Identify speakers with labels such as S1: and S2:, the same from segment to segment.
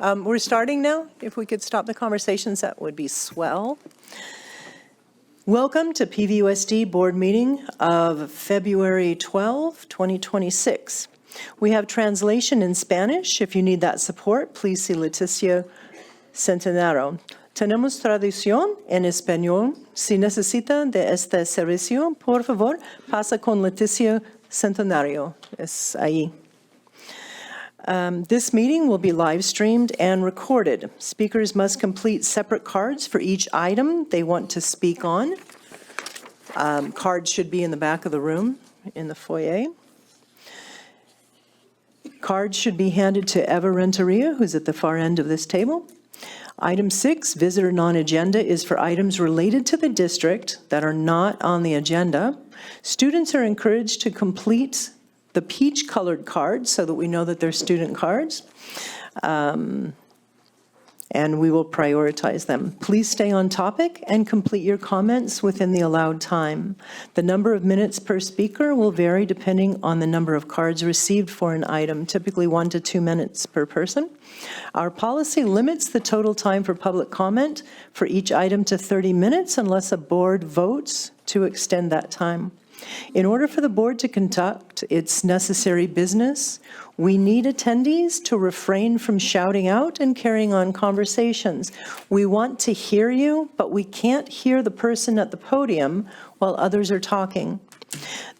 S1: We're starting now. If we could stop the conversations, that would be swell. Welcome to PVUSD Board Meeting of February 12, 2026. We have translation in Spanish. If you need that support, please see Leticia Centenaro. Tenemos traducción en español. Si necesita de este servicio, por favor, pasa con Leticia Centenario. Es ahí. This meeting will be live streamed and recorded. Speakers must complete separate cards for each item they want to speak on. Cards should be in the back of the room in the foyer. Cards should be handed to Eva Renteria, who's at the far end of this table. Item 6, visitor non-agenda, is for items related to the district that are not on the agenda. Students are encouraged to complete the peach-colored cards so that we know that they're student cards. And we will prioritize them. Please stay on topic and complete your comments within the allowed time. The number of minutes per speaker will vary depending on the number of cards received for an item, typically 1 to 2 minutes per person. Our policy limits the total time for public comment for each item to 30 minutes unless a board votes to extend that time. In order for the board to conduct its necessary business, we need attendees to refrain from shouting out and carrying on conversations. We want to hear you, but we can't hear the person at the podium while others are talking.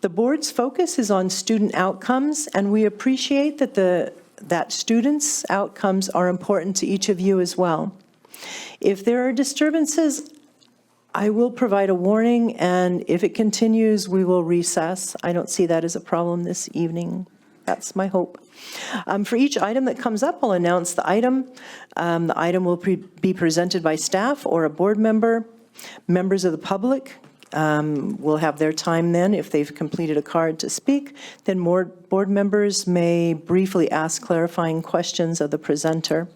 S1: The board's focus is on student outcomes, and we appreciate that students' outcomes are important to each of you as well. If there are disturbances, I will provide a warning, and if it continues, we will recess. I don't see that as a problem this evening. That's my hope. For each item that comes up, I'll announce the item. The item will be presented by staff or a board member. Members of the public will have their time then if they've completed a card to speak. Then more board members may briefly ask clarifying questions of the presenter.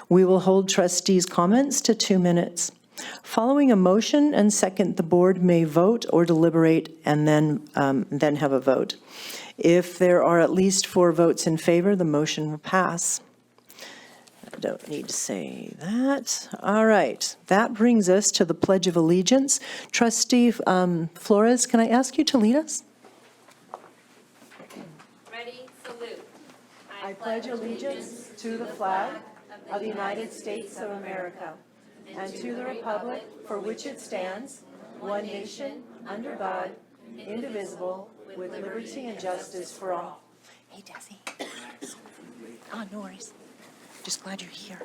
S1: We will hold trustees' comments to 2 minutes. Following a motion and second, the board may vote or deliberate and then have a vote. If there are at least 4 votes in favor, the motion will pass. I don't need to say that. All right, that brings us to the Pledge of Allegiance. Trustee Flores, can I ask you to lead us?
S2: Ready, salute.
S1: I pledge allegiance to the flag of the United States of America and to the republic for which it stands, one nation, under God, indivisible, with liberty and justice for all. Hey, Desi. Oh, no worries. Just glad you're here.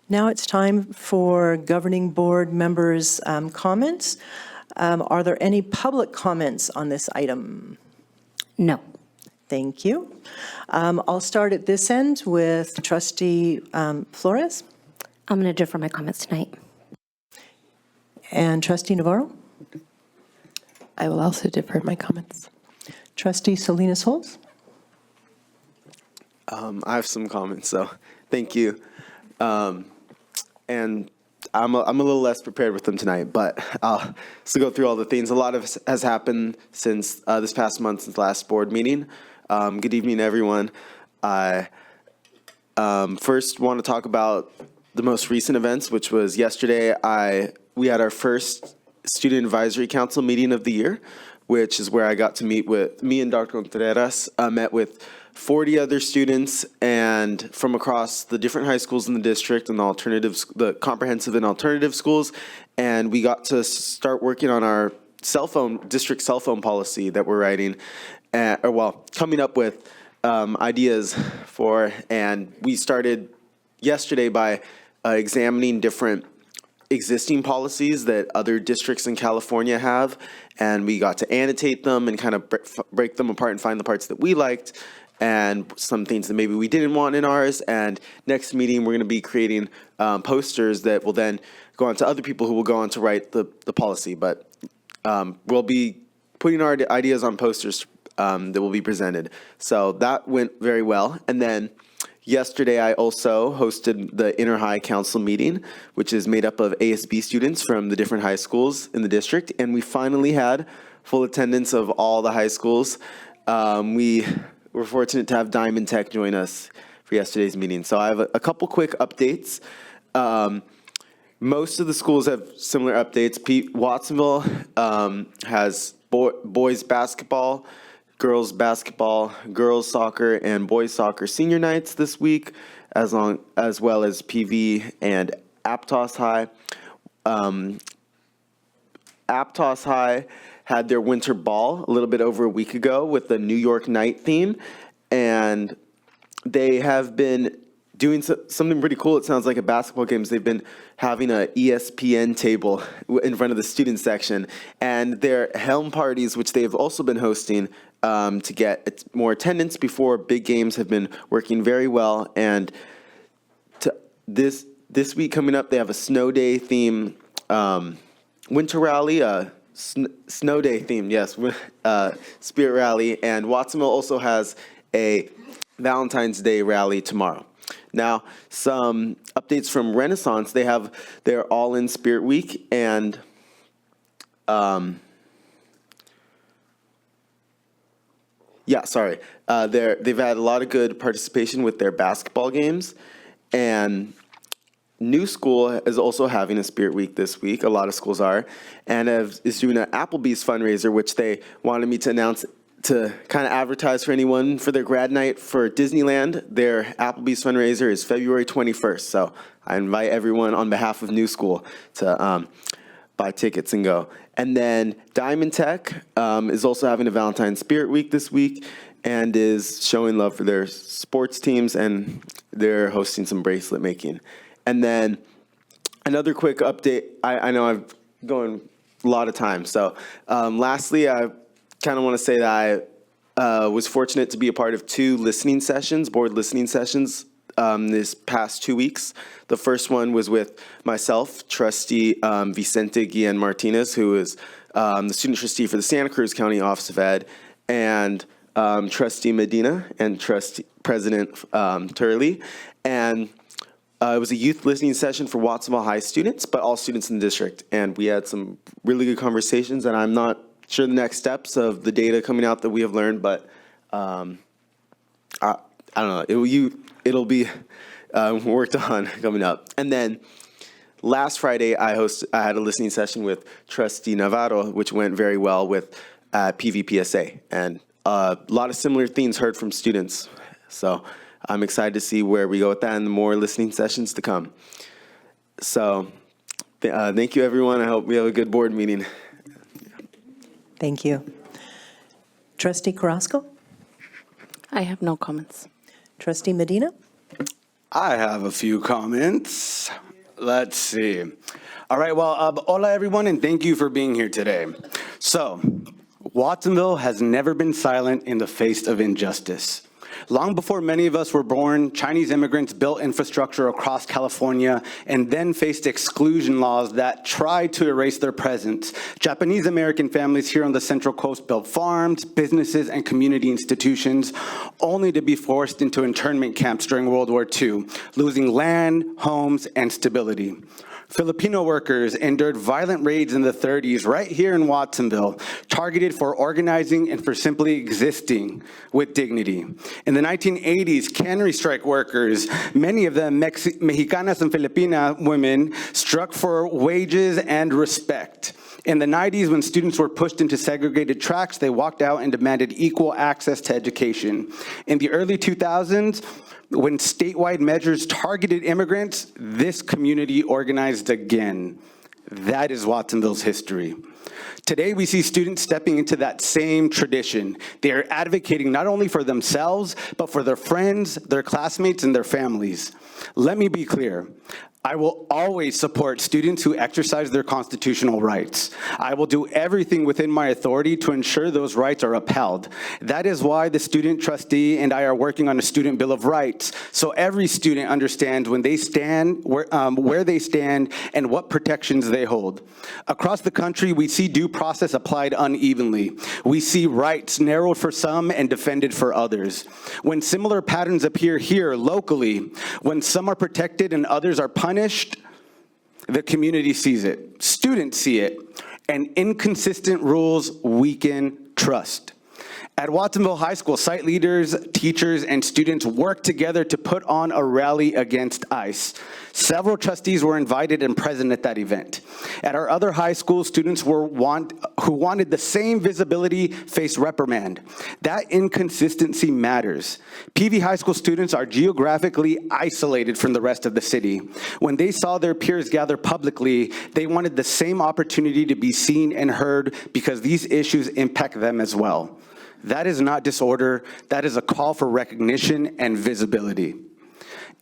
S1: Now it's time for governing board members' comments. Are there any public comments on this item?
S2: No.
S1: Thank you. I'll start at this end with Trustee Flores.
S2: I'm going to defer my comments tonight.
S1: And Trustee Navarro.
S3: I will also defer my comments.
S1: Trustee Salinas Holtz.
S4: I have some comments, so thank you. And I'm a little less prepared with them tonight, but to go through all the things. A lot has happened since this past month, since the last board meeting. Good evening, everyone. I first want to talk about the most recent events, which was yesterday. We had our first Student Advisory Council meeting of the year, which is where I got to meet with, me and Dr. Contreras met with 40 other students and from across the different high schools in the district and the comprehensive and alternative schools. And we got to start working on our district cell phone policy that we're writing, coming up with ideas for. And we started yesterday by examining different existing policies that other districts in California have, and we got to annotate them and kind of break them apart and find the parts that we liked and some things that maybe we didn't want in ours. And next meeting, we're going to be creating posters that will then go on to other people who will go on to write the policy. But we'll be putting our ideas on posters that will be presented. So that went very well. And then yesterday, I also hosted the Inter-High Council meeting, which is made up of ASB students from the different high schools in the district. And we finally had full attendance of all the high schools. we were fortunate to have Diamond Tech join us for yesterday's meeting. So I have a couple quick updates. Most of the schools have similar updates. Watsonville has boys basketball, girls basketball, girls soccer, and boys soccer senior nights this week, as well as PV and Aptos High. Aptos High had their winter ball a little bit over a week ago with the New York night theme, and they have been doing something pretty cool. It sounds like at basketball games. They've been having a ESPN table in front of the student section, and their helm parties, which they've also been hosting to get more attendance before big games, have been working very well. And this week coming up, they have a snow day theme winter rally, snow day theme, yes, spirit rally, and Watsonville also has a Valentine's Day rally tomorrow. Now, some updates from Renaissance. They have their All-In Spirit Week, and they've had a lot of good participation with their basketball games, and New School is also having a Spirit Week this week. A lot of schools are, and is doing an Applebee's fundraiser, which they wanted me to announce to kind of advertise for anyone for their grad night for Disneyland. Their Applebee's fundraiser is February 21st. So I invite everyone on behalf of New School to buy tickets and go. And then Diamond Tech is also having a Valentine's Spirit Week this week and is showing love for their sports teams, and they're hosting some bracelet making. And then another quick update. I know I've gone a lot of time. So lastly, I kind of want to say that I was fortunate to be a part of 2 listening sessions, board listening sessions, this past 2 weeks. The first one was with myself, Trustee Vicente Guillen Martinez, who is the student trustee for the Santa Cruz County Office of Ed, and Trustee Medina and President Turley. And it was a youth listening session for Watsonville High students, but all students in the district. And we had some really good conversations, and I'm not sure the next steps of the data coming out that we have learned, but I don't know. It'll be worked on coming up. And then last Friday, I had a listening session with Trustee Navarro, which went very well with PVPSA, and a lot of similar themes heard from students. So I'm excited to see where we go with that and the more listening sessions to come. So thank you, everyone. I hope we have a good board meeting.
S1: Thank you. Trustee Carrasco?
S3: I have no comments.
S1: Trustee Medina?
S5: I have a few comments. Let's see. All right, well, hola everyone, and thank you for being here today. So, Watsonville has never been silent in the face of injustice. Long before many of us were born, Chinese immigrants built infrastructure across California and then faced exclusion laws that tried to erase their presence. Japanese American families here on the Central Coast built farms, businesses, and community institutions, only to be forced into internment camps during World War II, losing land, homes, and stability. Filipino workers endured violent raids in the 30s right here in Watsonville, targeted for organizing and for simply existing with dignity. In the 1980s, cannery strike workers, many of them Mexicanas and Filipina women, struck for wages and respect. In the 90s, when students were pushed into segregated tracks, they walked out and demanded equal access to education. In the early 2000s, when statewide measures targeted immigrants, this community organized again. That is Watsonville's history. Today, we see students stepping into that same tradition. They are advocating not only for themselves, but for their friends, their classmates, and their families. Let me be clear. I will always support students who exercise their constitutional rights. I will do everything within my authority to ensure those rights are upheld. That is why the student trustee and I are working on a student bill of rights, so every student understands when they stand, where they stand, and what protections they hold. Across the country, we see due process applied unevenly. We see rights narrowed for some and defended for others. When similar patterns appear here locally, when some are protected and others are punished, the community sees it, students see it, and inconsistent rules weaken trust. At Watsonville High School, site leaders, teachers, and students worked together to put on a rally against ICE. Several trustees were invited and present at that event. At our other high schools, students who wanted the same visibility faced reprimand. That inconsistency matters. PV High School students are geographically isolated from the rest of the city. When they saw their peers gather publicly, they wanted the same opportunity to be seen and heard because these issues impact them as well. That is not disorder, that is a call for recognition and visibility.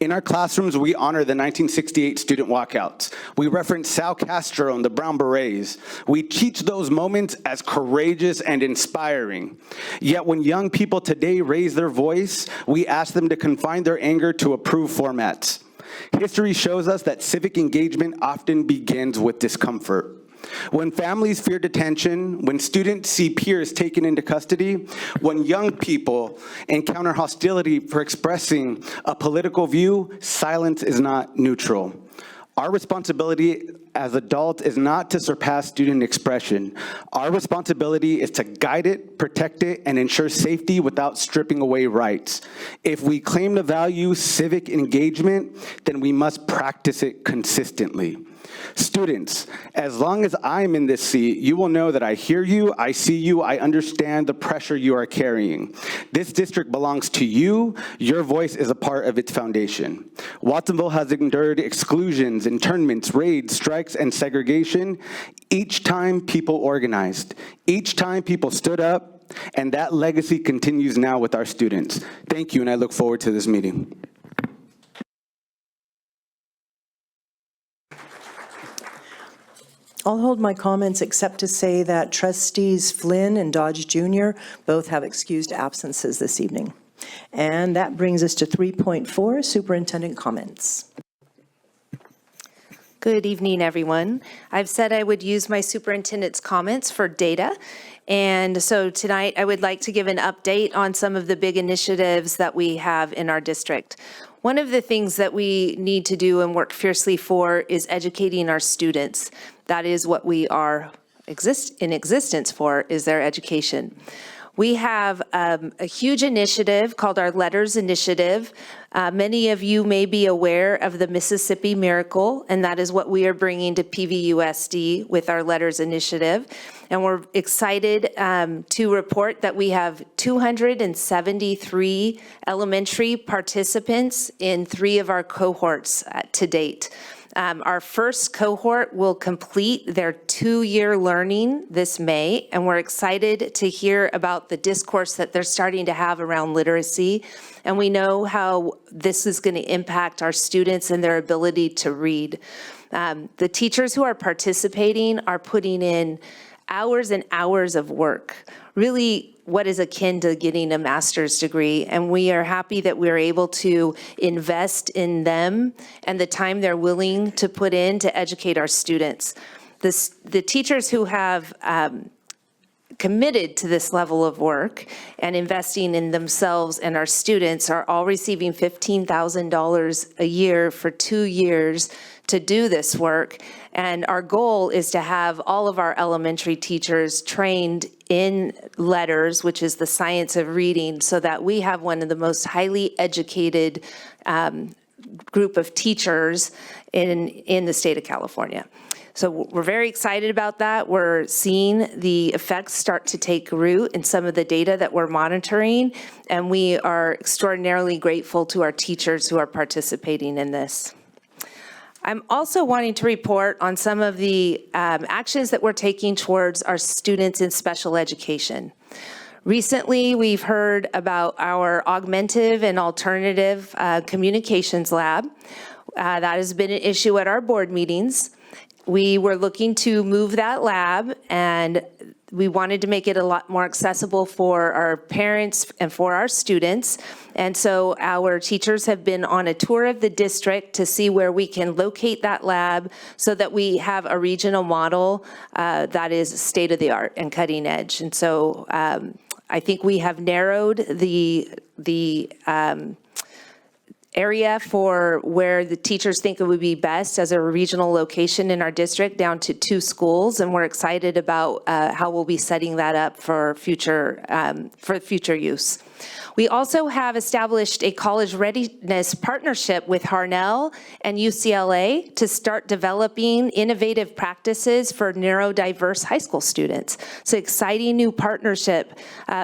S5: In our classrooms, we honor the 1968 student walkouts. We reference Sal Castro and the Brown Berets. We teach those moments as courageous and inspiring. Yet when young people today raise their voice, we ask them to confine their anger to approved formats. History shows us that civic engagement often begins with discomfort. When families fear detention, when students see peers taken into custody, when young people encounter hostility for expressing a political view, silence is not neutral. Our responsibility as adults is not to surpass student expression. Our responsibility is to guide it, protect it, and ensure safety without stripping away rights. If we claim to value civic engagement, then we must practice it consistently. Students, as long as I'm in this seat, you will know that I hear you, I see you, I understand the pressure you are carrying. This district belongs to you. Your voice is a part of its foundation. Watsonville has endured exclusions, internments, raids, strikes, and segregation. Each time people organized, each time people stood up, and that legacy continues now with our students. Thank you, and I look forward to this meeting.
S1: I'll hold my comments except to say that trustees Flynn and Dodge Jr. both have excused absences this evening. And that brings us to 3.4, superintendent comments.
S2: Good evening, everyone. I've said I would use my superintendent's comments for data. And so tonight I would like to give an update on some of the big initiatives that we have in our district. One of the things that we need to do and work fiercely for is educating our students. That is what we are in existence for, is their education. We have a huge initiative called our Letters Initiative. Many of you may be aware of the Mississippi Miracle, and that is what we are bringing to PVUSD with our Letters Initiative. And we're excited to report that we have 273 elementary participants in 3 of our cohorts to date. Our first cohort will complete their 2-year learning this May, and we're excited to hear about the discourse that they're starting to have around literacy. And we know how this is going to impact our students and their ability to read. The teachers who are participating are putting in hours and hours of work, really what is akin to getting a master's degree. And we are happy that we're able to invest in them and the time they're willing to put in to educate our students. The teachers who have committed to this level of work and investing in themselves and our students are all receiving $15,000 a year for 2 years to do this work. And our goal is to have all of our elementary teachers trained in letters, which is the science of reading, so that we have one of the most highly educated group of teachers in the state of California. So we're very excited about that. We're seeing the effects start to take root in some of the data that we're monitoring, and we are extraordinarily grateful to our teachers who are participating in this. I'm also wanting to report on some of the actions that we're taking towards our students in special education. Recently, we've heard about our augmentative and alternative communications lab. That has been an issue at our board meetings. We were looking to move that lab, and we wanted to make it a lot more accessible for our parents and for our students. And so our teachers have been on a tour of the district to see where we can locate that lab so that we have a regional model that is state-of-the-art and cutting edge. And so I think we have narrowed the area for where the teachers think it would be best as a regional location in our district down to 2 schools, and we're excited about how we'll be setting that up for future use. We also have established a college readiness partnership with Harnell and UCLA to start developing innovative practices for neurodiverse high school students. It's an exciting new partnership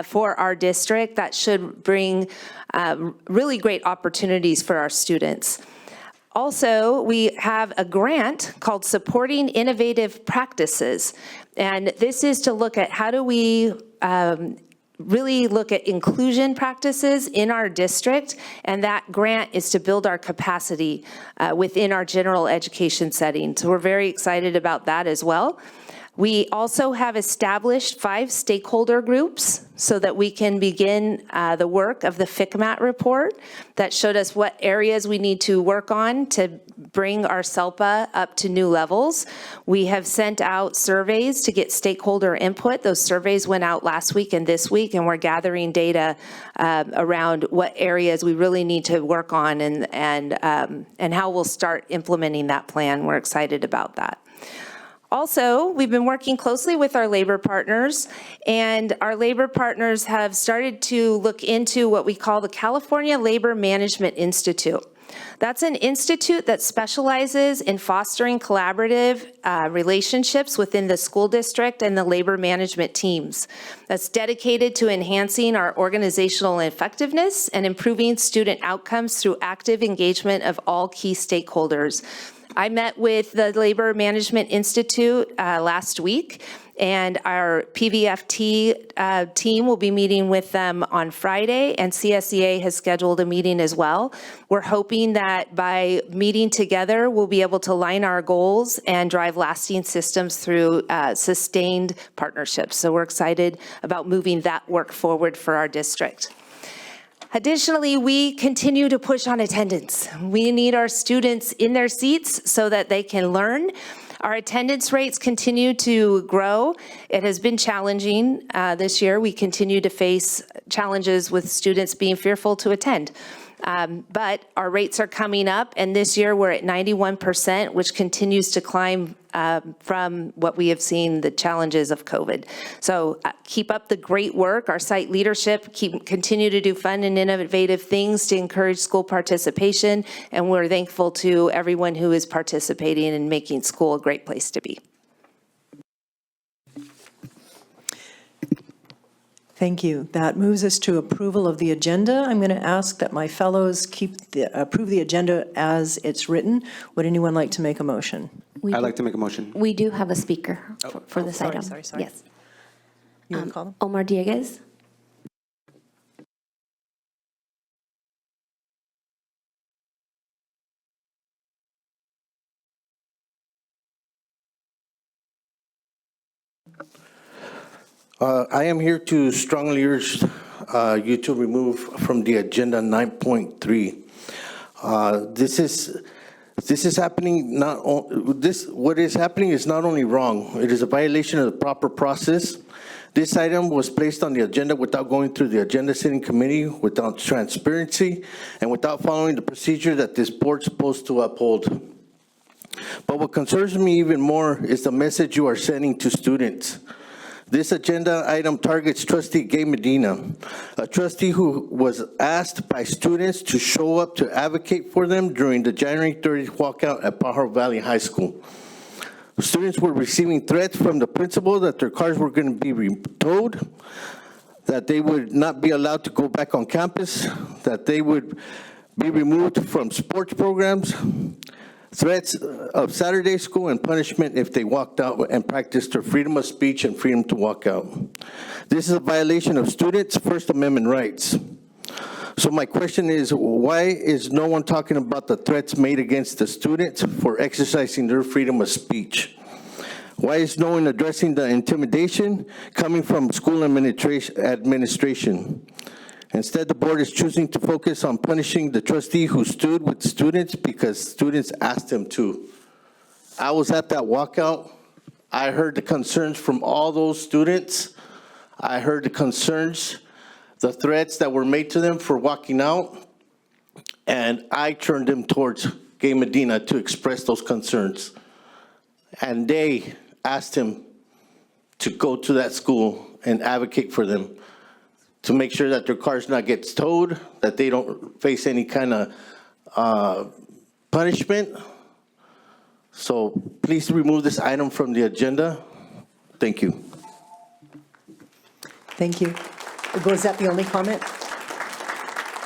S2: for our district that should bring really great opportunities for our students. Also, we have a grant called Supporting Innovative Practices, and this is to look at how do we really look at inclusion practices in our district, and that grant is to build our capacity within our general education setting. So we're very excited about that as well. We also have established 5 stakeholder groups so that we can begin the work of the FCMAT report that showed us what areas we need to work on to bring our SELPA up to new levels. We have sent out surveys to get stakeholder input. Those surveys went out last week and this week, and we're gathering data around what areas we really need to work on and how we'll start implementing that plan. We're excited about that. Also, we've been working closely with our labor partners, and our labor partners have started to look into what we call the California Labor Management Institute. That's an institute that specializes in fostering collaborative relationships within the school district and the labor management teams. That's dedicated to enhancing our organizational effectiveness and improving student outcomes through active engagement of all key stakeholders. I met with the Labor Management Institute last week, and our PVFT team will be meeting with them on Friday, and CSEA has scheduled a meeting as well. We're hoping that by meeting together, we'll be able to align our goals and drive lasting systems through sustained partnerships. So we're excited about moving that work forward for our district. Additionally, we continue to push on attendance. We need our students in their seats so that they can learn. Our attendance rates continue to grow. It has been challenging this year. We continue to face challenges with students being fearful to attend. But our rates are coming up, and this year we're at 91%, which continues to climb from what we have seen, the challenges of COVID. So keep up the great work. Our site leadership continue to do fun and innovative things to encourage school participation, and we're thankful to everyone who is participating in making school a great place to be.
S1: Thank you. That moves us to approval of the agenda. I'm going to ask that my fellows approve the agenda as it's written. Would anyone like to make a motion?
S5: I'd like to make a motion.
S6: We do have a speaker for this
S1: sorry,
S6: item.
S1: sorry.
S6: Yes.
S1: You want to call them?
S6: Omar Dieguez.
S7: I am here to strongly urge you to remove from the agenda 9.3. This is happening. What is happening is not only wrong; it is a violation of the proper process. This item was placed on the agenda without going through the agenda setting committee, without transparency, and without following the procedure that this board is supposed to uphold. But what concerns me even more is the message you are sending to students. This agenda item targets Trustee Gay Medina, a trustee who was asked by students to show up to advocate for them during the January 30th walkout at Pajaro Valley High School. Students were receiving threats from the principal that their cars were going to be towed, that they would not be allowed to go back on campus, that they would be removed from sports programs, threats of Saturday school, and punishment if they walked out and practiced their freedom of speech and freedom to walk out. This is a violation of students' First Amendment rights. So my question is, why is no one talking about the threats made against the students for exercising their freedom of speech? Why is no one addressing the intimidation coming from school administration? Instead, the board is choosing to focus on punishing the trustee who stood with students because students asked him to. I was at that walkout. I heard the concerns from all those students. I heard the concerns, the threats that were made to them for walking out. And I turned them towards Gay Medina to express those concerns. And they asked him to go to that school and advocate for them, to make sure that their cars not gets towed, that they don't face any kind of punishment. So please remove this item from the agenda. Thank you.
S1: Thank you. Was that the only comment?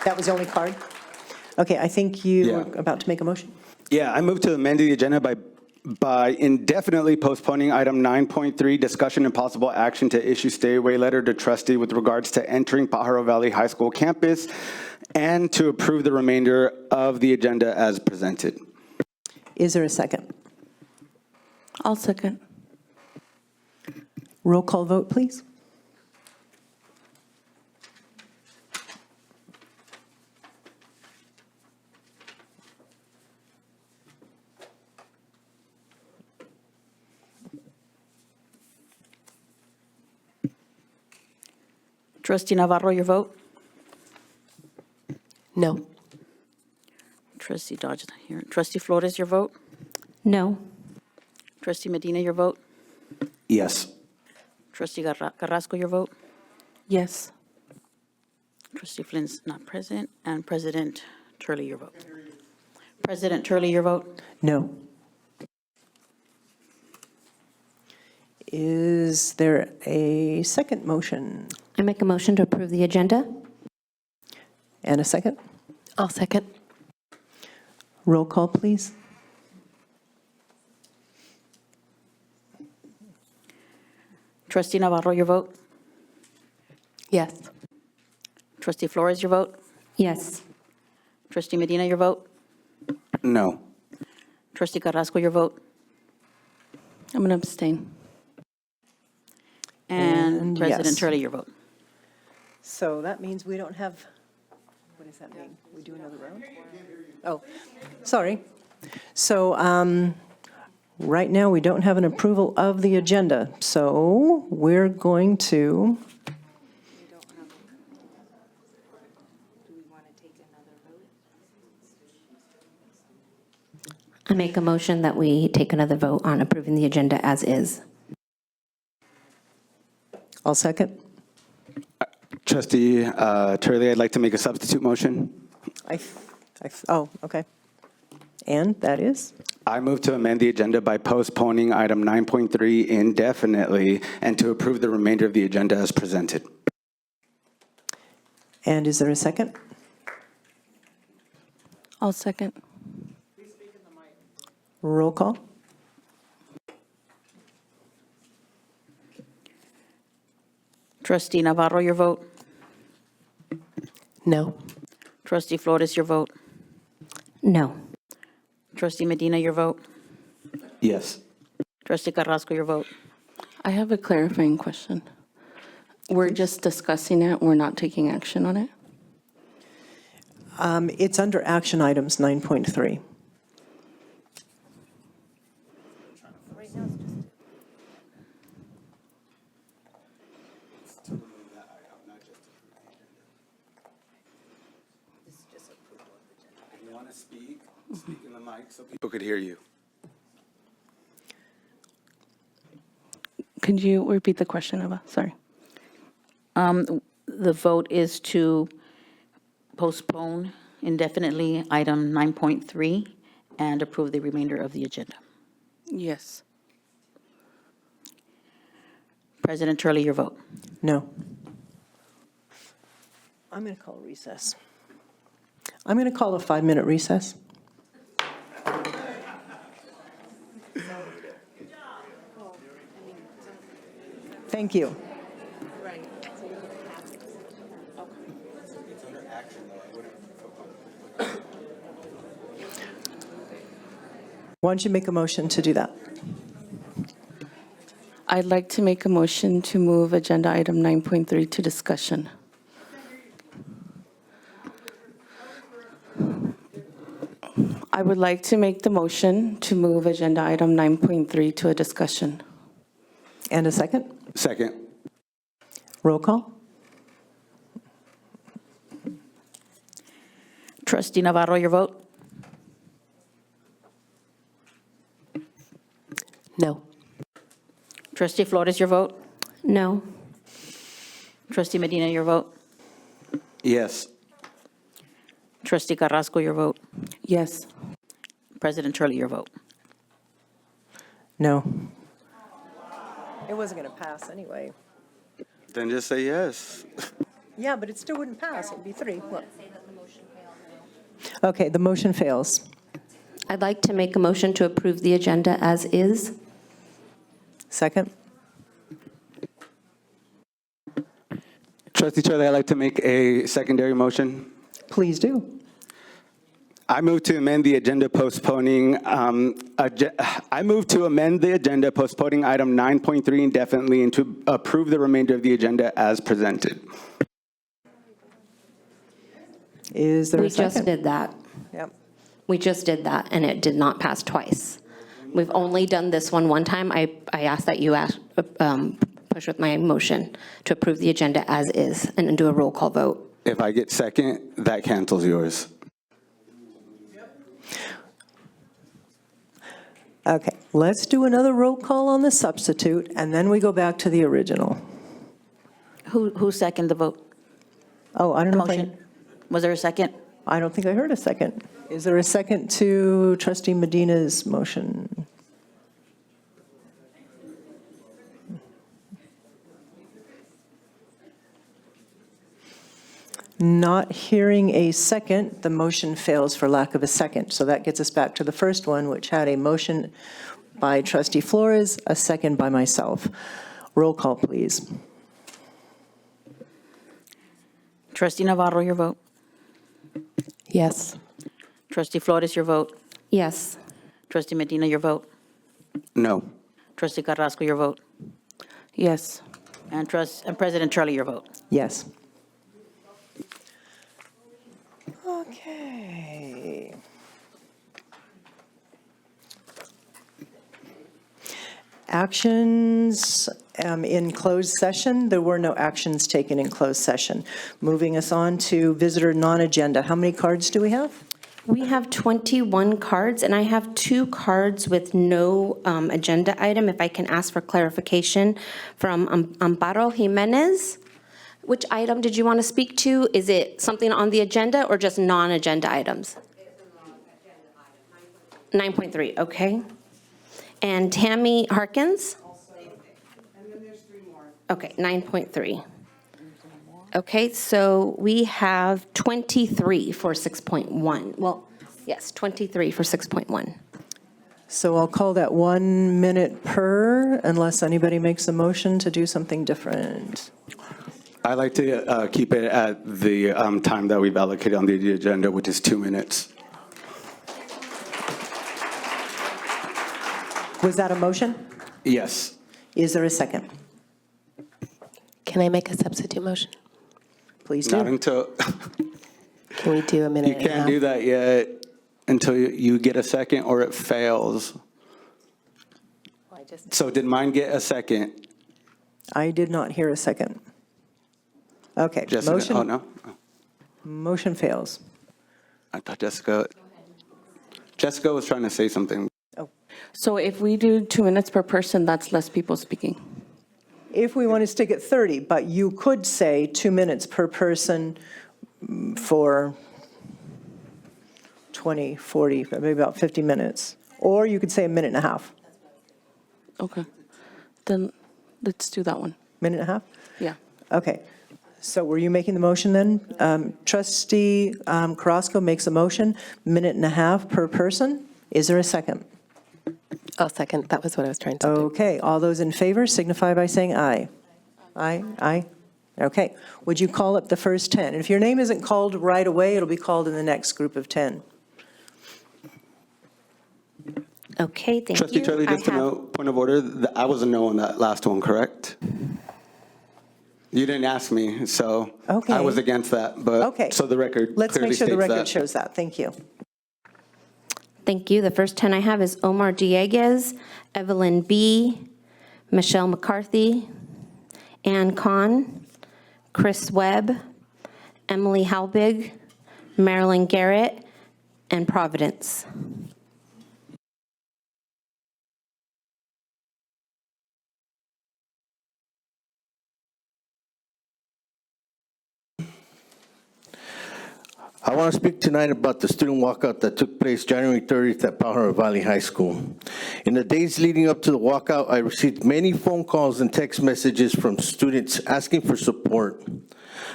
S1: That was the only card? Okay, I think you
S5: Yeah.
S1: were about to make a motion.
S5: Yeah, I move to amend the agenda by indefinitely postponing item 9.3, discussion and possible action to issue stay-away letter to trustee with regards to entering Pajaro Valley High School campus, and to approve the remainder of the agenda as presented.
S1: Is there a second?
S3: I'll second.
S1: Roll call vote, please.
S8: Trustee Navarro, your vote?
S3: No.
S8: Trustee Dodge is not here. Trustee Flores, your vote?
S6: No.
S8: Trustee Medina, your vote?
S5: Yes.
S8: Trustee Carrasco, your vote?
S3: Yes.
S8: Trustee Flynn's not present. And President Turley, your vote? President Turley, your vote?
S1: No. Is there a second motion?
S6: I make a motion to approve the agenda.
S1: And a second?
S3: I'll second.
S1: Roll call, please.
S8: Trustee Navarro, your vote?
S3: Yes.
S8: Trustee Flores, your vote?
S6: Yes.
S8: Trustee Medina, your vote?
S5: No.
S8: Trustee Carrasco, your vote?
S3: I'm going to abstain.
S8: And President
S1: yes.
S8: Turley, your vote?
S1: So that means we don't have, what does that mean? We do another round? Oh, sorry. So right now, we don't have an approval of the agenda. So we're going to,
S6: I make a motion that we take another vote on approving the agenda as is.
S1: I'll second.
S5: Trustee Turley, I'd like to make a substitute motion.
S1: Oh, okay. And that is?
S5: I move to amend the agenda by postponing item 9.3 indefinitely and to approve the remainder of the agenda as presented.
S1: And is there a second?
S3: I'll second.
S1: Roll call?
S8: Trustee Navarro, your vote?
S3: No.
S8: Trustee Flores, your vote?
S6: No.
S8: Trustee Medina, your vote?
S5: Yes.
S8: Trustee Carrasco, your vote?
S3: I have a clarifying question. We're just discussing it, we're not taking action on it?
S1: It's under action items 9.3.
S5: If you want to speak, speak in the mic so people could hear you.
S3: Could you repeat the question, Eva? Sorry.
S8: The vote is to postpone indefinitely item 9.3 and approve the remainder of the agenda.
S3: Yes.
S8: President Turley, your vote?
S1: No. I'm going to call a recess. I'm going to call a 5-minute recess. Thank you. Why don't you make a motion to do that?
S3: I'd like to make a motion to move agenda item 9.3 to discussion. I would like to make the motion to move agenda item 9.3 to a discussion.
S1: And a second?
S5: Second.
S1: Roll call?
S8: Trustee Navarro, your vote?
S9: No.
S8: Trustee Flores, your vote?
S6: No.
S8: Trustee Medina, your vote?
S5: Yes.
S8: Trustee Carrasco, your vote?
S3: Yes.
S8: President Turley, your vote?
S1: No. It wasn't going to pass anyway.
S5: Then just say yes.
S1: Yeah, but it still wouldn't pass. It would be 3. Look. Okay, the motion fails.
S6: I'd like to make a motion to approve the agenda as is.
S1: Second?
S5: Trustee Turley, I'd like to make a secondary motion.
S1: Please do.
S5: I move to amend the agenda postponing, I move to amend the agenda postponing item 9.3 indefinitely and to approve the remainder of the agenda as presented.
S1: Is there
S6: We
S1: a second?
S6: just did that.
S1: Yep.
S6: We just did that, and it did not pass twice. We've only done this one time. I ask that you push with my motion to approve the agenda as is and then do a roll call vote.
S5: If I get second, that cancels yours.
S1: Okay, let's do another roll call on the substitute, and then we go back to the original.
S8: Who seconded the vote?
S1: Oh, I don't
S8: The
S1: know if
S8: motion? Was there a second?
S1: I don't think I heard a second. Is there a second to Trustee Medina's motion? Not hearing a second, the motion fails for lack of a second. So that gets us back to the first one, which had a motion by Trustee Flores, a second by myself. Roll call, please.
S8: Trustee Navarro, your vote?
S9: Yes.
S8: Trustee Flores, your vote?
S6: Yes.
S8: Trustee Medina, your vote?
S5: No.
S8: Trustee Carrasco, your vote?
S3: Yes.
S8: And President Turley, your vote?
S1: Yes. Okay. Actions in closed session. There were no actions taken in closed session. Moving us on to visitor non-agenda. How many cards do we have?
S6: We have 21 cards, and I have 2 cards with no agenda item. If I can ask for clarification from Amparo Jimenez. Which item did you want to speak to? Is it something on the agenda or just non-agenda items? 9.3, okay. And Tammy Harkins? And then there's 3 more. Okay, 9.3. Okay, so we have 23 for 6.1. Well, yes, 23 for 6.1.
S1: So I'll call that 1 minute per, unless anybody makes a motion to do something different.
S5: I'd like to keep it at the time that we've allocated on the agenda, which is 2 minutes.
S1: Was that a motion?
S5: Yes.
S1: Is there a second?
S9: Can I make a substitute motion?
S1: Please
S5: Not
S1: do.
S5: until,
S9: Can we do a minute
S5: you
S9: and a
S5: can't
S9: half?
S5: do that yet until you get a second or it fails. So did mine get a second?
S1: I did not hear a second. Okay,
S5: Jessica,
S1: motion.
S5: oh, no? Oh,
S1: Motion fails.
S5: I thought Jessica was trying to say something.
S3: So if we do 2 minutes per person, that's less people speaking.
S1: If we want to stick at 30, but you could say 2 minutes per person for 20, 40, maybe about 50 minutes. Or you could say a minute and a half.
S3: Okay. Then let's do that one.
S1: Minute and a half?
S3: Yeah.
S1: Okay. So were you making the motion then? Trustee Carrasco makes a motion, minute and a half per person. Is there a second?
S9: I'll second. That was what I was trying to do.
S1: Okay, all those in favor signify by saying aye. Aye, aye. Okay, would you call up the first 10? And if your name isn't called right away, it'll be called in the next group of 10.
S6: Okay, thank you.
S5: Trustee Turley, just to
S6: I have-
S5: note, point of order, I was a no on that last one, correct? You didn't ask me, so
S1: Okay.
S5: I was against that, but,
S1: Okay.
S5: so the record
S1: Let's
S5: clearly
S1: make sure the
S5: states
S1: record
S5: that.
S1: shows that. Thank you.
S6: Thank you. The first 10 I have is Omar Dieguez, Evelyn B., Michelle McCarthy, Ann Kahn, Chris Webb, Emily Halbig, Marilyn Garrett, and Providence.
S7: I want to speak tonight about the student walkout that took place January 30th at Pajaro Valley High School. In the days leading up to the walkout, I received many phone calls and text messages from students asking for support.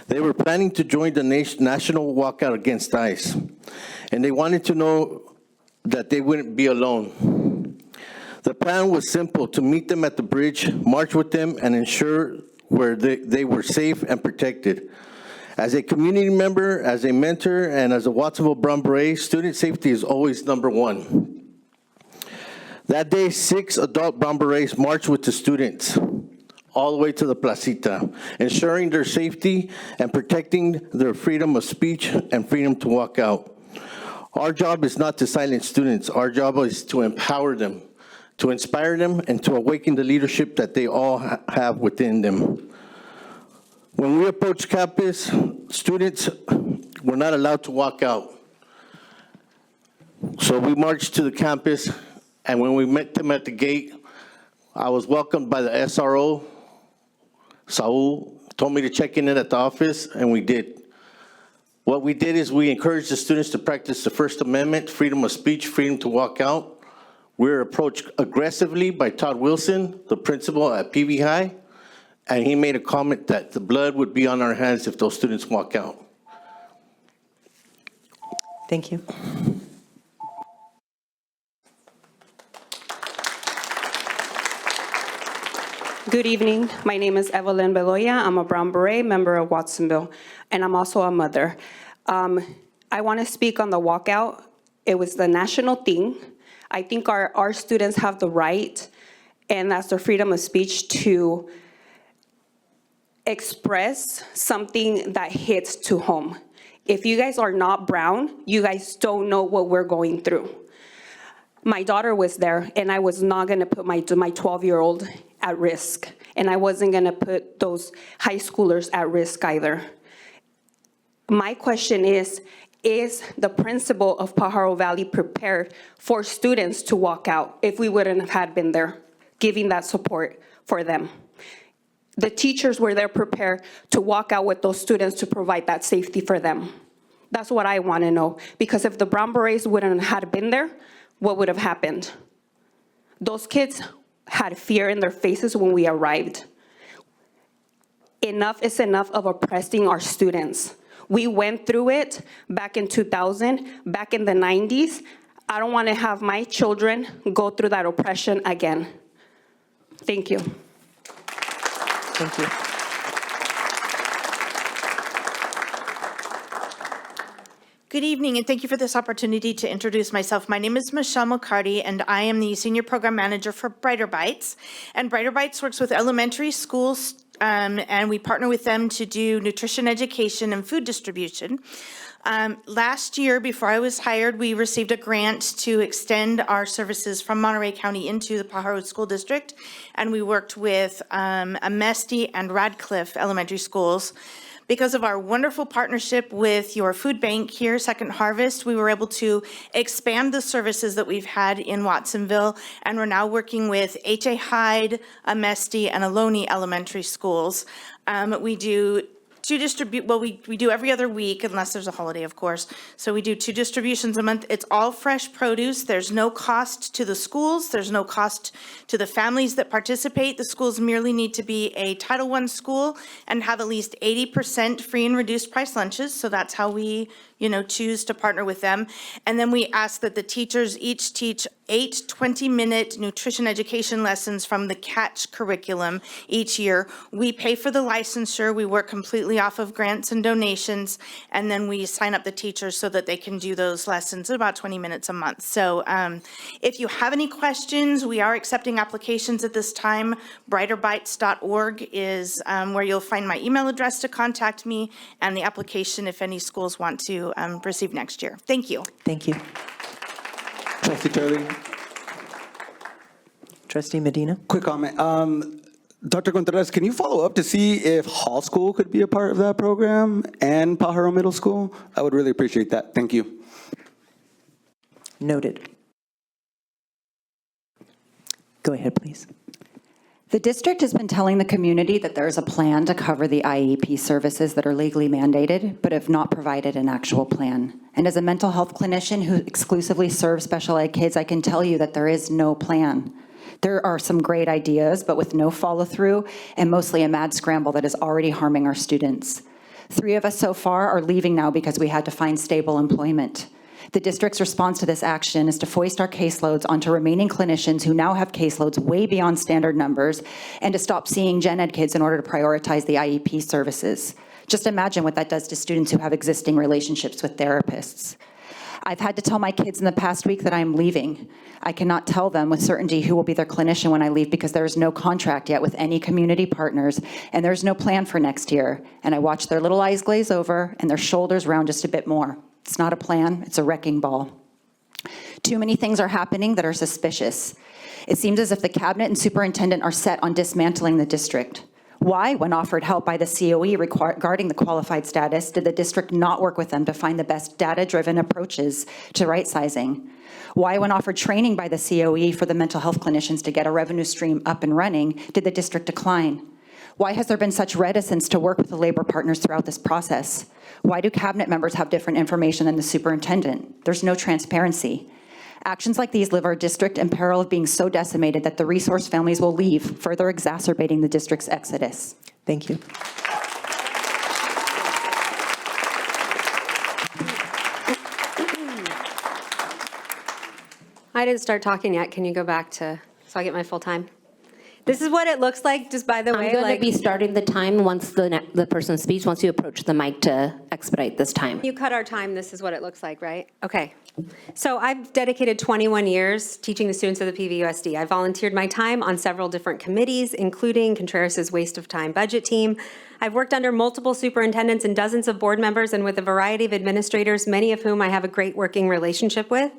S7: They were planning to join the national walkout against ICE, and they wanted to know that they wouldn't be alone. The plan was simple: to meet them at the bridge, march with them, and ensure where they were safe and protected. As a community member, as a mentor, and as a Watsonville Brown Beret, student safety is always number one. That day, 6 adult Brown Berets marched with the students all the way to the placita, ensuring their safety and protecting their freedom of speech and freedom to walk out. Our job is not to silence students. Our job is to empower them, to inspire them, and to awaken the leadership that they all have within them. When we approached campus, students were not allowed to walk out. So we marched to the campus, and when we met them at the gate, I was welcomed by the SRO. Saul told me to check in at the office, and we did. What we did is we encouraged the students to practice the First Amendment, freedom of speech, freedom to walk out. We were approached aggressively by Todd Wilson, the principal at PV High, and he made a comment that the blood would be on our hands if those students walk out.
S1: Thank you.
S10: Good evening. My name is Evelyn Beloya. I'm a Brown Beret member of Watsonville, and I'm also a mother. I want to speak on the walkout. It was the national thing. I think our students have the right, and that's their freedom of speech, to express something that hits to home. If you guys are not brown, you guys don't know what we're going through. My daughter was there, and I was not going to put my 12-year-old at risk, and I wasn't going to put those high schoolers at risk either. My question is the principal of Pajaro Valley prepared for students to walk out if we wouldn't have had been there, giving that support for them? The teachers were there prepared to walk out with those students to provide that safety for them. That's what I want to know, because if the Brown Berets wouldn't have been there, what would have happened? Those kids had fear in their faces when we arrived. Enough is enough of oppressing our students. We went through it back in 2000, back in the 90s. I don't want to have my children go through that oppression again. Thank you.
S1: Thank you.
S11: Good evening, and thank you for this opportunity to introduce myself. My name is Michelle McCarty, and I am the Senior Program Manager for Brighter Bites. And Brighter Bites works with elementary schools, and we partner with them to do nutrition education and food distribution. Last year, before I was hired, we received a grant to extend our services from Monterey County into the Pajaro School District, and we worked with Amesti and Radcliffe Elementary Schools. Because of our wonderful partnership with your food bank here, Second Harvest, we were able to expand the services that we've had in Watsonville, and we're now working with H.A. Hyde, Amesti, and Ohlone Elementary Schools. We do we do every other week, unless there's a holiday, of course. So we do 2 distributions a month. It's all fresh produce. There's no cost to the schools. There's no cost to the families that participate. The schools merely need to be a Title I school and have at least 80% free and reduced price lunches. So that's how we, choose to partner with them. And then we ask that the teachers each teach 8 20-minute nutrition education lessons from the CATCH curriculum each year. We pay for the licensure. We work completely off of grants and donations, and then we sign up the teachers so that they can do those lessons in about 20 minutes a month. So if you have any questions, we are accepting applications at this time. brighterbites.org is where you'll find my email address to contact me, and the application if any schools want to receive next year. Thank you.
S1: Thank you.
S12: Trustee Turley,
S1: Trustee Medina?
S12: quick comment.
S5: Dr. Contreras, can you follow up to see if Hall School could be a part of that program and Pajaro Middle School? I would really appreciate that. Thank you.
S1: Noted. Go ahead, please.
S12: The district has been telling the community that there is a plan to cover the IEP services that are legally mandated, but have not provided an actual plan. And as a mental health clinician who exclusively serves special ed kids, I can tell you that there is no plan. There are some great ideas, but with no follow-through and mostly a mad scramble that is already harming our students. 3 of us so far are leaving now because we had to find stable employment. The district's response to this action is to foist our caseloads onto remaining clinicians who now have caseloads way beyond standard numbers, and to stop seeing gen ed kids in order to prioritize the IEP services. Just imagine what that does to students who have existing relationships with therapists. I've had to tell my kids in the past week that I'm leaving. I cannot tell them with certainty who will be their clinician when I leave because there is no contract yet with any community partners, and there's no plan for next year. And I watch their little eyes glaze over and their shoulders round just a bit more. It's not a plan, it's a wrecking ball. Too many things are happening that are suspicious. It seems as if the cabinet and superintendent are set on dismantling the district. Why, when offered help by the COE regarding the qualified status, did the district not work with them to find the best data-driven approaches to right-sizing? Why, when offered training by the COE for the mental health clinicians to get a revenue stream up and running, did the district decline? Why has there been such reticence to work with the labor partners throughout this process? Why do cabinet members have different information than the superintendent? There's no transparency. Actions like these leave our district in peril of being so decimated that the resource families will leave, further exacerbating the district's exodus.
S1: Thank you.
S13: I didn't start talking yet. Can you go back to, so I get my full time? This is what it looks like, just by the way.
S6: I'm going to be starting the time once the person speaks, once you approach the mic to expedite this time.
S13: You cut our time, this is what it looks like, right? Okay. So I've dedicated 21 years teaching the students of the PVUSD. I volunteered my time on several different committees, including Contreras' Waste of Time budget team. I've worked under multiple superintendents and dozens of board members and with a variety of administrators, many of whom I have a great working relationship with.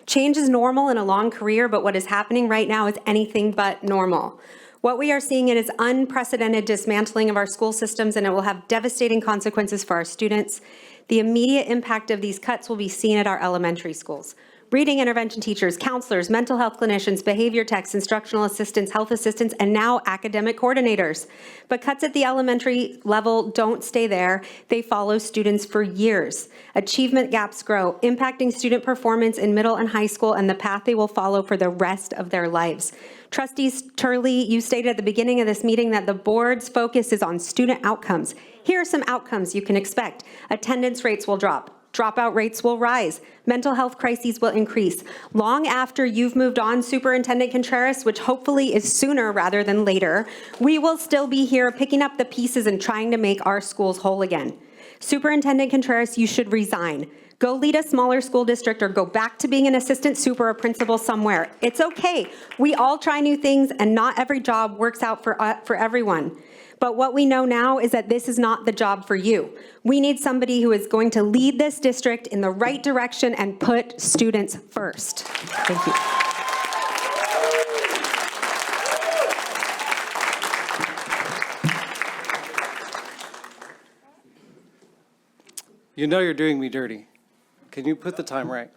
S13: Change is normal in a long career, but what is happening right now is anything but normal. What we are seeing is unprecedented dismantling of our school systems, and it will have devastating consequences for our students. The immediate impact of these cuts will be seen at our elementary schools. Reading intervention teachers, counselors, mental health clinicians, behavior techs, instructional assistants, health assistants, and now academic coordinators. But cuts at the elementary level don't stay there. They follow students for years. Achievement gaps grow, impacting student performance in middle and high school and the path they will follow for the rest of their lives. Trustees Turley, you stated at the beginning of this meeting that the board's focus is on student outcomes. Here are some outcomes you can expect. Attendance rates will drop. Dropout rates will rise. Mental health crises will increase. Long after you've moved on, Superintendent Contreras, which hopefully is sooner rather than later, we will still be here picking up the pieces and trying to make our schools whole again. Superintendent Contreras, you should resign. Go lead a smaller school district or go back to being an assistant super or principal somewhere. It's okay. We all try new things and not every job works out for everyone. But what we know now is that this is not the job for you. We need somebody who is going to lead this district in the right direction and put students first.
S1: Thank you.
S14: You know you're doing me dirty. Can you put the time right?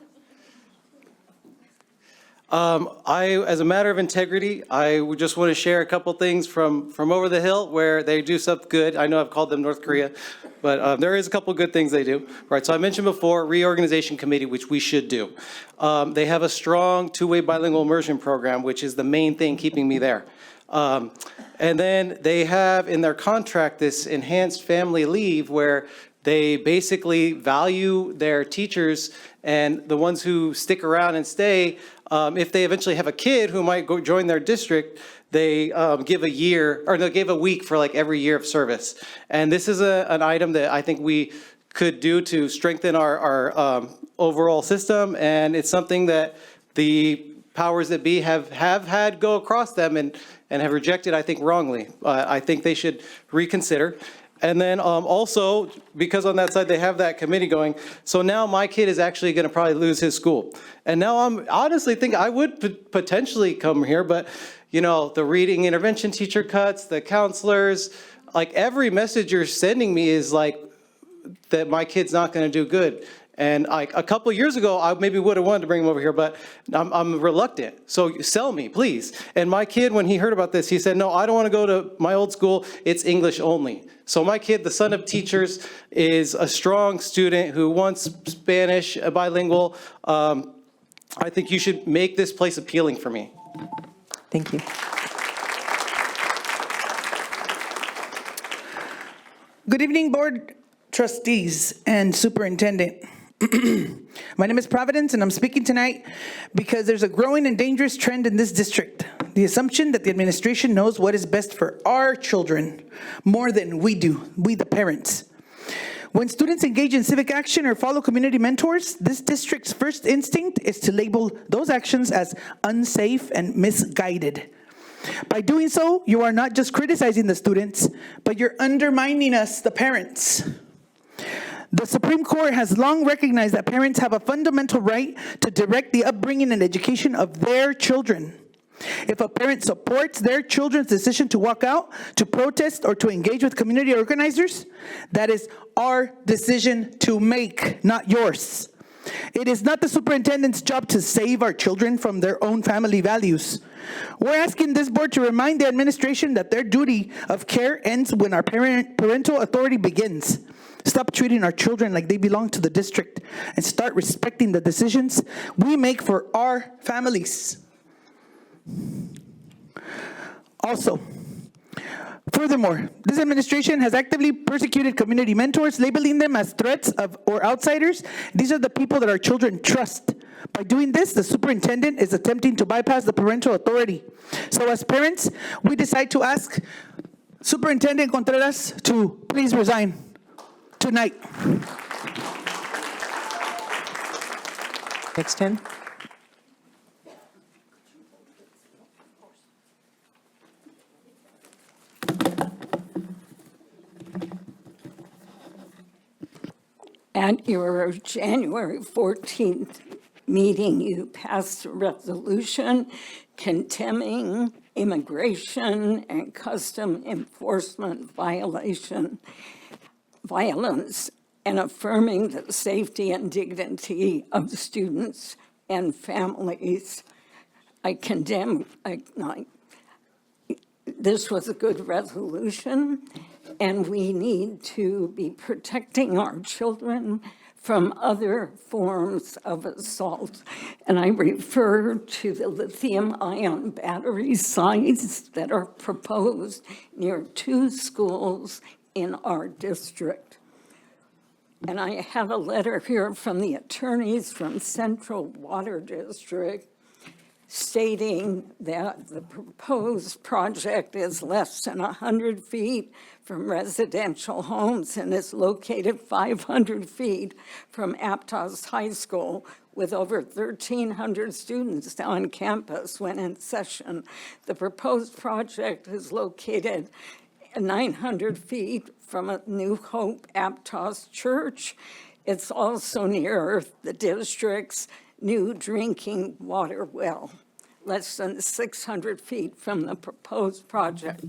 S14: As a matter of integrity, I would just want to share a couple things from over the hill where they do something good. I know I've called them North Korea, but there is a couple good things they do. Right, so I mentioned before, reorganization committee, which we should do. They have a strong two-way bilingual immersion program, which is the main thing keeping me there. And then they have in their contract this enhanced family leave where they basically value their teachers and the ones who stick around and stay. If they eventually have a kid who might go join their district, they give a year, or they give a week for like every year of service. And this is an item that I think we could do to strengthen our overall system. And it's something that the powers that be have had go across them and have rejected, I think, wrongly. I think they should reconsider. And then also, because on that side, they have that committee going, so now my kid is actually going to probably lose his school. And now I'm honestly thinking I would potentially come here, but you know, the reading intervention teacher cuts, the counselors, like every message you're sending me is like that my kid's not going to do good. And like a couple of years ago, I maybe would have wanted to bring him over here, but I'm reluctant. So sell me, please. And my kid, when he heard about this, he said, no, I don't want to go to my old school. It's English only. So my kid, the son of teachers, is a strong student who wants Spanish, bilingual. I think you should make this place appealing for me.
S1: Thank you.
S15: Good evening, Board Trustees and Superintendent. My name is Providence, and I'm speaking tonight because there's a growing and dangerous trend in this district. The assumption that the administration knows what is best for our children more than we do, we the parents. When students engage in civic action or follow community mentors, this district's first instinct is to label those actions as unsafe and misguided. By doing so, you are not just criticizing the students, but you're undermining us, the parents. The Supreme Court has long recognized that parents have a fundamental right to direct the upbringing and education of their children. If a parent supports their children's decision to walk out, to protest, or to engage with community organizers, that is our decision to make, not yours. It is not the superintendent's job to save our children from their own family values. We're asking this board to remind the administration that their duty of care ends when our parental authority begins. Stop treating our children like they belong to the district and start respecting the decisions we make for our families. Also, furthermore, this administration has actively persecuted community mentors, labeling them as threats or outsiders. These are the people that our children trust. By doing this, the superintendent is attempting to bypass the parental authority. So as parents, we decide to ask Superintendent Contreras to please resign tonight.
S1: Next 10.
S16: At your January 14th meeting, you passed a resolution condemning immigration and custom enforcement violence and affirming the safety and dignity of students and families. I condemn, this was a good resolution, and we need to be protecting our children from other forms of assault. And I refer to the lithium-ion battery sites that are proposed near 2 schools in our district. And I have a letter here from the attorneys from Central Water District stating that the proposed project is less than 100 feet from residential homes and is located 500 feet from Aptos High School, with over 1,300 students on campus when in session. The proposed project is located 900 feet from a New Hope Aptos Church. It's also near the district's new drinking water well, less than 600 feet from the proposed project.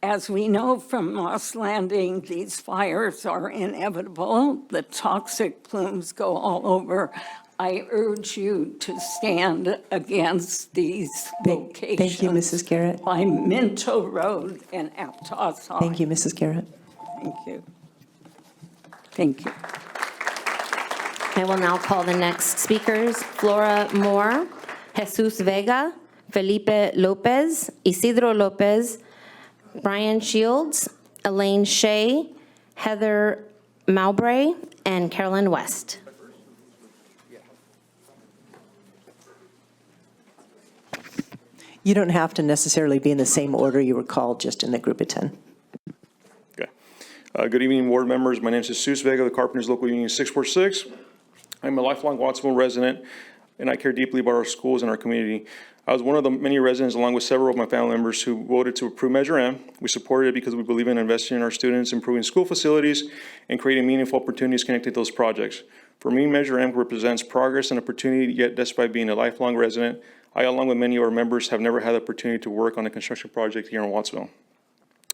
S16: As we know from Moss Landing, these fires are inevitable. The toxic plumes go all over. I urge you to stand against these locations.
S1: Thank you, Mrs. Garrett.
S16: By Minto Road and Aptos High.
S1: Thank you, Mrs. Garrett.
S16: Thank you. Thank you.
S6: I will now call the next speakers: Flora Moore, Jesus Vega, Felipe Lopez, Isidro Lopez, Brian Shields, Elaine Shea, Heather Mowbray, and Carolyn West.
S1: You don't have to necessarily be in the same order you were called, just in the group of 10.
S17: Okay. Good evening, board members. My name is Jesus Vega, the Carpenters Local Union 646. I'm a lifelong Watsonville resident, and I care deeply about our schools and our community. I was one of the many residents, along with several of my family members, who voted to approve Measure M. We supported it because we believe in investing in our students, improving school facilities, and creating meaningful opportunities connected to those projects. For me, Measure M represents progress and opportunity, yet despite being a lifelong resident, I, along with many of our members, have never had the opportunity to work on a construction project here in Wattsville.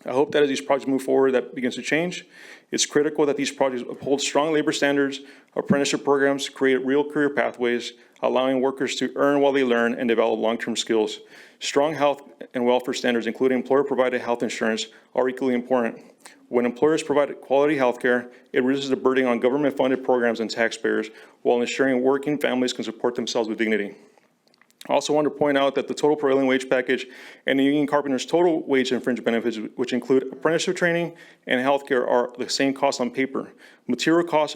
S17: I hope that as these projects move forward, that begins to change. It's critical that these projects uphold strong labor standards, apprenticeship programs, create real career pathways, allowing workers to earn while they learn and develop long-term skills. Strong health and welfare standards, including employer-provided health insurance, are equally important. When employers provide quality health care, it reduces the burden on government-funded programs and taxpayers while ensuring working families can support themselves with dignity. I also want to point out that the total prevailing wage package and the union carpenter's total wage and fringe benefits, which include apprenticeship training and healthcare, are the same cost on paper. Material costs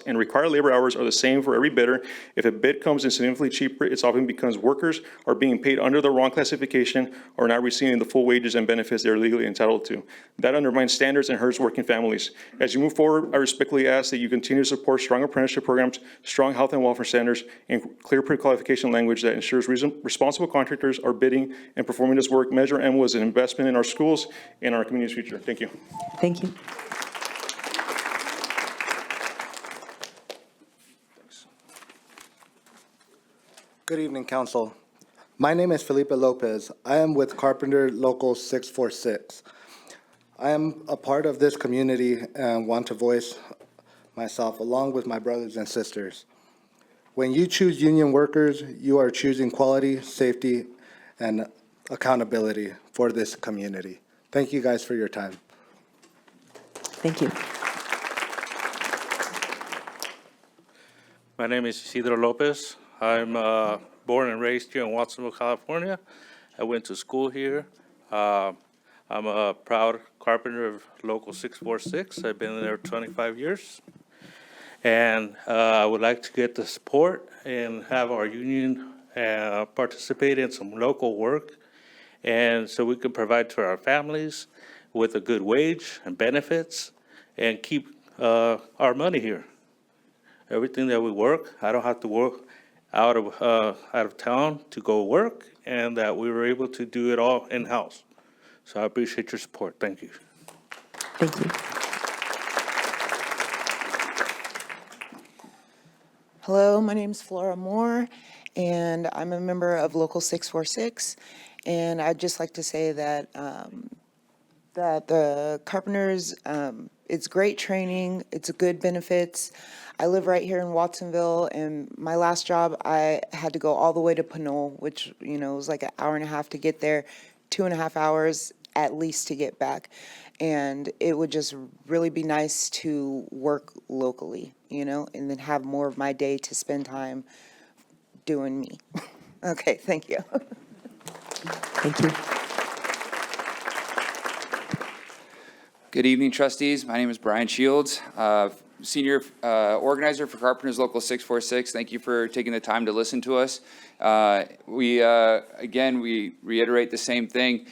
S17: and required labor hours are the same for every bidder. If a bid comes in significantly cheaper, it's often because workers are being paid under the wrong classification or not receiving the full wages and benefits they're legally entitled to. That undermines standards and hurts working families. As you move forward, I respectfully ask that you continue to support strong apprenticeship programs, strong health and welfare standards, and clear pre-qualification language that ensures responsible contractors are bidding and performing this work. Measure M was an investment in our schools and our community's future. Thank you.
S1: Thank you.
S18: Good evening, Council. My name is Felipe Lopez. I am with Carpenter Local 646. I am a part of this community and want to voice myself along with my brothers and sisters. When you choose union workers, you are choosing quality, safety, and accountability for this community. Thank you guys for your time.
S1: Thank you.
S19: My name is Isidro Lopez. I'm born and raised here in Watsonville, California. I went to school here. I'm a proud carpenter of Local 646. I've been there 25 years. And I would like to get the support and have our union participate in some local work, and so we can provide to our families with a good wage and benefits and keep our money here. Everything that we work, I don't have to work out of town to go work, and that we were able to do it all in-house. So I appreciate your support. Thank you.
S1: Thank you.
S20: Hello, my name is Flora Moore, and I'm a member of Local 646. And I'd just like to say that that the carpenters, it's great training, it's good benefits. I live right here in Watsonville, and my last job, I had to go all the way to Pinole, which, you know, was like an hour and a half to get there, 2.5 hours at least to get back. And it would just really be nice to work locally, you know, and then have more of my day to spend time doing me. Okay, thank you.
S1: Thank you.
S21: Good evening, trustees. My name is Brian Shields, Senior Organizer for Carpenters Local 646. Thank you for taking the time to listen to us. Again, we reiterate the same thing.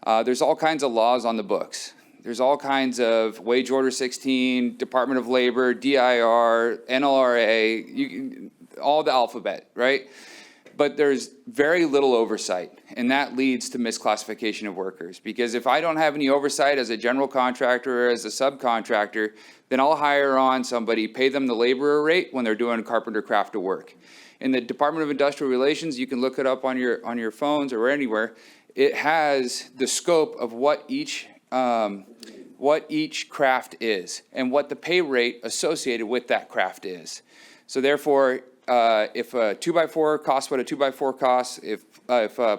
S21: There's all kinds of laws on the books. There's all kinds of Wage Order 16, Department of Labor, DIR, NLRA, all the alphabet, right? But there's very little oversight, and that leads to misclassification of workers. Because if I don't have any oversight as a general contractor or as a subcontractor, then I'll hire on somebody, pay them the laborer rate when they're doing carpenter craft of work. In the Department of Industrial Relations, you can look it up on your phones or anywhere. It has the scope of what each craft is and what the pay rate associated with that craft is. So therefore, if a 2x4 costs what a 2x4 costs, if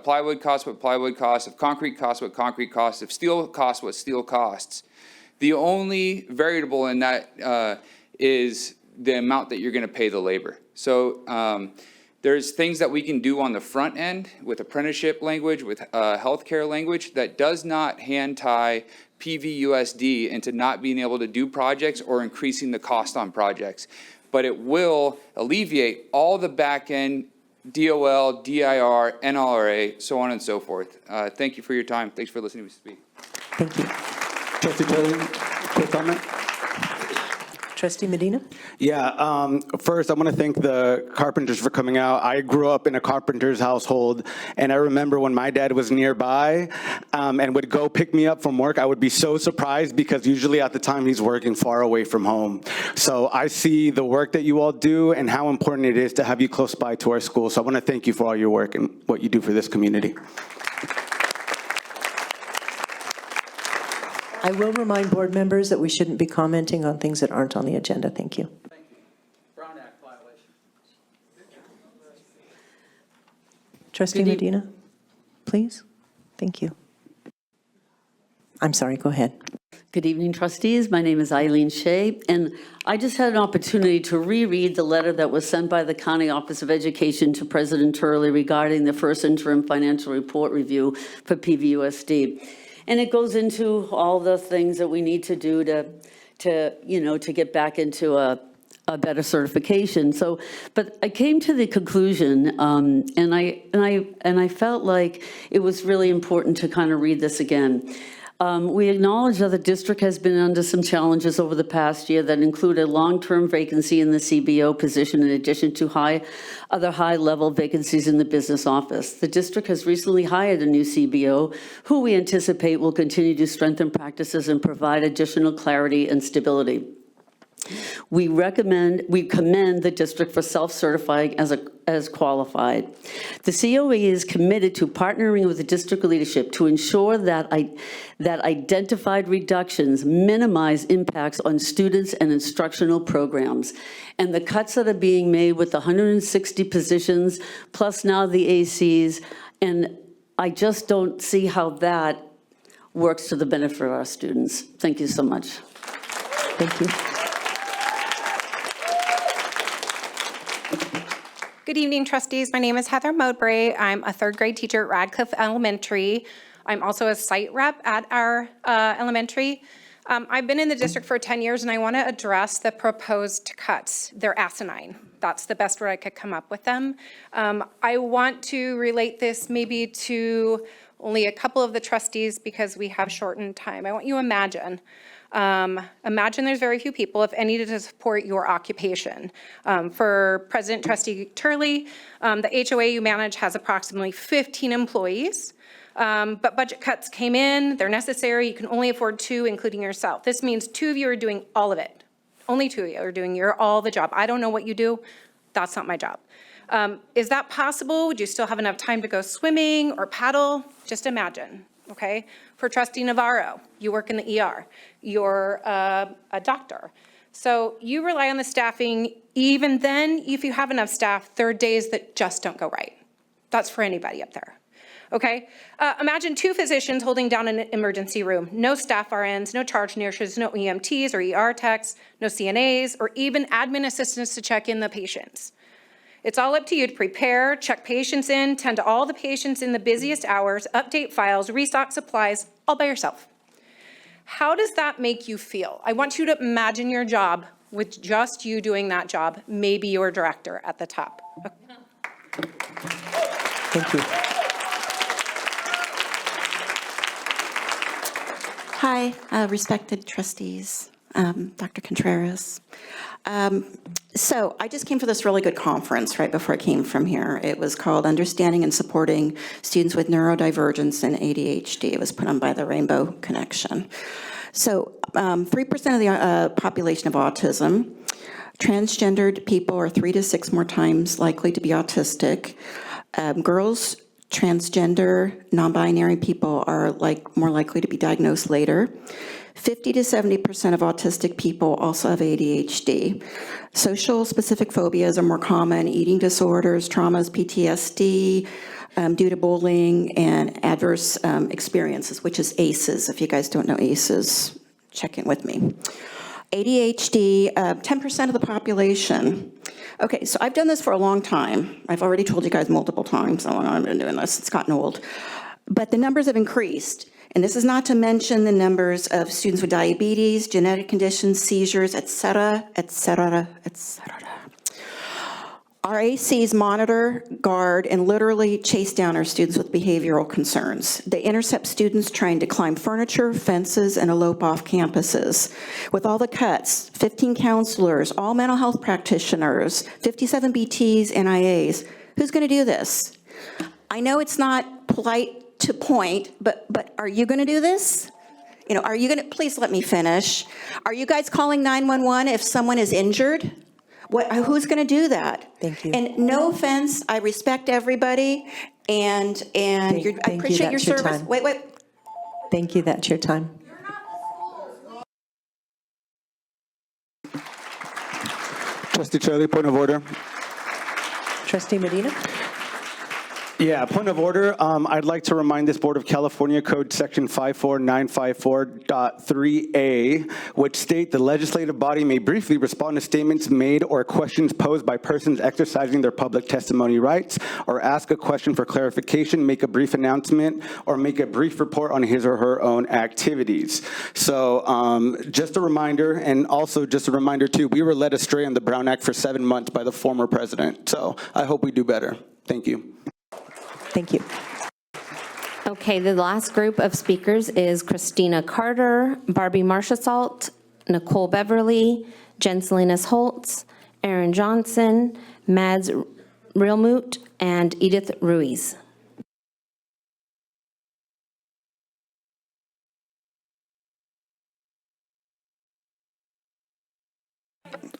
S21: plywood costs what plywood costs, if concrete costs what concrete costs, if steel costs what steel costs, the only variable in that is the amount that you're going to pay the labor. So there's things that we can do on the front end with apprenticeship language, with healthcare language, that does not hand tie PVUSD into not being able to do projects or increasing the cost on projects. But it will alleviate all the back end, DOL, DIR, NLRA, so on and so forth. Thank you for your time. Thanks for listening to me speak.
S1: Thank you.
S5: Trustee Taylor, quick comment.
S1: Trustee Medina?
S5: Yeah, first, I want to thank the carpenters for coming out. I grew up in a carpenter's household, and I remember when my dad was nearby and would go pick me up from work, I would be so surprised because usually at the time he's working far away from home. So I see the work that you all do and how important it is to have you close by to our school. So I want to thank you for all your work and what you do for this community.
S1: I will remind board members that we shouldn't be commenting on things that aren't on the agenda. Thank you.
S4: Brown Act violation.
S1: Trustee Medina, please. Thank you. I'm sorry, go ahead.
S22: Good evening, trustees. My name is Eileen Shea, and I just had an opportunity to reread the letter that was sent by the County Office of Education to President Turley regarding the first interim financial report review for PVUSD. And it goes into all the things that we need to do to get back into a better certification. So, but I came to the conclusion, and I felt like it was really important to kind of read this again. We acknowledge that the district has been under some challenges over the past year that include a long-term vacancy in the CBO position in addition to other high-level vacancies in the business office. The district has recently hired a new CBO who we anticipate will continue to strengthen practices and provide additional clarity and stability. We commend the district for self-certifying as qualified. The COE is committed to partnering with the district leadership to ensure that identified reductions minimize impacts on students and instructional programs. And the cuts that are being made with the 160 positions, plus now the ACs, and I just don't see how that works to the benefit of our students. Thank you so much.
S1: Thank you.
S23: Good evening, trustees. My name is Heather Mowbray. I'm a third grade teacher at Radcliffe Elementary. I'm also a site rep at our elementary. I've been in the district for 10 years, and I want to address the proposed cuts. They're asinine. That's the best word I could come up with them. I want to relate this maybe to only a couple of the trustees because we have shortened time. I want you to imagine there's very few people, if any, to support your occupation. For President Trustee Turley, the HOA you manage has approximately 15 employees, but budget cuts came in, they're necessary, you can only afford 2, including yourself. This means 2 of you are doing all of it. Only 2 of you are doing all the job. I don't know what you do, that's not my job. Is that possible? Would you still have enough time to go swimming or paddle? Just imagine. Okay, for Trustee Navarro, you work in the ER, you're a doctor. So you rely on the staffing. Even then, if you have enough staff, there are days that just don't go right. That's for anybody up there. Okay, imagine 2 physicians holding down an emergency room. No staff RNs, no charge nurses, no EMTs or ER techs, no CNAs, or even admin assistants to check in the patients. It's all up to you to prepare, check patients in, tend to all the patients in the busiest hours, update files, restock supplies, all by yourself. How does that make you feel? I want you to imagine your job with just you doing that job, maybe your director at the top.
S1: Thank you.
S24: Hi, respected trustees, Dr. Contreras. So I just came for this really good conference right before I came from here. It was called Understanding and Supporting Students with Neurodivergence and ADHD. It was put on by the Rainbow Connection. So 3% of the population of autism. Transgendered people are 3 to 6 more times likely to be autistic. Girls, transgender, non-binary people are more likely to be diagnosed later. 50 to 70% of autistic people also have ADHD. Social specific phobias are more common, eating disorders, traumas, PTSD, due to bullying and adverse experiences, which is ACEs. If you guys don't know ACEs, check in with me. ADHD, 10% of the population. Okay, so I've done this for a long time. I've already told you guys multiple times how long I've been doing this. It's gotten old. But the numbers have increased. And this is not to mention the numbers of students with diabetes, genetic conditions, seizures, et cetera, et cetera, et cetera. Our ACs monitor, guard, and literally chase down our students with behavioral concerns. They intercept students trying to climb furniture, fences, and elope off campuses. With all the cuts, 15 counselors, all mental health practitioners, 57 BTs and IAs, who's going to do this? I know it's not polite to point, but are you going to do this? You know, are you going to, please let me finish. Are you guys calling 911 if someone is injured? Who's going to do that?
S1: Thank you.
S24: And no offense, I respect everybody, and I appreciate your service.
S1: Time.
S24: Wait.
S1: Thank you, that's your time.
S5: Trustee Charlie, point of order.
S1: Trustee Medina?
S5: Yeah, point of order. I'd like to remind this Board of California Code Section 54954.3A, which state the legislative body may briefly respond to statements made or questions posed by persons exercising their public testimony rights, or ask a question for clarification, make a brief announcement, or make a brief report on his or her own activities. So just a reminder, and also just a reminder too, we were led astray on the Brown Act for 7 months by the former president. So I hope we do better. Thank you.
S1: Thank you.
S6: Okay, the last group of speakers is Christina Carter, Barbie Marshasalt, Nicole Beverly, Jen Salinas Holtz, Aaron Johnson, Mads Realmut, and Edith Ruiz.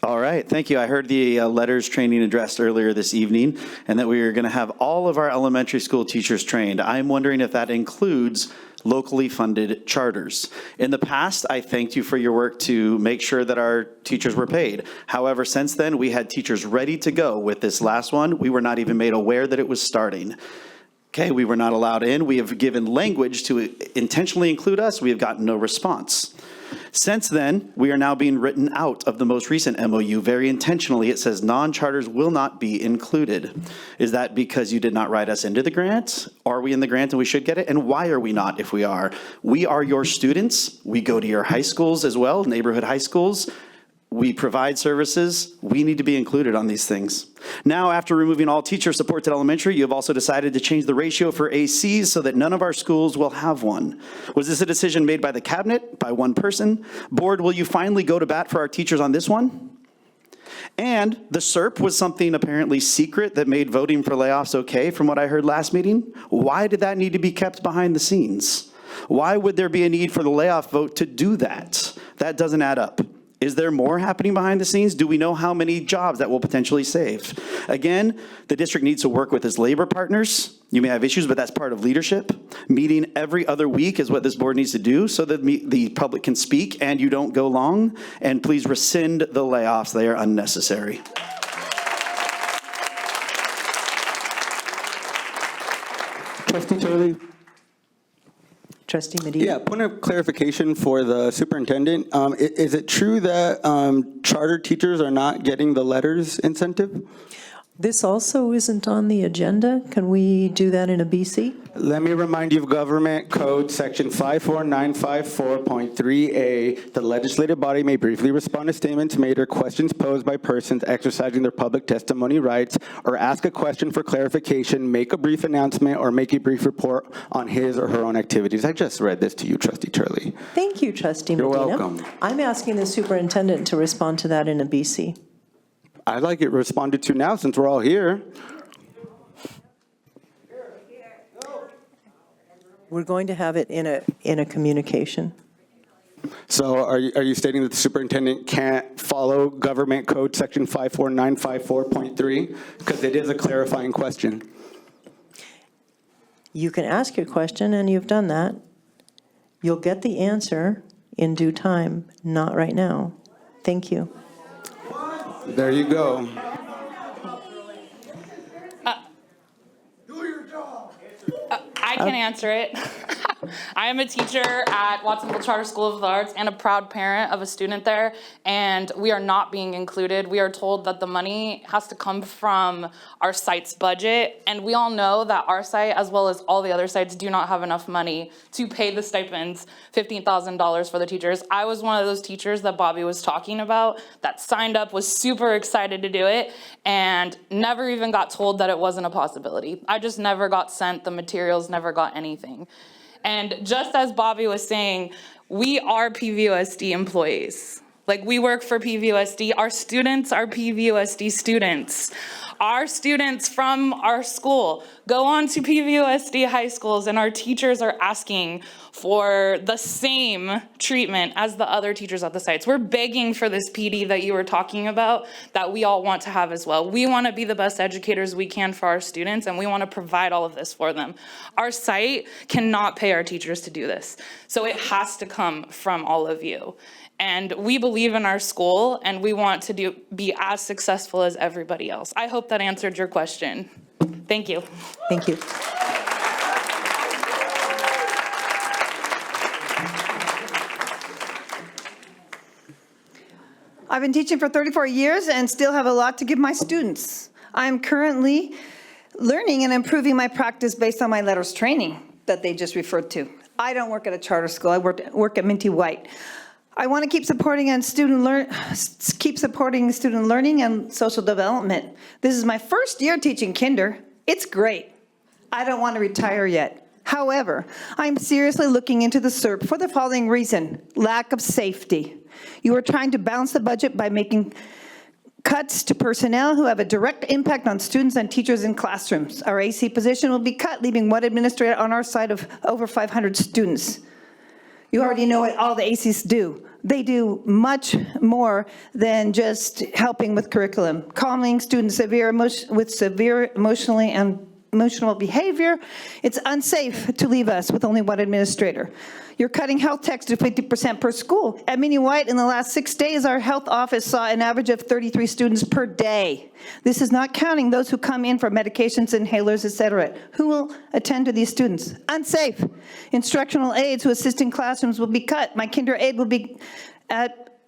S2: All right, thank you. I heard the letters training addressed earlier this evening, and that we are going to have all of our elementary school teachers trained. I'm wondering if that includes locally funded charters. In the past, I thanked you for your work to make sure that our teachers were paid. However, since then, we had teachers ready to go. With this last one, we were not even made aware that it was starting. Okay, we were not allowed in. We have given language to intentionally include us. We have gotten no response. Since then, we are now being written out of the most recent MOU. Very intentionally, it says non-charters will not be included. Is that because you did not write us into the grant? Are we in the grant and we should get it? And why are we not if we are? We are your students. We go to your high schools as well, neighborhood high schools. We provide services. We need to be included on these things. Now, after removing all teacher supports at elementary, you have also decided to change the ratio for ACs so that none of our schools will have one. Was this a decision made by the cabinet, by one person? Board, will you finally go to bat for our teachers on this one? And the SERP was something apparently secret that made voting for layoffs okay, from what I heard last meeting. Why did that need to be kept behind the scenes? Why would there be a need for the layoff vote to do that? That doesn't add up. Is there more happening behind the scenes? Do we know how many jobs that will potentially save? Again, the district needs to work with its labor partners. You may have issues, but that's part of leadership. Meeting every other week is what this board needs to do so that the public can speak and you don't go long. And please rescind the layoffs. They are unnecessary.
S5: Trustee Charlie.
S1: Trustee Medina?
S5: Yeah, point of clarification for the superintendent. Is it true that charter teachers are not getting the letters incentive?
S1: This also isn't on the agenda. Can we do that in a BC?
S5: Let me remind you of Government Code Section 54954.3A. The legislative body may briefly respond to statements made or questions posed by persons exercising their public testimony rights, or ask a question for clarification, make a brief announcement, or make a brief report on his or her own activities. I just read this to you, Trustee Turley.
S1: Thank you, Trustee Medina.
S5: You're welcome.
S1: I'm asking the superintendent to respond to that in a BC.
S5: I'd like it responded to now since we're all here.
S1: We're going to have it in a communication.
S5: So are you stating that the superintendent can't follow Government Code Section 54954.3? Because it is a clarifying question.
S1: You can ask your question, and you've done that. You'll get the answer in due time, not right now. Thank you.
S5: There you go.
S3: I can answer it. I am a teacher at Watsonville Charter School of the Arts and a proud parent of a student there, and we are not being included. We are told that the money has to come from our site's budget, and we all know that our site, as well as all the other sites, do not have enough money to pay the stipends, $15,000 for the teachers. I was one of those teachers that Bobby was talking about that signed up, was super excited to do it, and never even got told that it wasn't a possibility. I just never got sent the materials, never got anything. And just as Bobby was saying, we are PVUSD employees. Like, we work for PVUSD. Our students are PVUSD students. Our students from our school go on to PVUSD high schools, and our teachers are asking for the same treatment as the other teachers at the sites. We're begging for this PD that you were talking about that we all want to have as well. We want to be the best educators we can for our students, and we want to provide all of this for them. Our site cannot pay our teachers to do this, so it has to come from all of you. And we believe in our school, and we want to be as successful as everybody else. I hope that answered your question. Thank you.
S1: Thank you.
S7: I've been teaching for 34 years and still have a lot to give my students. I'm currently learning and improving my practice based on my letters training that they just referred to. I don't work at a charter school. I work at Minty White. I want to keep supporting student learning and social development. This is my first year teaching kinder. It's great. I don't want to retire yet. However, I'm seriously looking into the SERP for the following reason: lack of safety. You are trying to balance the budget by making cuts to personnel who have a direct impact on students and teachers in classrooms. Our AC position will be cut, leaving one administrator on our side of over 500 students. You already know what all the ACs do. They do much more than just helping with curriculum. Calming students with severe emotional behavior. It's unsafe to leave us with only one administrator. You're cutting health techs to 50% per school. At Minty White, in the last 6 days, our health office saw an average of 33 students per day. This is not counting those who come in for medications, inhalers, etc. Who will attend to these students? Unsafe. Instructional aides who assist in classrooms will be cut. My kinder aide will be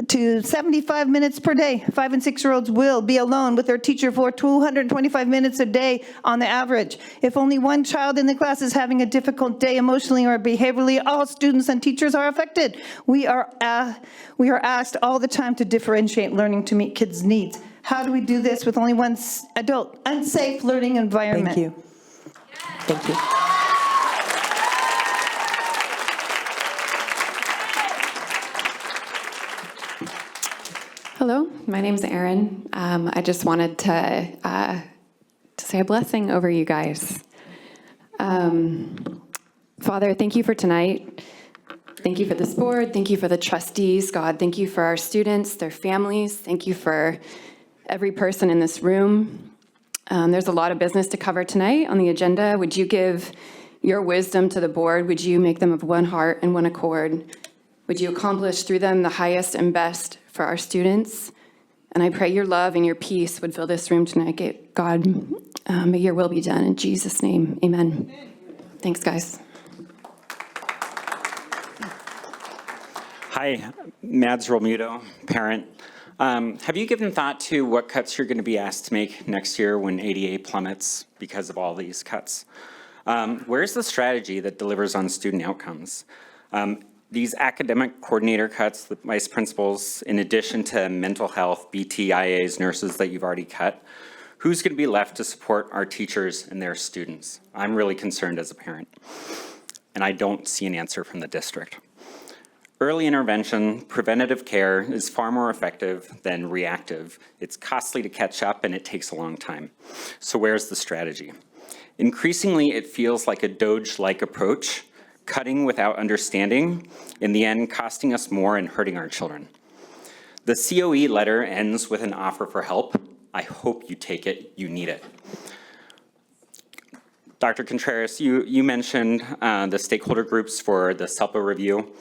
S7: to 75 minutes per day. 5- and 6-year-olds will be alone with their teacher for 225 minutes a day on the average. If only one child in the class is having a difficult day emotionally or behaviorally, all students and teachers are affected. We are asked all the time to differentiate learning to meet kids' needs. How do we do this with only one adult? Unsafe learning environment.
S1: Thank you. Thank you.
S8: Hello, my name's Erin. I just wanted to say a blessing over you guys. Father, thank you for tonight. Thank you for this board. Thank you for the trustees. God, thank you for our students, their families. Thank you for every person in this room. There's a lot of business to cover tonight on the agenda. Would you give your wisdom to the board? Would you make them of one heart and one accord? Would you accomplish through them the highest and best for our students? And I pray your love and your peace would fill this room tonight. God, may your will be done. In Jesus' name, amen. Thanks, guys.
S9: Hi, Mads Rolmuto, parent. Have you given thought to what cuts you're going to be asked to make next year when ADA plummets because of all these cuts? Where's the strategy that delivers on student outcomes? These academic coordinator cuts, the vice principals, in addition to mental health, BTIAs, nurses that you've already cut, who's going to be left to support our teachers and their students? I'm really concerned as a parent, and I don't see an answer from the district. Early intervention, preventative care is far more effective than reactive. It's costly to catch up, and it takes a long time. So where's the strategy? Increasingly, it feels like a Doge-like approach, cutting without understanding, in the end costing us more and hurting our children. The COE letter ends with an offer for help. I hope you take it, you need it. Dr. Contreras, you mentioned the stakeholder groups for the SELPA review.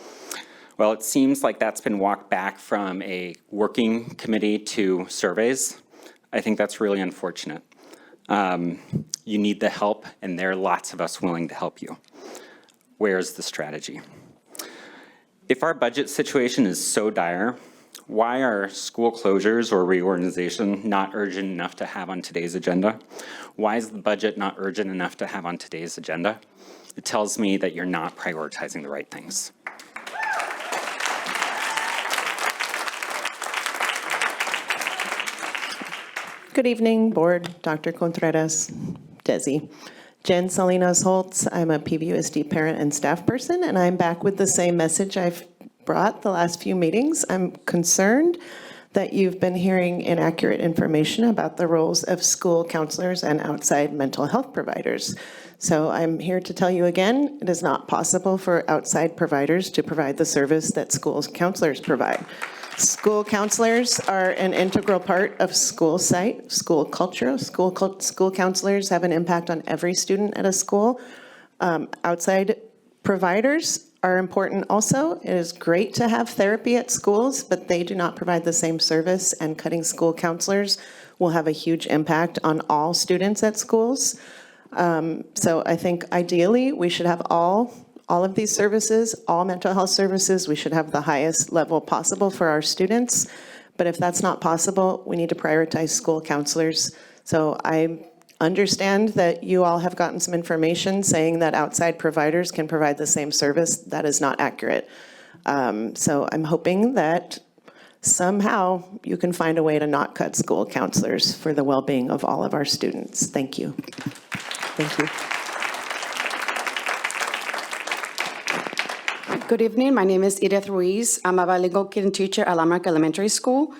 S9: Well, it seems like that's been walked back from a working committee to surveys. I think that's really unfortunate. You need the help, and there are lots of us willing to help you. Where's the strategy? If our budget situation is so dire, why are school closures or reorganization not urgent enough to have on today's agenda? Why is the budget not urgent enough to have on today's agenda? It tells me that you're not prioritizing the right things.
S10: Good evening, Board, Dr. Contreras, Desi. Jen Salinas Holtz, I'm a PVUSD parent and staff person, and I'm back with the same message I've brought the last few meetings. I'm concerned that you've been hearing inaccurate information about the roles of school counselors and outside mental health providers. So I'm here to tell you again, it is not possible for outside providers to provide the service that school counselors provide. School counselors are an integral part of school site, school culture. School counselors have an impact on every student at a school. Outside providers are important also. It is great to have therapy at schools, but they do not provide the same service, and cutting school counselors will have a huge impact on all students at schools. So I think ideally we should have all of these services, all mental health services. We should have the highest level possible for our students. But if that's not possible, we need to prioritize school counselors. So I understand that you all have gotten some information saying that outside providers can provide the same service. That is not accurate. So I'm hoping that somehow you can find a way to not cut school counselors for the well-being of all of our students. Thank you. Thank you.
S11: Good evening, my name is Edith Ruiz. I'm a bilingual kindergarten teacher at Lamarck Elementary School.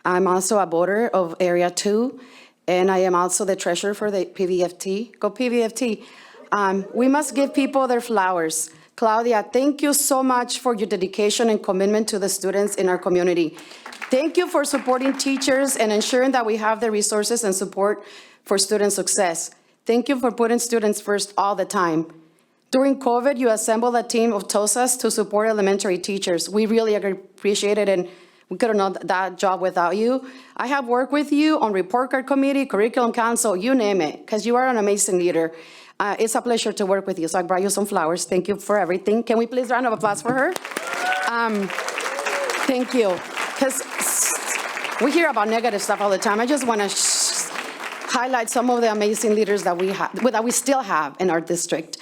S11: I'm also a voter of Area 2, and I am also the treasurer for the PVFT. Go PVFT. We must give people their flowers. Claudia, thank you so much for your dedication and commitment to the students in our community. Thank you for supporting teachers and ensuring that we have the resources and support for student success. Thank you for putting students first all the time. During COVID, you assembled a team of TOSAs to support elementary teachers. We really appreciate it, and we couldn't do that job without you. I have worked with you on report card committee, curriculum council, you name it, because you are an amazing leader. It's a pleasure to work with you, so I brought you some flowers. Thank you for everything. Can we please round of applause for her? Thank you, because we hear about negative stuff all the time. I just want to highlight some of the amazing leaders that we still have in our district.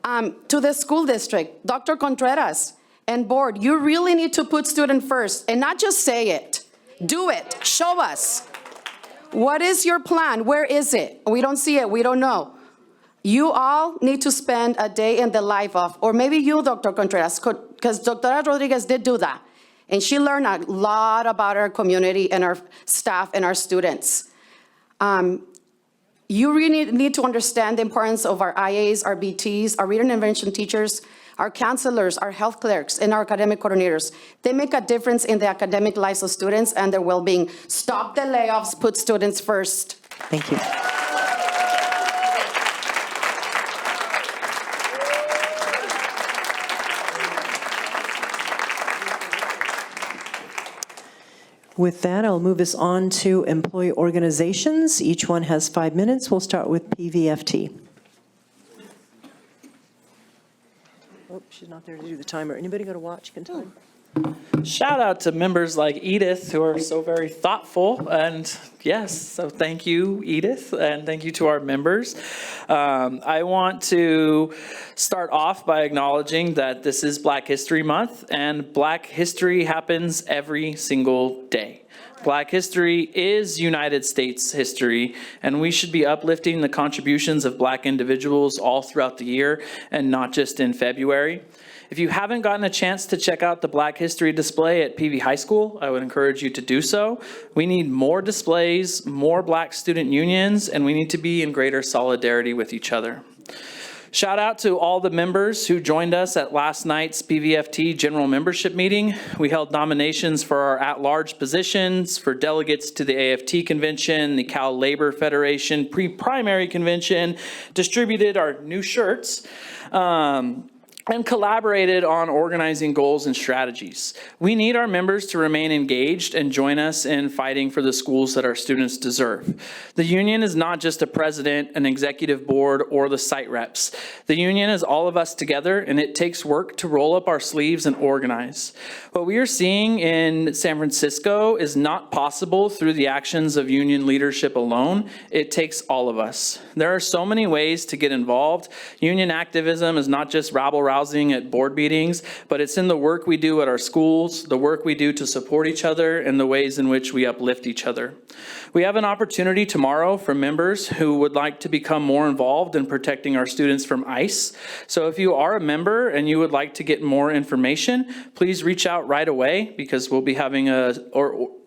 S11: To the school district, Dr. Contreras and board, you really need to put student first and not just say it. Do it. Show us. What is your plan? Where is it? We don't see it. We don't know. You all need to spend a day in the life of, or maybe you, Dr. Contreras, because Dr. Rodriguez did do that. And she learned a lot about our community and our staff and our students. You really need to understand the importance of our IAs, our BTs, our reading intervention teachers, our counselors, our health clerks, and our academic coordinators. They make a difference in the academic lives of students and their well-being. Stop the layoffs, put students first.
S1: Thank you. With that, I'll move us on to employee organizations. Each one has 5 minutes. We'll start with PVFT. Oh, she's not there to do the timer. Anybody got a watch? Can time?
S4: Shout out to members like Edith who are so very thoughtful, and yes, so thank you, Edith, and thank you to our members. I want to start off by acknowledging that this is Black History Month, and Black history happens every single day. Black history is United States history, and we should be uplifting the contributions of Black individuals all throughout the year and not just in February. If you haven't gotten a chance to check out the Black History display at PV High School, I would encourage you to do so. We need more displays, more Black student unions, and we need to be in greater solidarity with each other. Shout out to all the members who joined us at last night's PVFT general membership meeting. We held nominations for our at-large positions, for delegates to the AFT convention, the Cal Labor Federation pre-primary convention, distributed our new shirts. and collaborated on organizing goals and strategies. We need our members to remain engaged and join us in fighting for the schools that our students deserve. The union is not just a president, an executive board, or the site reps. The union is all of us together, and it takes work to roll up our sleeves and organize. What we are seeing in San Francisco is not possible through the actions of union leadership alone. It takes all of us. There are so many ways to get involved. Union activism is not just rabble-rousing at board meetings, but it's in the work we do at our schools, the work we do to support each other, and the ways in which we uplift each other. We have an opportunity tomorrow for members who would like to become more involved in protecting our students from ICE. So if you are a member and you would like to get more information, please reach out right away, because we'll be having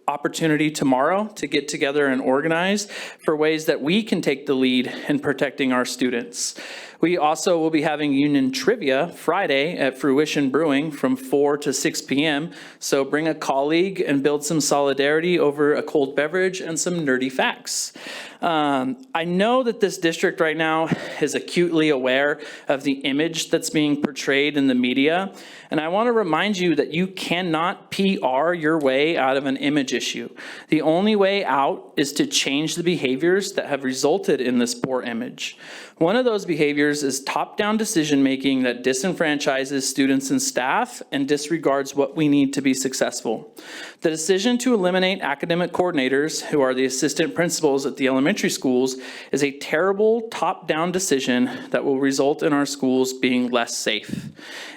S4: opportunity tomorrow to get together and organize for ways that we can take the lead in protecting our students. We also will be having union trivia Friday at Fruition Brewing from 4 to 6 p.m. So bring a colleague and build some solidarity over a cold beverage and some nerdy facts. I know that this district right now is acutely aware of the image that's being portrayed in the media. And I want to remind you that you cannot PR your way out of an image issue. The only way out is to change the behaviors that have resulted in this poor image. One of those behaviors is top-down decision-making that disenfranchises students and staff and disregards what we need to be successful. The decision to eliminate academic coordinators, who are the assistant principals at the elementary schools, is a terrible top-down decision that will result in our schools being less safe.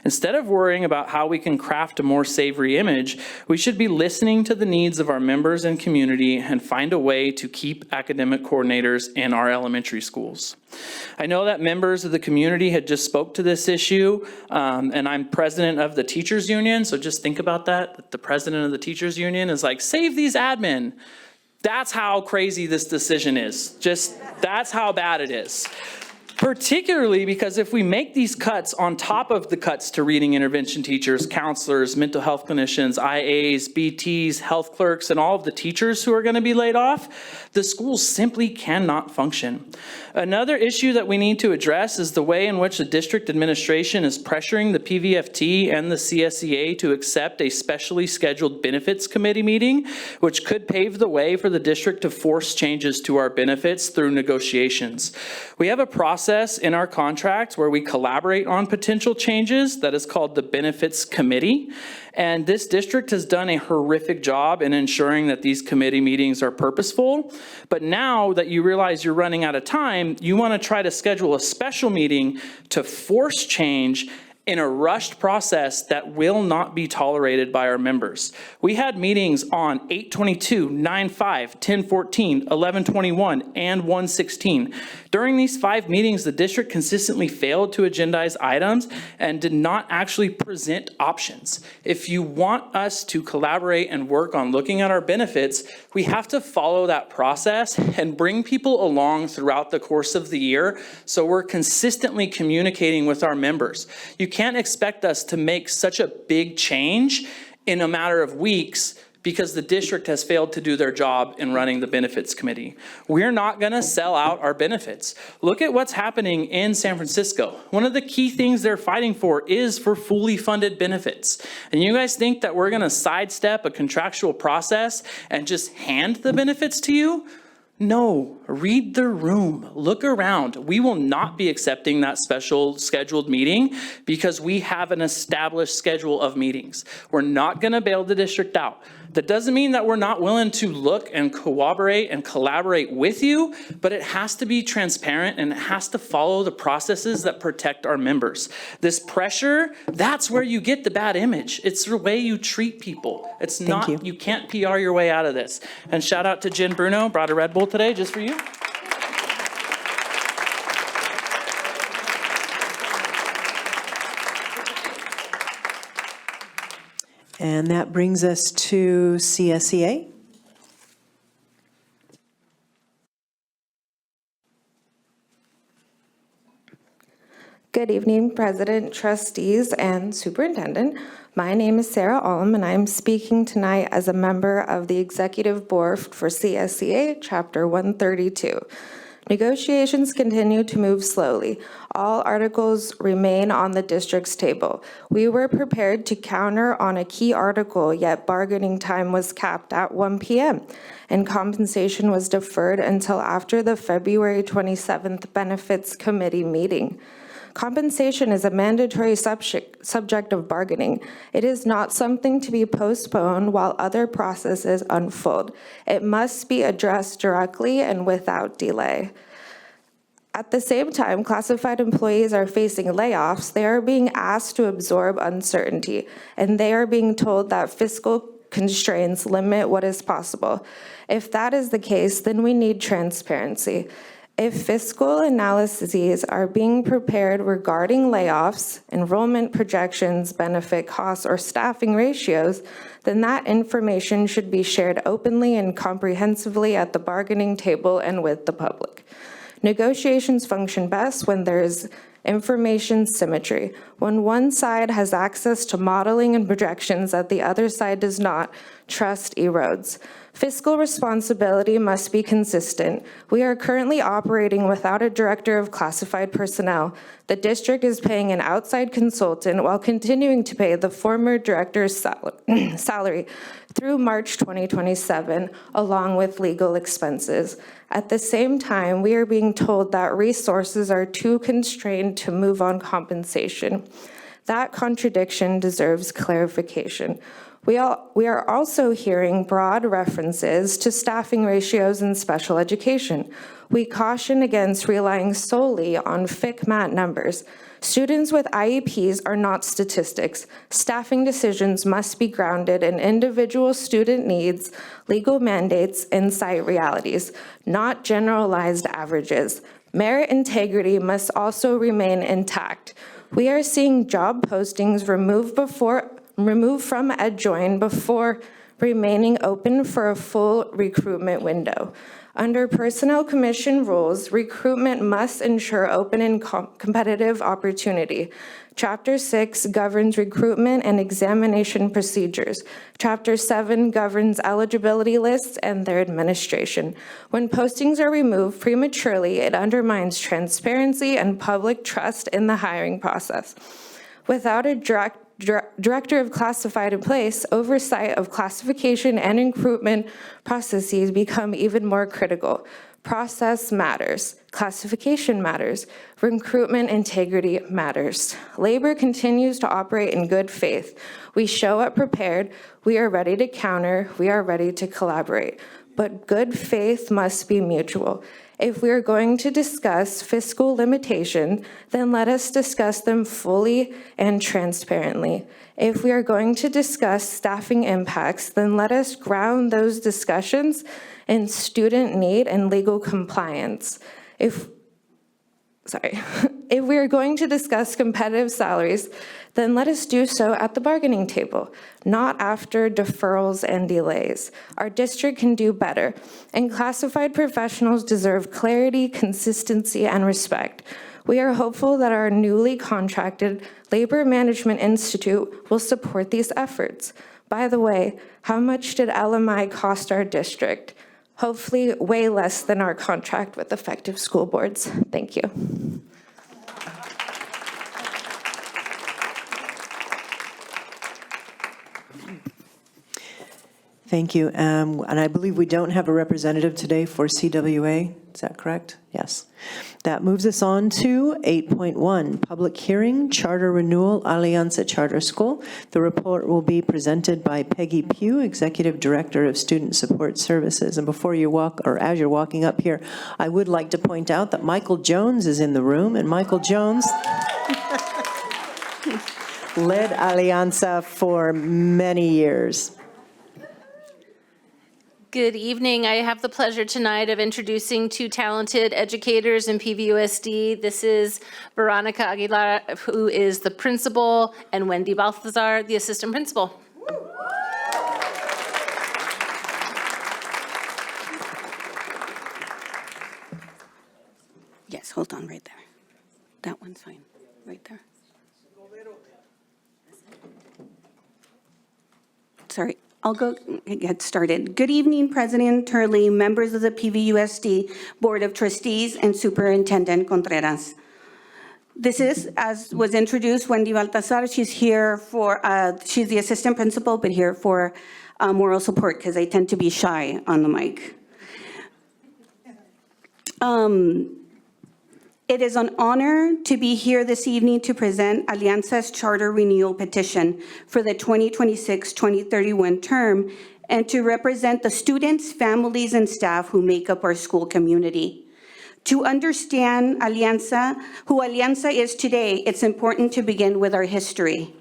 S4: Instead of worrying about how we can craft a more savory image, we should be listening to the needs of our members and community and find a way to keep academic coordinators in our elementary schools. I know that members of the community had just spoke to this issue, and I'm president of the teachers union, so just think about that. The president of the teachers union is like, save these admin. That's how crazy this decision is. That's how bad it is. Particularly because if we make these cuts on top of the cuts to reading intervention teachers, counselors, mental health clinicians, IAs, BTs, health clerks, and all of the teachers who are going to be laid off, the schools simply cannot function. Another issue that we need to address is the way in which the district administration is pressuring the PVFT and the CSEA to accept a specially scheduled benefits committee meeting, which could pave the way for the district to force changes to our benefits through negotiations. We have a process in our contract where we collaborate on potential changes that is called the Benefits Committee. And this district has done a horrific job in ensuring that these committee meetings are purposeful. But now that you realize you're running out of time, you want to try to schedule a special meeting to force change in a rushed process that will not be tolerated by our members. We had meetings on 8/22, 9/5, 10/14, 11/21, and 1/16. During these 5 meetings, the district consistently failed to agendize items and did not actually present options. If you want us to collaborate and work on looking at our benefits, we have to follow that process and bring people along throughout the course of the year so we're consistently communicating with our members. You can't expect us to make such a big change in a matter of weeks because the district has failed to do their job in running the benefits committee. We're not going to sell out our benefits. Look at what's happening in San Francisco. One of the key things they're fighting for is for fully funded benefits. And you guys think that we're going to sidestep a contractual process and just hand the benefits to you? No, read the room, look around. We will not be accepting that special scheduled meeting because we have an established schedule of meetings. We're not going to bail the district out. That doesn't mean that we're not willing to look and cooperate and collaborate with you, but it has to be transparent and it has to follow the processes that protect our members. This pressure, that's where you get the bad image. It's the way you treat people. It's not, you can't PR your way out of this. And shout out to Jen Bruno, brought a Red Bull today just for you.
S1: And that brings us to CSEA.
S12: Good evening, President, trustees, and superintendent. My name is Sarah Olm, and I'm speaking tonight as a member of the Executive Board for CSEA Chapter 132. Negotiations continue to move slowly. All articles remain on the district's table. We were prepared to counter on a key article, yet bargaining time was capped at 1 p.m., and compensation was deferred until after the February 27th Benefits Committee meeting. Compensation is a mandatory subject of bargaining. It is not something to be postponed while other processes unfold. It must be addressed directly and without delay. At the same time, classified employees are facing layoffs. They are being asked to absorb uncertainty, and they are being told that fiscal constraints limit what is possible. If that is the case, then we need transparency. If fiscal analyses are being prepared regarding layoffs, enrollment projections, benefit costs, or staffing ratios, then that information should be shared openly and comprehensively at the bargaining table and with the public. Negotiations function best when there is information symmetry. When one side has access to modeling and projections that the other side does not, trust erodes. Fiscal responsibility must be consistent. We are currently operating without a director of classified personnel. The district is paying an outside consultant while continuing to pay the former director's salary through March 2027, along with legal expenses. At the same time, we are being told that resources are too constrained to move on compensation. That contradiction deserves clarification. We are also hearing broad references to staffing ratios in special education. We caution against relying solely on FICMAT numbers. Students with IEPs are not statistics. Staffing decisions must be grounded in individual student needs, legal mandates, and site realities, not generalized averages. Merit integrity must also remain intact. We are seeing job postings removed from EdJoin before remaining open for a full recruitment window. Under Personnel Commission rules, recruitment must ensure open and competitive opportunity. Chapter 6 governs recruitment and examination procedures. Chapter 7 governs eligibility lists and their administration. When postings are removed prematurely, it undermines transparency and public trust in the hiring process. Without a director of classified in place, oversight of classification and recruitment processes become even more critical. Process matters. Classification matters. Recruitment integrity matters. Labor continues to operate in good faith. We show up prepared. We are ready to counter. We are ready to collaborate. But good faith must be mutual. If we are going to discuss fiscal limitation, then let us discuss them fully and transparently. If we are going to discuss staffing impacts, then let us ground those discussions in student need and legal compliance. If we are going to discuss competitive salaries, then let us do so at the bargaining table, not after deferrals and delays. Our district can do better, and classified professionals deserve clarity, consistency, and respect. We are hopeful that our newly contracted Labor Management Institute will support these efforts. By the way, how much did LMI cost our district? Hopefully way less than our contract with effective school boards. Thank you.
S1: Thank you. And I believe we don't have a representative today for CWA. Is that correct? Yes. That moves us on to 8.1, Public Hearing, Charter Renewal, Alianza Charter School. The report will be presented by Peggy Pugh, Executive Director of Student Support Services. And before you walk, or as you're walking up here, I would like to point out that Michael Jones is in the room, and Michael Jones led Alianza for many years.
S13: Good evening. I have the pleasure tonight of introducing two talented educators in PVUSD. This is Veronica Aguilar, who is the principal, and Wendy Balthazar, the assistant principal.
S24: Yes, hold on right there. That one's fine, right there. Sorry,
S14: I'll get started. Good evening, President Turley, members of the PVUSD Board of Trustees, and Superintendent Contreras. This is, as was introduced, Wendy Baltazar. She's here for, she's the assistant principal, but here for moral support because I tend to be shy on the mic. It is an honor to be here this evening to present Alianza's charter renewal petition for the 2026-2031 term and to represent the students, families, and staff who make up our school community. To understand Alianza, who Alianza is today, it's important to begin with our history.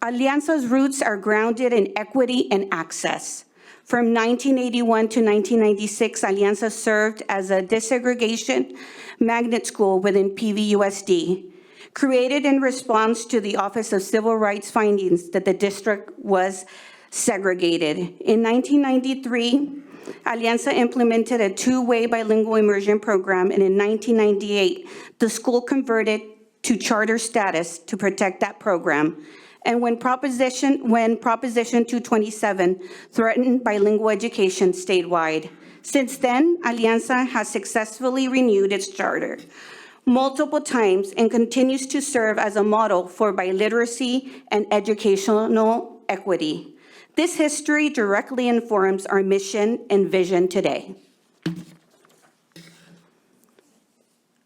S14: Alianza's roots are grounded in equity and access. From 1981 to 1996, Alianza served as a desegregation magnet school within PVUSD, created in response to the Office of Civil Rights findings that the district was segregated. In 1993, Alianza implemented a two-way bilingual immersion program, and in 1998, the school converted to charter status to protect that program. And when Proposition 227 threatened bilingual education statewide. Since then, Alianza has successfully renewed its charter multiple times and continues to serve as a model for biliteracy and educational equity. This history directly informs our mission and vision today.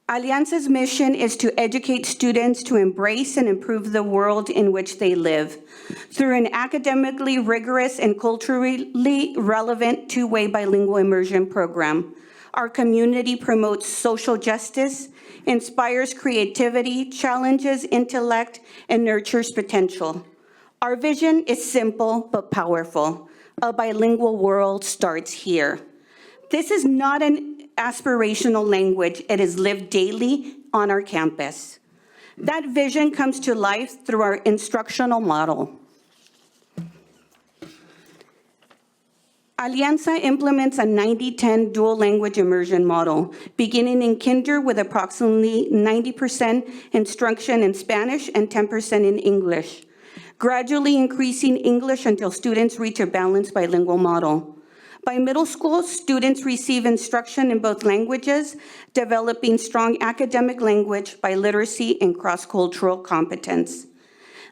S14: Alianza's mission is to educate students to embrace and improve the world in which they live through an academically rigorous and culturally relevant two-way bilingual immersion program. Our community promotes social justice, inspires creativity, challenges intellect, and nurtures potential. Our vision is simple but powerful. A bilingual world starts here. This is not an aspirational language. It is lived daily on our campus. That vision comes to life through our instructional model. Alianza implements a 90-10 dual language immersion model, beginning in kinder with approximately 90% instruction in Spanish and 10% in English, gradually increasing English until students reach a balanced bilingual model. By middle school, students receive instruction in both languages, developing strong academic language, biliteracy, and cross-cultural competence.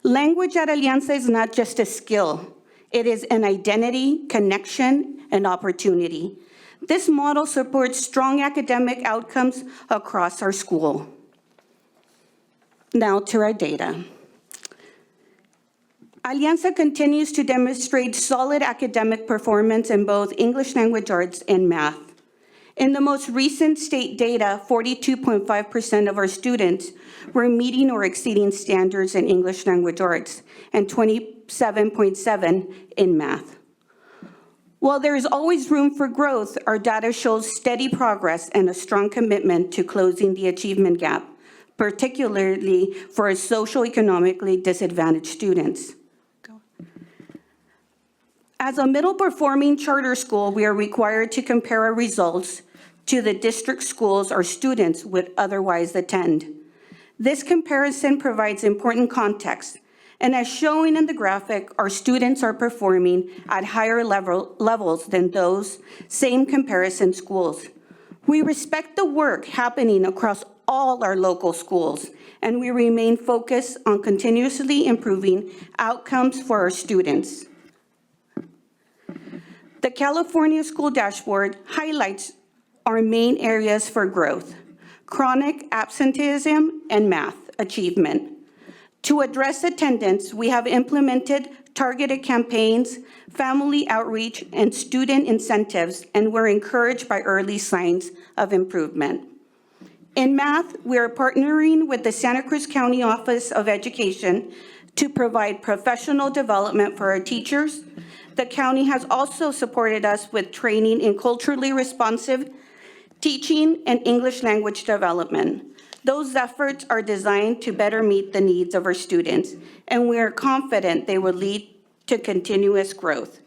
S14: Language at Alianza is not just a skill. It is an identity, connection, and opportunity. This model supports strong academic outcomes across our school. Now to our data. Alianza continues to demonstrate solid academic performance in both English language arts and math. In the most recent state data, 42.5% of our students were meeting or exceeding standards in English language arts and 27.7% in math. While there is always room for growth, our data shows steady progress and a strong commitment to closing the achievement gap, particularly for our socioeconomically disadvantaged students. As a middle-performing charter school, we are required to compare our results to the district schools our students would otherwise attend. This comparison provides important context, and as shown in the graphic, our students are performing at higher levels than those same comparison schools. We respect the work happening across all our local schools, and we remain focused on continuously improving outcomes for our students. The California School Dashboard highlights our main areas for growth: chronic absenteeism and math achievement. To address attendance, we have implemented targeted campaigns, family outreach, and student incentives, and we're encouraged by early signs of improvement. In math, we are partnering with the Santa Cruz County Office of Education to provide professional development for our teachers. The county has also supported us with training in culturally responsive teaching and English language development. Those efforts are designed to better meet the needs of our students, and we are confident they will lead to continuous growth.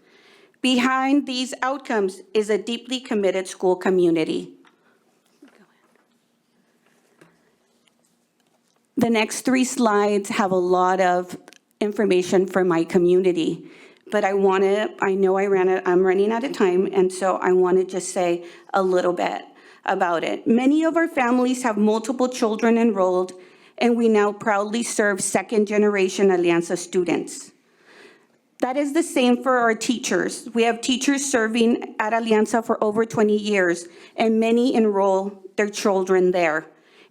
S14: Behind these outcomes is a deeply committed school community. The next 3 slides have a lot of information from my community. but I know I'm running out of time, and so I want to just say a little bit about it. Many of our families have multiple children enrolled, and we now proudly serve second-generation Alianza students. That is the same for our teachers. We have teachers serving at Alianza for over 20 years, and many enroll their children there.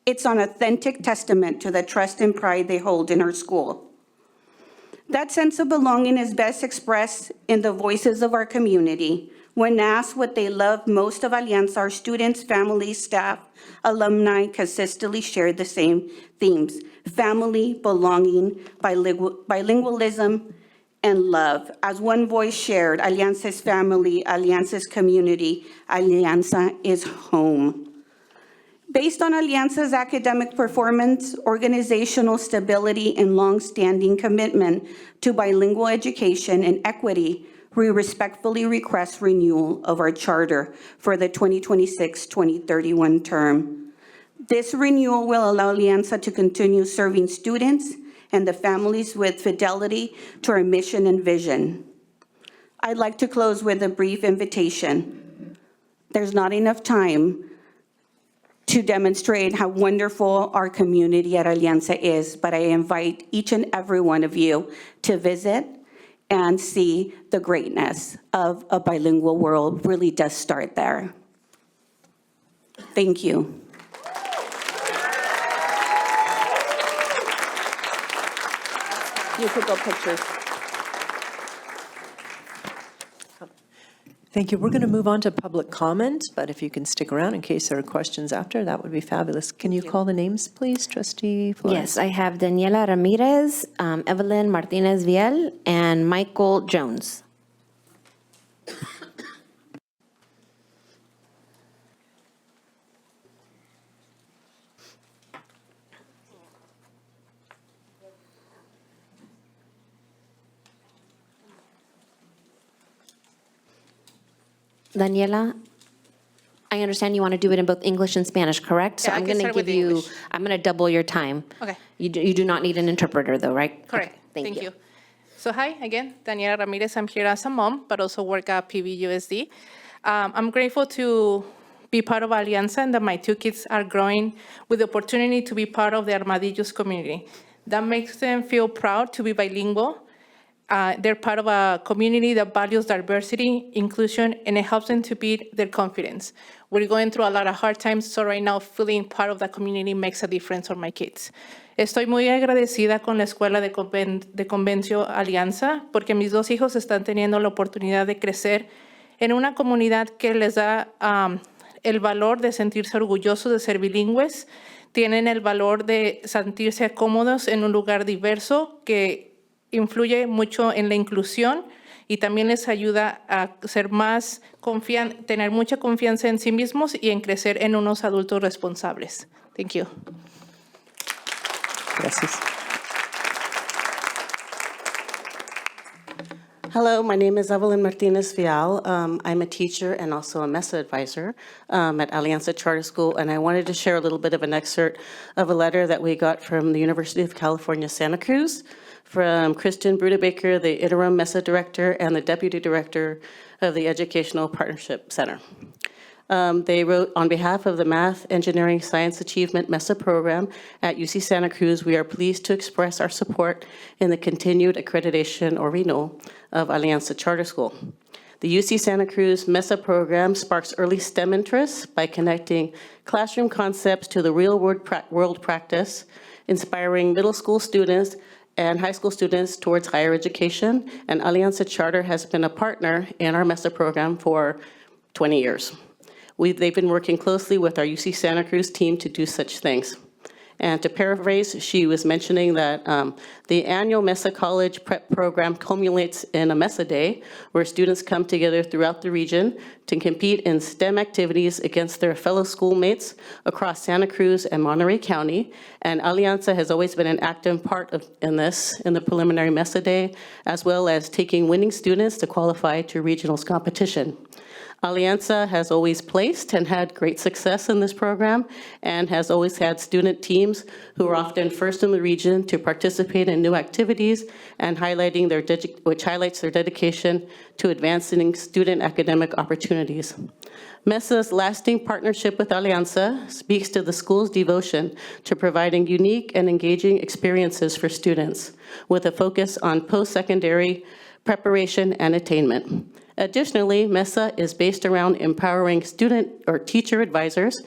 S14: It's an authentic testament to the trust and pride they hold in our school. That sense of belonging is best expressed in the voices of our community. When asked what they love most of Alianza, our students, families, staff, alumni consistently share the same themes: family, belonging, bilingualism, and love. As one voice shared, Alianza is family, Alianza is community, Alianza is home. Based on Alianza's academic performance, organizational stability, and long-standing commitment to bilingual education and equity, we respectfully request renewal of our charter for the 2026-2031 term. This renewal will allow Alianza to continue serving students and the families with fidelity to our mission and vision. I'd like to close with a brief invitation. There's not enough time to demonstrate how wonderful our community at Alianza is, but I invite each and every one of you to visit and see the greatness of a bilingual world really does start there. Thank you.
S6: Beautiful pictures.
S1: Thank you. We're going to move on to public comment, but if you can stick around in case there are questions after, that would be fabulous. Can you call the names, please, Trustee Flores?
S6: Yes, I have Daniela Ramirez, Evelyn Martinez Viel, and Michael Jones. Daniela, I understand you want to do it in both English and Spanish, correct? So
S23: Yeah, I
S6: I'm
S23: can
S6: going to
S23: start
S6: give
S23: with
S6: you,
S23: English.
S6: I'm going to double your time.
S23: Okay.
S6: You do not need an interpreter though, right?
S23: Correct.
S6: Okay, thank you.
S23: So hi again, Daniela Ramirez. I'm here as a mom, but also work at PVUSD. I'm grateful to be part of Alianza and that my two kids are growing with the opportunity to be part of the Armadillos community. That makes them feel proud to be bilingual. They're part of a community that values diversity, inclusion, and it helps them to build their confidence. We're going through a lot of hard times, so right now feeling part of the community makes a difference for my kids. Estoy muy agradecida con la Escuela de Convencio Alianza porque mis dos hijos están teniendo la oportunidad de crecer en una comunidad que les da el valor de sentirse orgullosos de ser bilingües, tienen el valor de sentirse cómodos en un lugar diverso que influye mucho en la inclusión y también les ayuda a ser más tener mucha confianza en sí mismos y en crecer en unos adultos responsables. Thank you.
S1: Gracias.
S15: Hello, my name is Evelyn Martinez Vial. I'm a teacher and also a MESA advisor at Alianza Charter School, and I wanted to share a little bit of an excerpt of a letter that we got from the University of California, Santa Cruz, from Kristen Brudebaker, the interim MESA director and the deputy director of the Educational Partnership Center. They wrote, on behalf of the Math, Engineering, Science Achievement MESA program at UC Santa Cruz, we are pleased to express our support in the continued accreditation or renewal of Alianza Charter School. The UC Santa Cruz MESA program sparks early STEM interest by connecting classroom concepts to the real world practice, inspiring middle school students and high school students towards higher education, and Alianza Charter has been a partner in our MESA program for 20 years. They've been working closely with our UC Santa Cruz team to do such things. And to paraphrase, she was mentioning that the annual MESA College Prep Program culminates in a MESA Day, where students come together throughout the region to compete in STEM activities against their fellow schoolmates across Santa Cruz and Monterey County. And Alianza has always been an active part in the preliminary MESA Day, as well as taking winning students to qualify to regionals competition. Alianza has always placed and had great success in this program and has always had student teams who are often first in the region to participate in new activities and highlighting which highlights their dedication to advancing student academic opportunities. MESA's lasting partnership with Alianza speaks to the school's devotion to providing unique and engaging experiences for students with a focus on post-secondary preparation and attainment. Additionally, MESA is based around empowering student or teacher advisors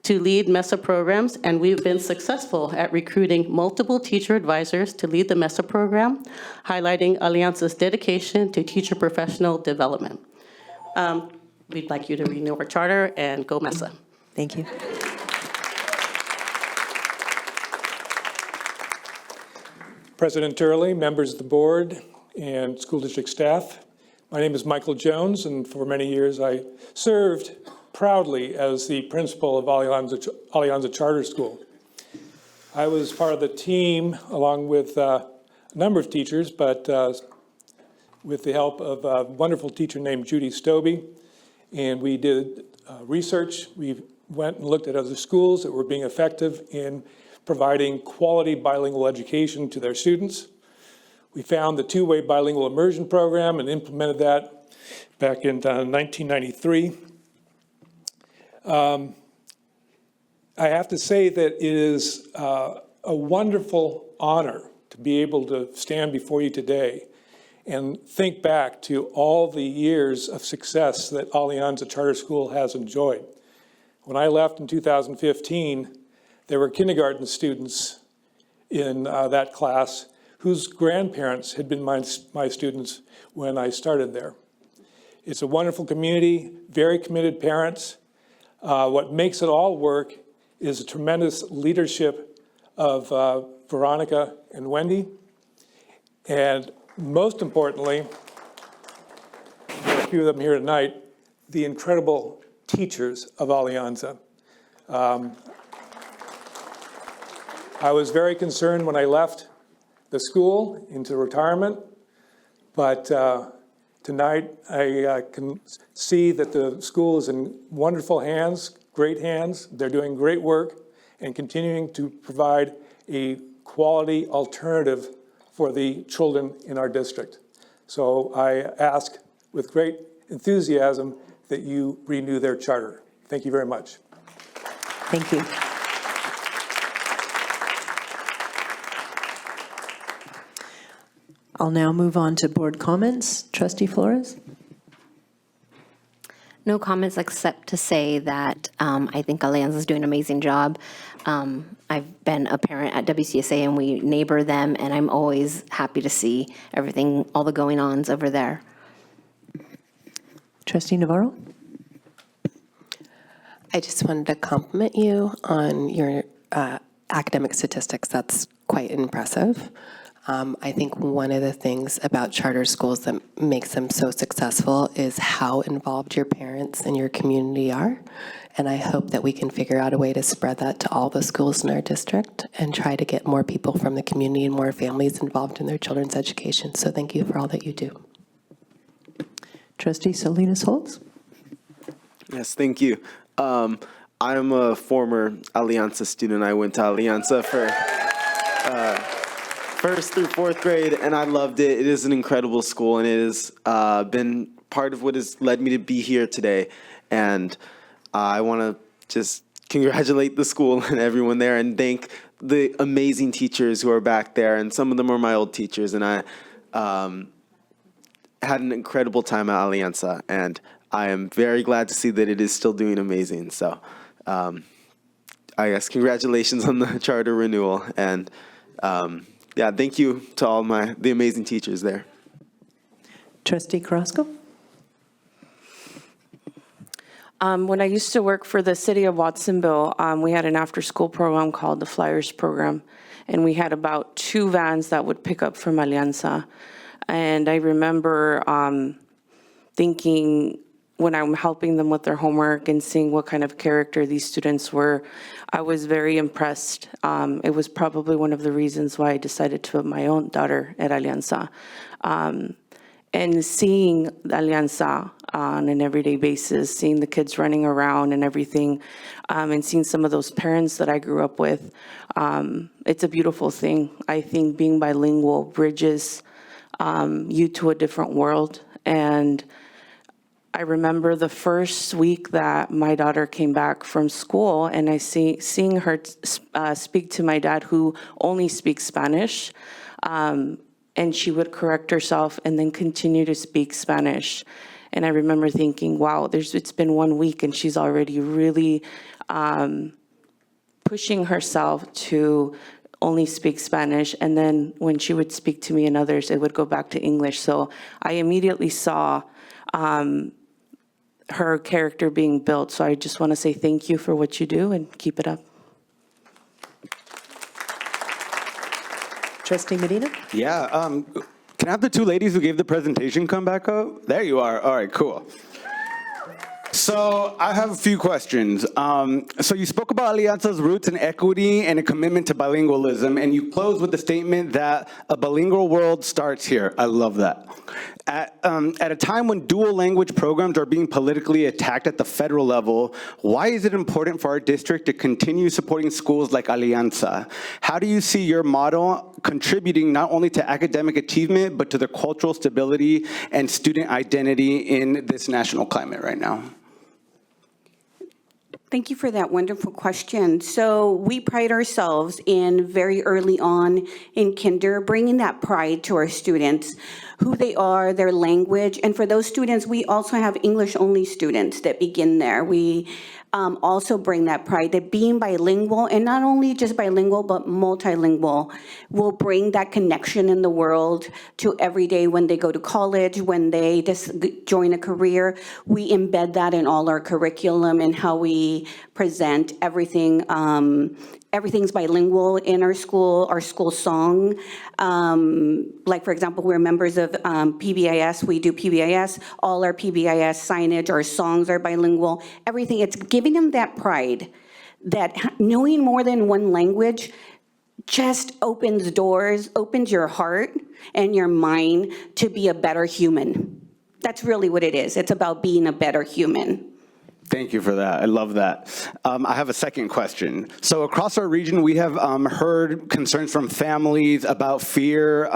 S15: to lead MESA programs, and we've been successful at recruiting multiple teacher advisors to lead the MESA program, highlighting Alianza's dedication to teacher professional development. We'd like you to renew our charter and go MESA.
S1: Thank you.
S16: President Turley, members of the board, and school district staff. My name is Michael Jones, and for many years I served proudly as the principal of Alianza Charter School. I was part of the team along with a number of teachers, but with the help of a wonderful teacher named Judy Stobie, and we did research. We went and looked at other schools that were being effective in providing quality bilingual education to their students. We found the two-way bilingual immersion program and implemented that back in 1993. I have to say that it is a wonderful honor to be able to stand before you today and think back to all the years of success that Alianza Charter School has enjoyed. When I left in 2015, there were kindergarten students in that class whose grandparents had been my students when I started there. It's a wonderful community, very committed parents. What makes it all work is a tremendous leadership of Veronica and Wendy. And most importantly, a few of them here tonight, the incredible teachers of Alianza. I was very concerned when I left the school into retirement, but tonight I can see that the school is in wonderful hands, great hands. They're doing great work and continuing to provide a quality alternative for the children in our district. So I ask with great enthusiasm that you renew their charter. Thank you very much.
S1: Thank you. I'll now move on to board comments. Trustee Flores?
S6: No comments except to say that I think Alianza is doing an amazing job. I've been a parent at WCSA and we neighbor them, and I'm always happy to see everything, all the going-ons over there.
S1: Trustee Navarro?
S17: I just wanted to compliment you on your academic statistics. That's quite impressive. I think one of the things about charter schools that makes them so successful is how involved your parents and your community are. And I hope that we can figure out a way to spread that to all the schools in our district and try to get more people from the community and more families involved in their children's education. So thank you for all that you do.
S1: Trustee Salinas Holtz?
S18: Yes, thank you. I'm a former Alianza student. I went to Alianza for first through fourth grade, and I loved it. It is an incredible school, and it has been part of what has led me to be here today. And I want to just congratulate the school and everyone there and thank the amazing teachers who are back there, and some of them are my old teachers, and I had an incredible time at Alianza, and I am very glad to see that it is still doing amazing. So I guess congratulations on the charter renewal, and yeah, thank you to all the amazing teachers there.
S1: Trustee Carrasco?
S19: When I used to work for the city of Watsonville, we had an after-school program called the Flyers Program, and we had about 2 vans that would pick up from Alianza. And I remember thinking, when I'm helping them with their homework and seeing what kind of character these students were, I was very impressed. It was probably one of the reasons why I decided to put my own daughter at Alianza. And seeing Alianza on an everyday basis, seeing the kids running around and everything, and seeing some of those parents that I grew up with. It's a beautiful thing. I think being bilingual bridges you to a different world. And I remember the first week that my daughter came back from school, and I seeing her speak to my dad, who only speaks Spanish, and she would correct herself and then continue to speak Spanish. And I remember thinking, wow, it's been 1 week and she's already really pushing herself to only speak Spanish. And then when she would speak to me and others, it would go back to English. So I immediately saw her character being built. So I just want to say thank you for what you do and keep it up.
S1: Trustee Medina?
S5: Yeah, can I have the two ladies who gave the presentation come back up? There you are. All right, cool. So I have a few questions. So you spoke about Alianza's roots in equity and a commitment to bilingualism, and you closed with the statement that a bilingual world starts here. I love that. At a time when dual language programs are being politically attacked at the federal level, why is it important for our district to continue supporting schools like Alianza? How do you see your model contributing not only to academic achievement, but to the cultural stability and student identity in this national climate right now?
S14: Thank you for that wonderful question. So we pride ourselves in very early on in kinder, bringing that pride to our students, who they are, their language. And for those students, we also have English-only students that begin there. We also bring that pride that being bilingual, and not only just bilingual, but multilingual, will bring that connection in the world to every day when they go to college, when they just join a career. We embed that in all our curriculum and how we present everything. Everything's bilingual in our school song. Like, for example, we're members of PBIS. We do PBIS. All our PBIS signage, our songs are bilingual. Everything, it's giving them that pride that knowing more than one language just opens doors, opens your heart and your mind to be a better human. That's really what it is. It's about being a better human.
S5: Thank you for that. I love that. I have a second question. So across our region, we have heard concerns from families about fear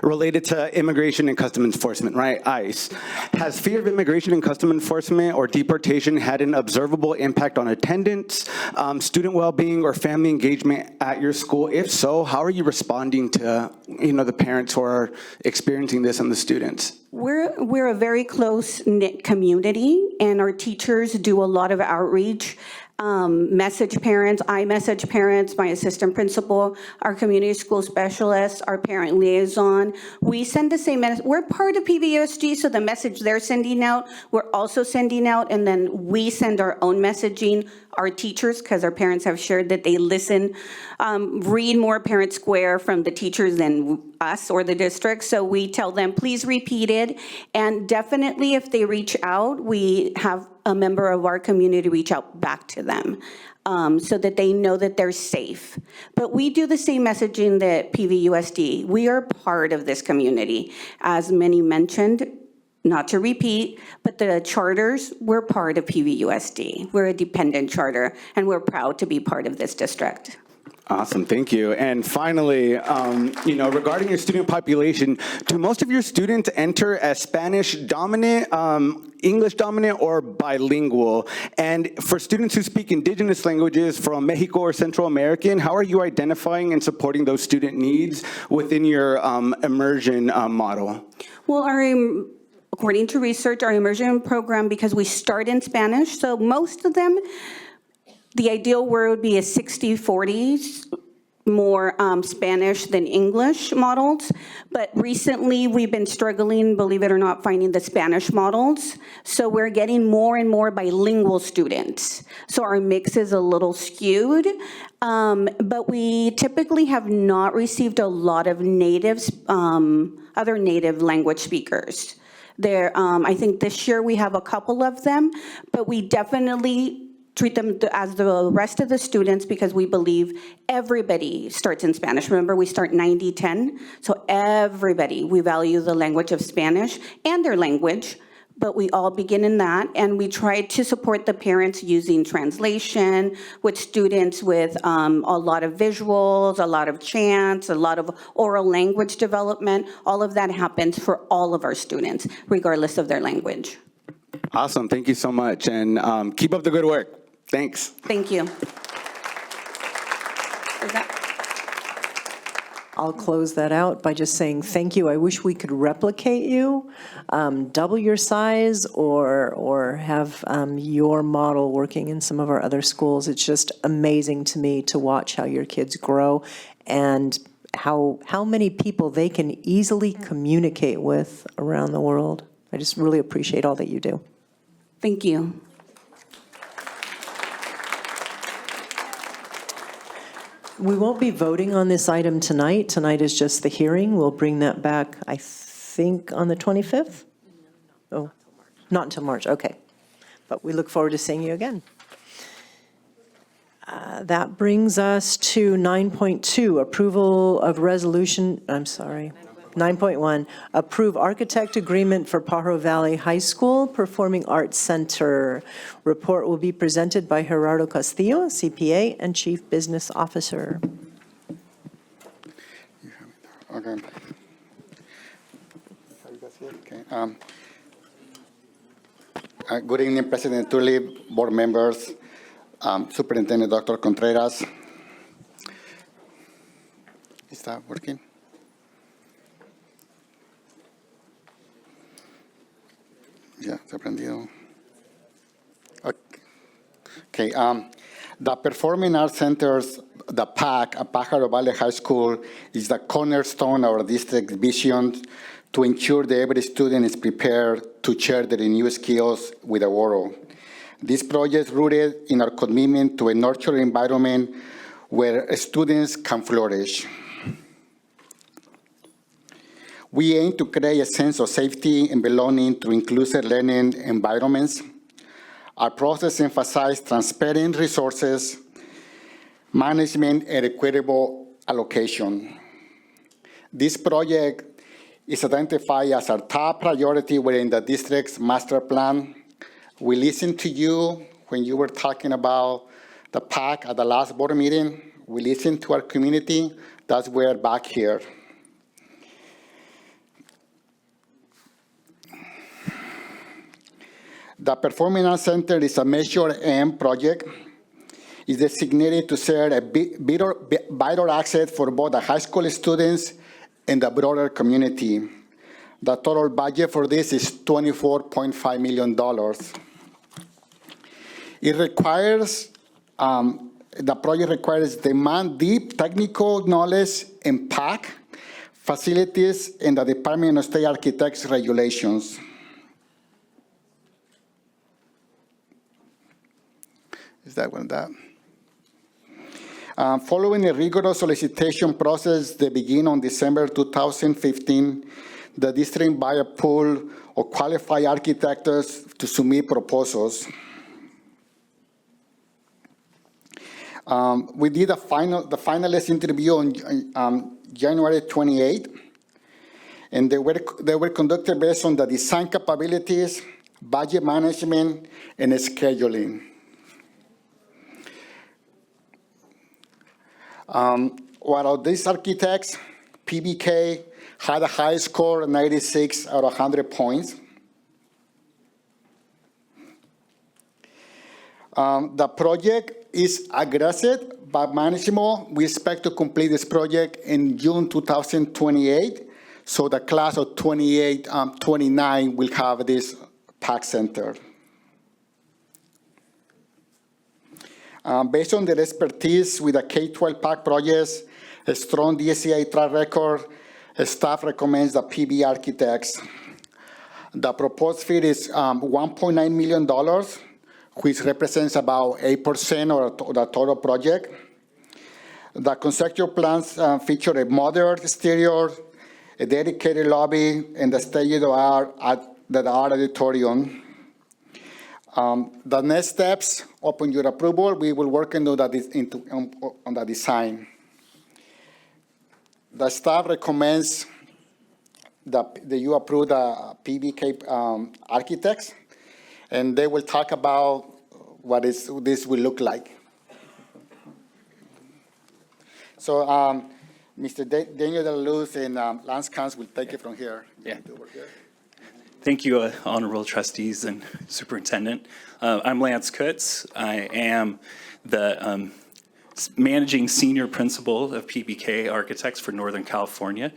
S5: related to immigration and customs enforcement, right? ICE. Has fear of immigration and customs enforcement or deportation had an observable impact on attendance, student well-being, or family engagement at your school? If so, how are you responding to the parents who are experiencing this and the students?
S14: We're a very close-knit community, and our teachers do a lot of outreach, message parents. I message parents, my assistant principal, our community school specialist, our parent liaison. We send the same message. We're part of PVUSD, so the message they're sending out, we're also sending out, and then we send our own messaging. Our teachers, because our parents have shared that they listen, read more Parent Square from the teachers than us or the district. So we tell them, please repeat it. And definitely if they reach out, we have a member of our community reach out back to them so that they know that they're safe. But we do the same messaging that PVUSD. We are part of this community. As many mentioned, not to repeat, but the charters, we're part of PVUSD. We're a dependent charter, and we're proud to be part of this district.
S5: Awesome, thank you. And finally, regarding your student population, do most of your students enter as Spanish dominant, English dominant, or bilingual? And for students who speak indigenous languages from Mexico or Central American, how are you identifying and supporting those student needs within your immersion model?
S14: Well, according to research, our immersion program, because we start in Spanish, so most of them, the ideal word would be a 60-40, more Spanish than English models. But recently, we've been struggling, believe it or not, finding the Spanish models. So we're getting more and more bilingual students. So our mix is a little skewed. But we typically have not received a lot of natives, other native language speakers. I think this year we have a couple of them, but we definitely treat them as the rest of the students because we believe everybody starts in Spanish. Remember, we start 90-10, so everybody, we value the language of Spanish and their language, but we all begin in that, and we try to support the parents using translation, with students with a lot of visuals, a lot of chants, a lot of oral language development. All of that happens for all of our students, regardless of their language.
S5: Awesome, thank you so much, and keep up the good work. Thanks.
S14: Thank you.
S1: I'll close that out by just saying thank you. I wish we could replicate you, double your size, or have your model working in some of our other schools. It's just amazing to me to watch how your kids grow and how many people they can easily communicate with around the world. I just really appreciate all that you do.
S14: Thank you.
S1: We won't be voting on this item tonight. Tonight is just the hearing. We'll bring that back, I think, on the 25th? Oh, not until March, okay. But we look forward to seeing you again. That brings us to 9.2, approval of resolution, 9.1, approve architect agreement for Pajaro Valley High School Performing Arts Center. Report will be presented by Gerardo Castillo, CPA and Chief Business Officer.
S2: Okay. Good evening, President Tulip, board members, Superintendent Dr. Contreras. Is that working? Ya, se ha prendido. Okay, the Performing Arts Centers, the PAC at Pajaro Valley High School, is the cornerstone of our district's vision to ensure that every student is prepared to share their new skills with the world. This project is rooted in our commitment to a nurturing environment where students can flourish. We aim to create a sense of safety and belonging through inclusive learning environments. Our process emphasizes transparent resources, management, and equitable allocation. This project is identified as our top priority within the district's master plan. We listened to you when you were talking about the PAC at the last board meeting. We listened to our community. That's why we're back here. The Performing Arts Center is a Measure M project. It's designated to serve a vital asset for both the high school students and the broader community. The total budget for this is $24.5 million. It requires, the project requires demand deep technical knowledge in PAC facilities and the Department of State Architects regulations. Is that one of that? Following a rigorous solicitation process that began on December 2015, the district invited a pool of qualified architects to submit proposals. We did the finalist interview on January 28, and they were conducted based on the design capabilities, budget management, and scheduling. One of these architects, PBK, had a high score, 96 out of 100 points. The project is aggressive but manageable. We expect to complete this project in June 2028. So the class of 29 will have this PAC center. Based on their expertise with the K-12 PAC projects, a strong DSEI track record, staff recommends the PB architects. The proposed fee is $1.9 million, which represents about 8% of the total project. The conceptual plans feature a modern exterior, a dedicated lobby, and the state-of-the-art auditorium. The next steps, upon your approval, we will work on the design. The staff recommends you approve the PBK architects, and they will talk about what this will look like. So Mr. Daniel De La Luz and Lance Kans will take it from here.
S3: Yeah. Thank you, honorable trustees and superintendent. I'm Lance Kutz. I am the managing senior principal of PBK Architects for Northern California.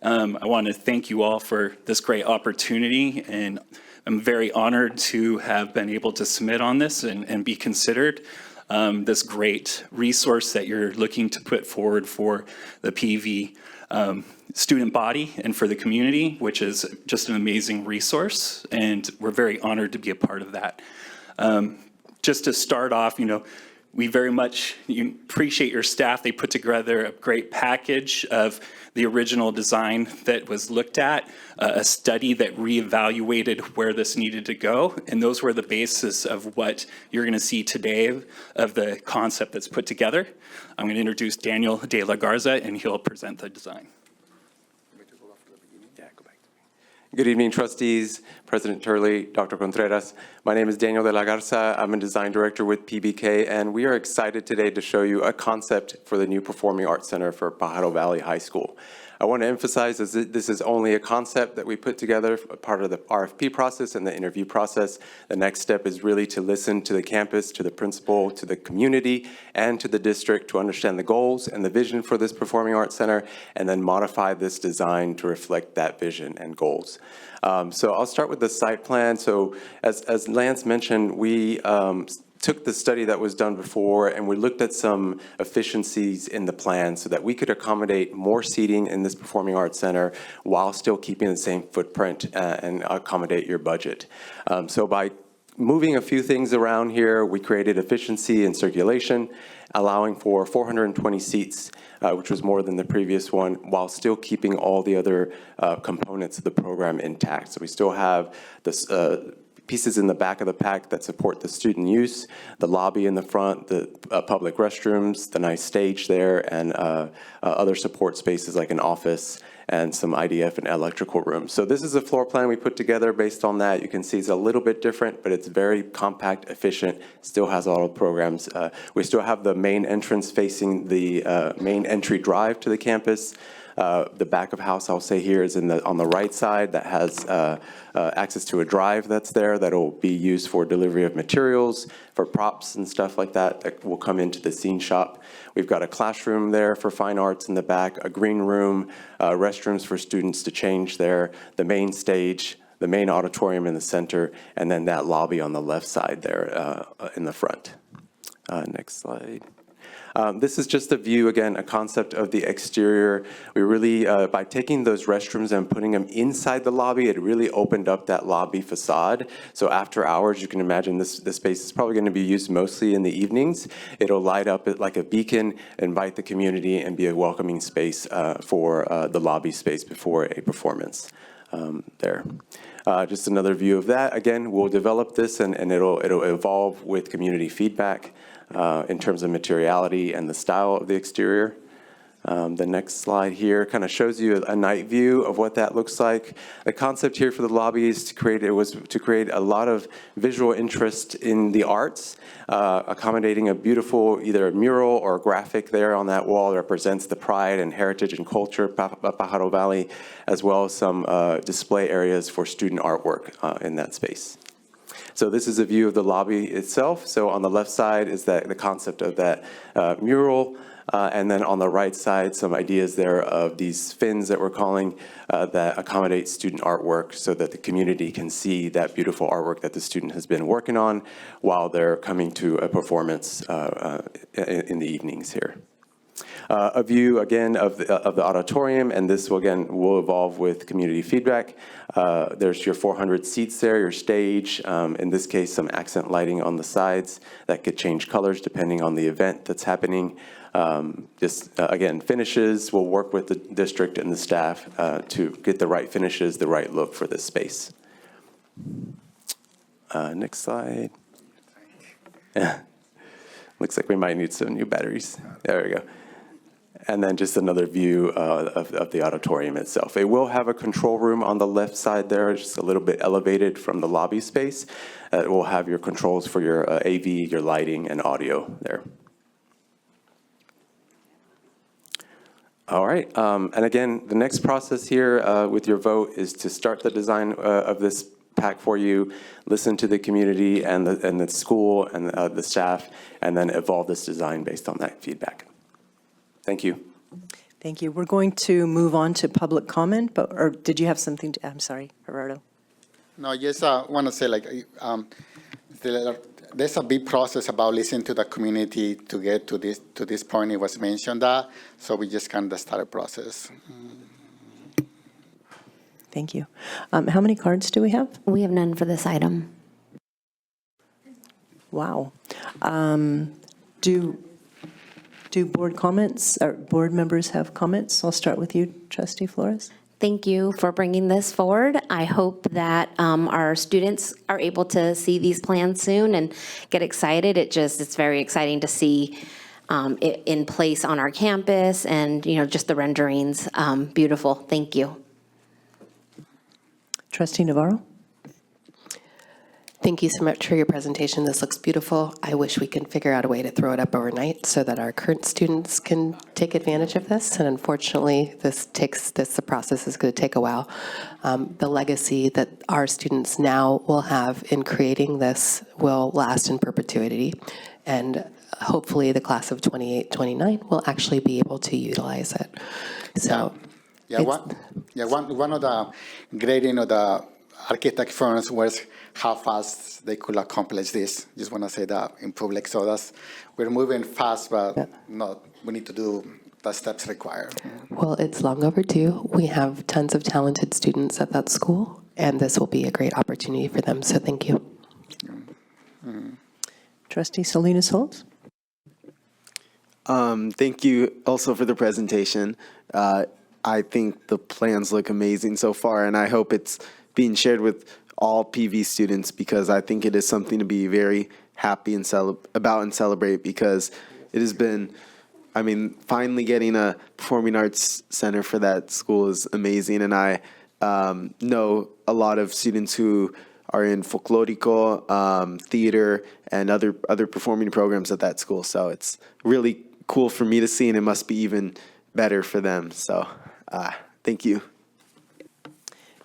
S3: I want to thank you all for this great opportunity, and I'm very honored to have been able to submit on this and be considered this great resource that you're looking to put forward for the PV student body and for the community, which is just an amazing resource, and we're very honored to be a part of that. Just to start off, we very much appreciate your staff. They put together a great package of the original design that was looked at, a study that reevaluated where this needed to go, and those were the basis of what you're going to see today of the concept that's put together. I'm going to introduce Daniel De La Garza, and he'll present the design.
S20: Good evening, trustees, President Turley, Dr. Contreras. My name is Daniel De La Garza. I'm a design director with PBK, and we are excited today to show you a concept for the new Performing Arts Center for Pajaro Valley High School. I want to emphasize that this is only a concept that we put together, part of the RFP process and the interview process. The next step is really to listen to the campus, to the principal, to the community, and to the district to understand the goals and the vision for this Performing Arts Center, and then modify this design to reflect that vision and goals. So I'll start with the site plan. So as Lance mentioned, we took the study that was done before and we looked at some efficiencies in the plan so that we could accommodate more seating in this Performing Arts Center while still keeping the same footprint and accommodate your budget. So by moving a few things around here, we created efficiency and circulation, allowing for 420 seats, which was more than the previous one, while still keeping all the other components of the program intact. So we still have this pieces in the back of the pack that support the student use, the lobby in the front, the public restrooms, the nice stage there, and other support spaces like an office and some IDF and electrical rooms. So this is a floor plan we put together based on that. You can see it's a little bit different, but it's very compact, efficient, still has all the programs. We still have the main entrance facing the main entry drive to the campus. The back of house, I'll say here, is on the right side that has access to a drive that's there that will be used for delivery of materials, for props and stuff like that that will come into the scene shop. We've got a classroom there for fine arts in the back, a green room, restrooms for students to change there, the main stage, the main auditorium in the center, and then that lobby on the left side there in the front. Next slide. This is just a view, again, a concept of the exterior. We really, by taking those restrooms and putting them inside the lobby, it really opened up that lobby facade. So after hours, you can imagine this space is probably going to be used mostly in the evenings. It'll light up like a beacon, invite the community, and be a welcoming space for the lobby space before a performance there. Just another view of that. Again, we'll develop this and it'll evolve with community feedback. In terms of materiality and the style of the exterior. The next slide here kind of shows you a night view of what that looks like. The concept here for the lobby is to create a lot of visual interest in the arts, accommodating a beautiful either a mural or a graphic there on that wall that represents the pride and heritage and culture of Pajaro Valley, as well as some display areas for student artwork in that space. So this is a view of the lobby itself. So on the left side is the concept of that mural, and then on the right side, some ideas there of these fins that we're calling that accommodate student artwork so that the community can see that beautiful artwork that the student has been working on while they're coming to a performance in the evenings here. A view, again, of the auditorium, and this, will evolve with community feedback. There's your 400 seats there, your stage, in this case, some accent lighting on the sides that could change colors depending on the event that's happening. Again, finishes, we'll work with the district and the staff to get the right finishes, the right look for this space. Next slide. Looks like we might need some new batteries. There we go. and then just another view of the auditorium itself. It will have a control room on the left side there, just a little bit elevated from the lobby space. It will have your controls for your AV, your lighting, and audio there. All right, and again, the next process here with your vote is to start the design of this pack for you, listen to the community and the school and the staff, and then evolve this design based on that feedback. Thank you.
S1: Thank you. We're going to move on to public comment, or did you have something to, I'm sorry, Gerardo.
S2: No, just want to say, like, there's a big process about listening to the community to get to this point. It was mentioned that, so we just kind of start a process.
S1: Thank you. How many cards do we have?
S6: We have none for this item.
S1: Wow. Do board comments, or board members have comments? I'll start with you, Trustee Flores.
S6: Thank you for bringing this forward. I hope that our students are able to see these plans soon and get excited. It's very exciting to see it in place on our campus, and just the renderings. Beautiful. Thank you.
S1: Trustee Navarro.
S17: Thank you so much for your presentation. This looks beautiful. I wish we can figure out a way to throw it up overnight so that our current students can take advantage of this. And unfortunately, the process is going to take a while. The legacy that our students now will have in creating this will last in perpetuity. And hopefully the class of 28, 29 will actually be able to utilize it. So.
S2: One of the grading of the architect firms was how fast they could accomplish this. Just want to say that in public. So we're moving fast, but we need to do the steps required.
S17: Well, it's long overdue. We have tons of talented students at that school, and this will be a great opportunity for them. So thank you.
S1: Trustee Salinas Holtz.
S18: Thank you also for the presentation. I think the plans look amazing so far, and I hope it's being shared with all PV students, because I think it is something to be very happy and celebrate, because it has been, finally getting a performing arts center for that school is amazing. And I know a lot of students who are in folklorico, theater, and other performing programs at that school. So it's really cool for me to see, and it must be even better for them. So thank you.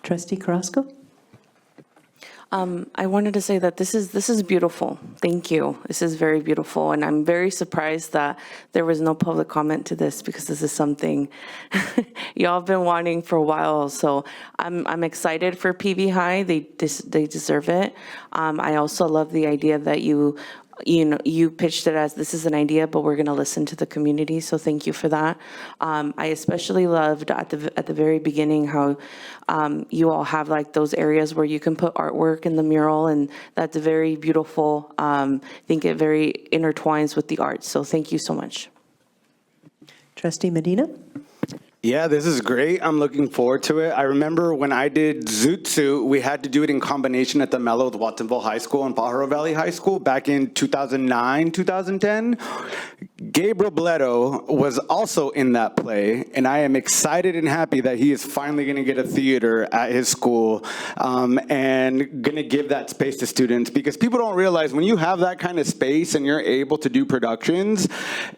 S1: Trustee Carrasco.
S19: I wanted to say that this is beautiful. Thank you. This is very beautiful, and I'm very surprised that there was no public comment to this, because this is something y'all have been wanting for a while. So I'm excited for PV High. They deserve it. I also love the idea that you pitched it as, this is an idea, but we're going to listen to the community. So thank you for that. I especially loved at the very beginning how you all have like those areas where you can put artwork in the mural, and that's very beautiful. I think it very intertwines with the arts. So thank you so much.
S1: Trustee Medina.
S5: Yeah, this is great. I'm looking forward to it. I remember when I did Zoot Suit, we had to do it in combination at the Mello with Watsonville High School and Pajaro Valley High School back in 2009, 2010. Gabriel Bledo was also in that play, and I am excited and happy that he is finally going to get a theater at his school and going to give that space to students, because people don't realize when you have that kind of space and you're able to do productions,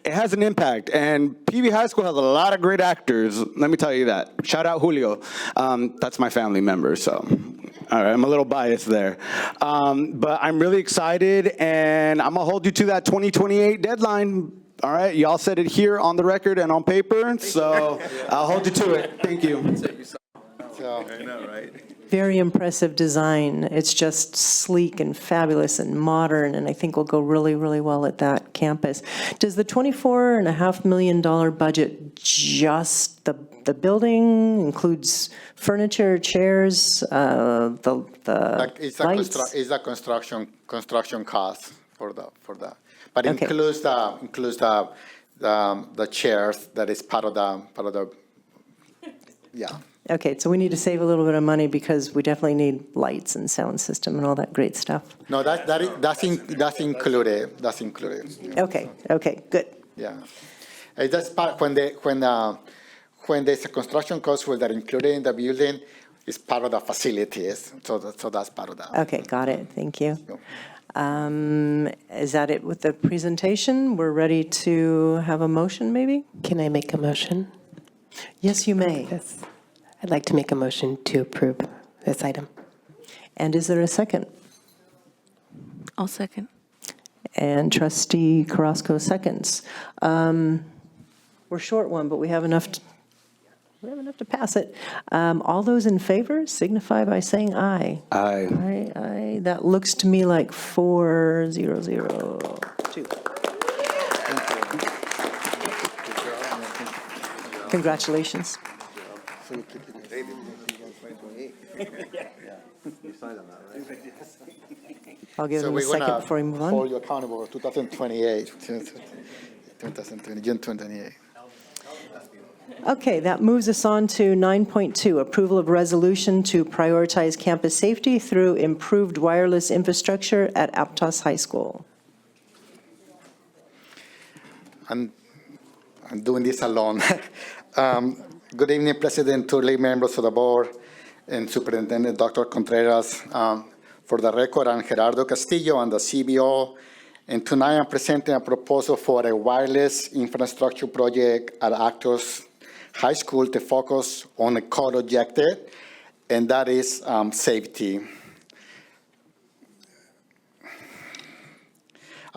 S5: it has an impact. And PV High School has a lot of great actors. Let me tell you that. Shout out Julio. That's my family member, so all right, I'm a little biased there. But I'm really excited, and I'm going to hold you to that 2028 deadline. All right, y'all said it here on the record and on paper, so I'll hold you to it. Thank you.
S2: I know, right?
S1: Very impressive design. It's just sleek and fabulous and modern, and I think will go really, really well at that campus. Does the $24.5 million budget just the building includes furniture, chairs, the
S2: It's
S1: lights?
S2: the construction cost for that, but
S1: Okay.
S2: includes the chairs that is part of the yeah.
S1: Okay, so we need to save a little bit of money because we definitely need lights and sound system and all that great stuff.
S2: No, that's included. That's included.
S1: Okay, good.
S2: Yeah. That's part, when there's a construction cost that are included in the building, it's part of the facilities, so that's part of that.
S1: Okay, got it, thank you. Is that it with the presentation? We're ready to have a motion, maybe?
S17: Can I make a motion?
S1: Yes, you may.
S17: Yes. I'd like to make a motion to approve this item.
S1: And is there a second?
S19: I'll second.
S1: And trustee Carrasco seconds. We're short one, but we have enough to pass it. All those in favor signify by saying aye.
S5: Aye.
S1: Aye, aye. That looks to me like 4-0-2. Congratulations. I'll give him a second before we move on.
S2: Hold you accountable for 2028, June 28.
S1: Okay, that moves us on to 9.2, approval of resolution to prioritize campus safety through improved wireless infrastructure at Aptos High School.
S2: I'm doing this alone. Good evening, President Turley, members of the board, and Superintendent Dr. Contreras. For the record, I'm Gerardo Castillo, I'm the CBO, and tonight I'm presenting a proposal for a wireless infrastructure project at Aptos High School to focus on a core objective, and that is safety.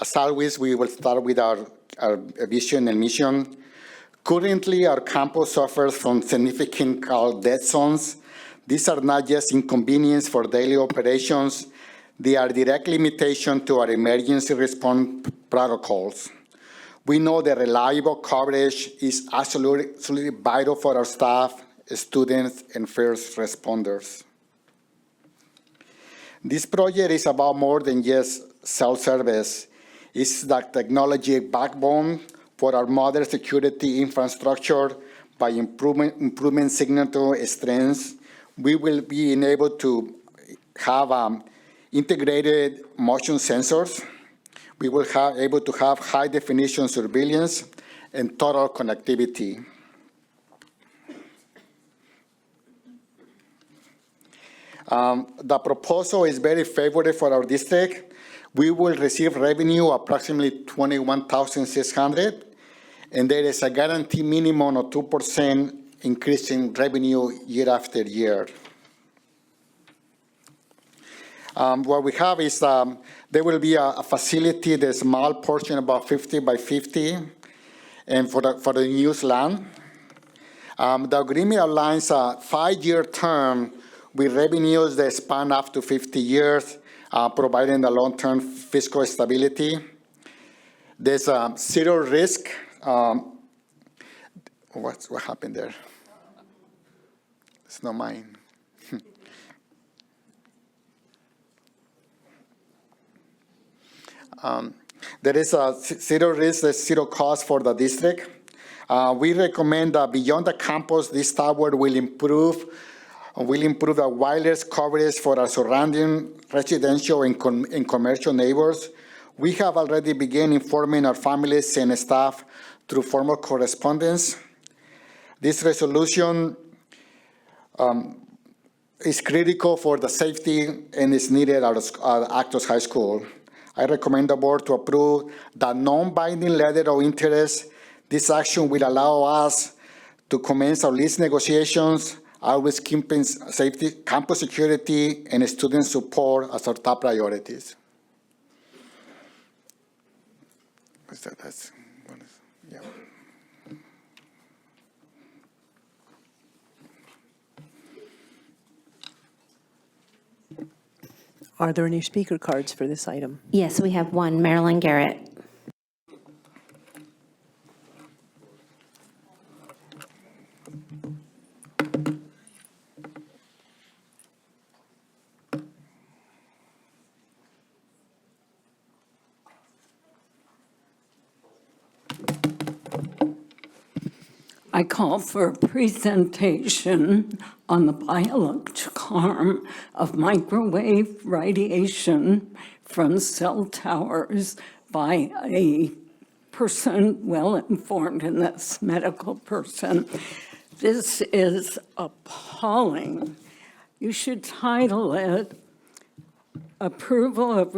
S2: As always, we will start with our vision and mission. Currently, our campus suffers from significant dead zones. These are not just inconvenience for daily operations, they are direct limitation to our emergency response protocols. We know that reliable coverage is absolutely vital for our staff, students, and first responders. This project is about more than just cell service. It's the technology backbone for our modern security infrastructure. By improving signal strengths, we will be enabled to have integrated motion sensors. We will be able to have high-definition surveillance and total connectivity. The proposal is very favorable for our district. We will receive revenue approximately $21,600, and there is a guaranteed minimum of 2% increase in revenue year after year. What we have is there will be a facility, the small portion, about 50 by 50, and for the used land. The agreement outlines a 5-year term with revenues that span up to 50 years, providing the long-term fiscal stability. There's zero risk. What happened there? It's not mine. There is a zero risk, there's zero cost for the district. We recommend that beyond the campus, this tower will improve the wireless coverage for our surrounding residential and commercial neighbors. We have already begun informing our families and staff through formal correspondence. This resolution is critical for the safety and is needed at Aptos High School. I recommend the board to approve the non-binding letter of interest. This action will allow us to commence our lease negotiations, always keeping safety, campus security, and student support as our top priorities. Yeah.
S1: Are there any speaker cards for this item?
S6: Yes, we have one, Marilyn Garrett.
S7: I call for a presentation on the biological harm of microwave radiation from cell towers by a person, well-informed in this, medical person. This is appalling. You should title it Approval of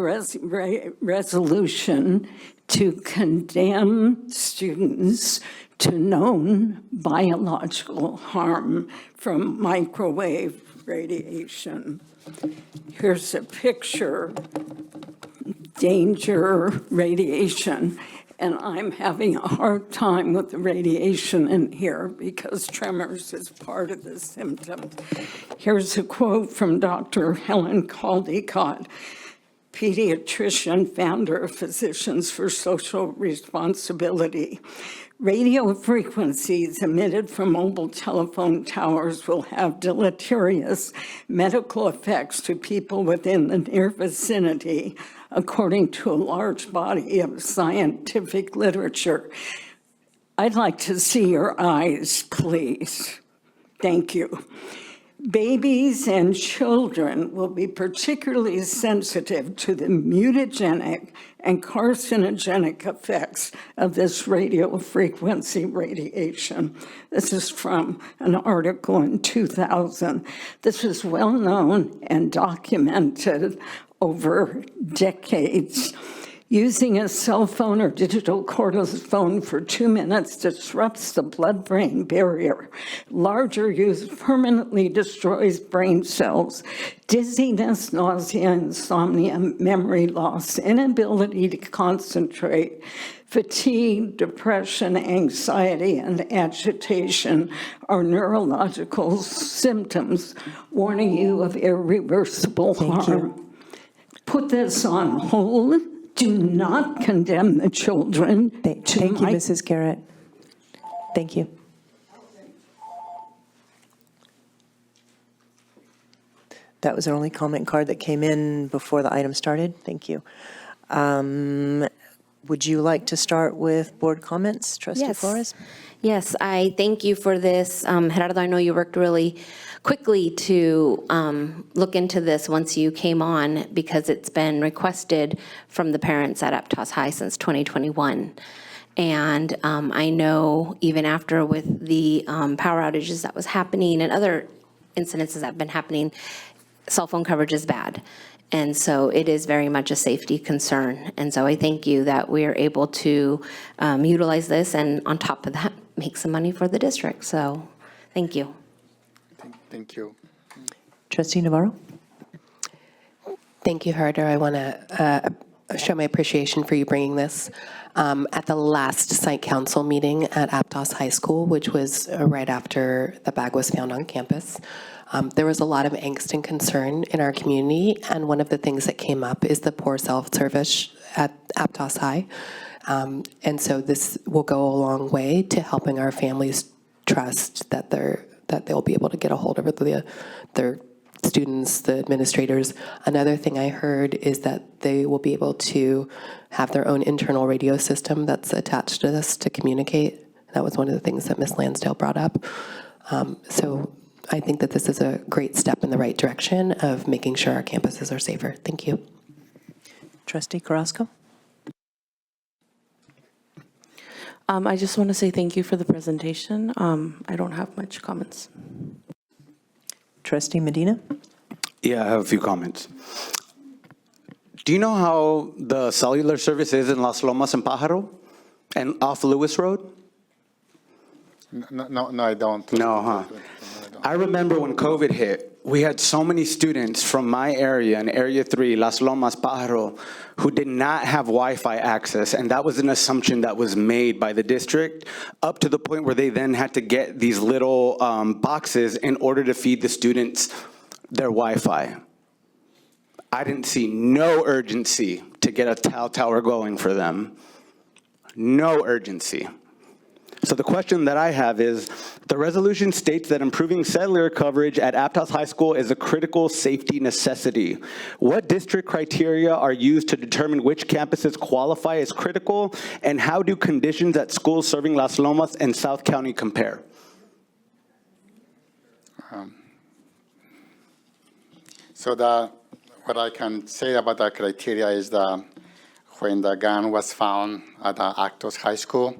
S7: Resolution to Condemn Students to Known Biological Harm from Microwave Radiation. Here's a picture, danger radiation. And I'm having a hard time with the radiation in here because tremors is part of the symptom. Here's a quote from Dr. Helen Caldicott, pediatrician, founder of Physicians for Social Responsibility. Radio frequencies emitted from mobile telephone towers will have deleterious medical effects to people within the near vicinity, according to a large body of scientific literature. I'd like to see your eyes, please. Thank you. Babies and children will be particularly sensitive to the mutagenic and carcinogenic effects of this radio frequency radiation. This is from an article in 2000. This is well known and documented over decades. Using a cell phone or digital cordless phone for 2 minutes disrupts the blood-brain barrier. Larger use permanently destroys brain cells. Dizziness, nausea, insomnia, memory loss, inability to concentrate, fatigue, depression, anxiety, and agitation are neurological symptoms warning you of irreversible harm. Put this on hold. Do not condemn the children.
S1: Thank you, Mrs. Garrett. Thank you. That was our only comment card that came in before the item started. Thank you. Would you like to start with board comments, Trustee Flores?
S6: Yes, I thank you for this. Gerardo, I know you worked really quickly to look into this once you came on because it's been requested from the parents at Aptos High since 2021. And I know even after with the power outages that was happening and other incidences that have been happening, cell phone coverage is bad. And so it is very much a safety concern. And so I thank you that we are able to utilize this and on top of that, make some money for the district. So thank you.
S2: Thank you.
S1: Trustee Navarro?
S17: Thank you, Gerardo. I want to show my appreciation for you bringing this. At the last site council meeting at Aptos High School, which was right after the bag was found on campus, there was a lot of angst and concern in our community, and one of the things that came up is the poor self-service at Aptos High. And so this will go a long way to helping our families trust that they'll be able to get a hold of their students, the administrators. Another thing I heard is that they will be able to have their own internal radio system that's attached to this to communicate. That was one of the things that Ms. Lansdale brought up. So I think that this is a great step in the right direction of making sure our campuses are safer. Thank you.
S1: Trustee Carrasco?
S19: I just want to say thank you for the presentation. I don't have much comments.
S1: Trustee Medina?
S5: Yeah, I have a few comments. Do you know how the cellular service is in Las Lomas and Pajaro and off Lewis Road?
S2: No, I don't.
S5: No, huh? I remember when COVID hit, we had so many students from my area in Area 3, Las Lomas, Pajaro, who did not have Wi-Fi access, and that was an assumption that was made by the district up to the point where they then had to get these little boxes in order to feed the students their Wi-Fi. I didn't see no urgency to get a tower going for them. No urgency. So the question that I have is, the resolution states that improving cellular coverage at Aptos High School is a critical safety necessity. What district criteria are used to determine which campuses qualify as critical, and how do conditions at schools serving Las Lomas and South County compare?
S2: So what I can say about that criteria is that when the gun was found at Actos High School.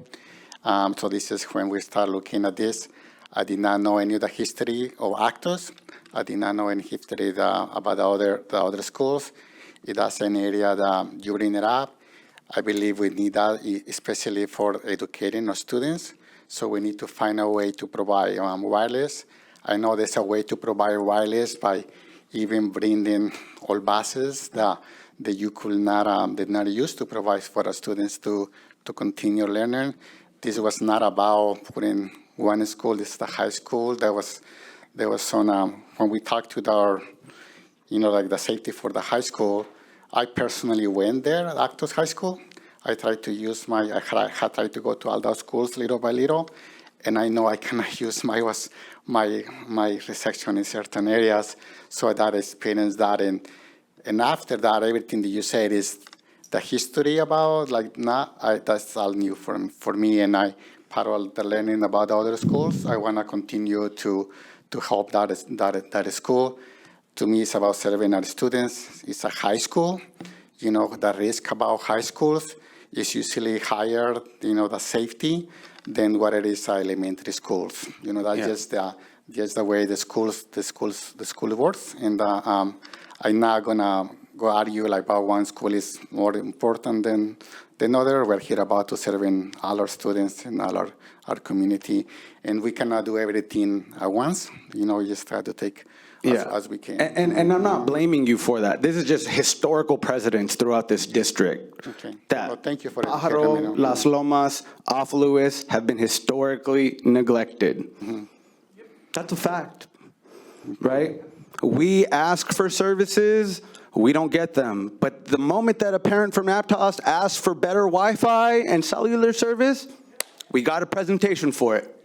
S2: So this is when we start looking at this. I did not know any of the history of Actos. I did not know any history about the other schools. That's an area that you bring it up. I believe we need that, especially for educating our students. So we need to find a way to provide wireless. I know there's a way to provide wireless by even bringing all buses that you could not, did not use to provide for our students to continue learning. This was not about putting one school. This is the high school. There was some, when we talked to our, like the safety for the high school, I personally went there at Actos High School. I tried to use I tried to go to all those schools little by little, and I know I cannot use my resection in certain areas, so that experienced that, and after that, everything that you said is the history about, that's all new for me, and part of the learning about the other schools, I want to continue to help that school. To me, it's about serving our students. It's a high school. The risk about high schools is usually higher, the safety, than what it is elementary schools. That's just the way the school works. And I'm not gonna go argue about one school is more important than other. We're here about to serving all our students and all our community, and we cannot do everything at once. We just have to take as we can.
S5: And I'm not blaming you for that. This is just historical precedents throughout this district.
S2: Okay.
S5: That
S2: Well, thank you for
S5: Pajaro, Las Lomas, Off Lewis have been historically neglected.
S2: Mm-hmm.
S5: That's a fact, right? We ask for services, we don't get them. But the moment that a parent from Aptos asks for better Wi-Fi and cellular service, we got a presentation for it.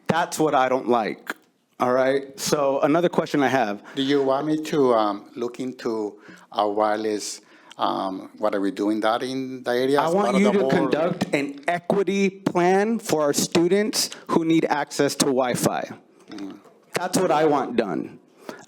S5: That's what I don't like. All right, so another question I have.
S2: Do you want me to look into our wireless, what are we doing that in the area?
S5: I want you to conduct an equity plan for our students who need access to Wi-Fi. That's what I want done.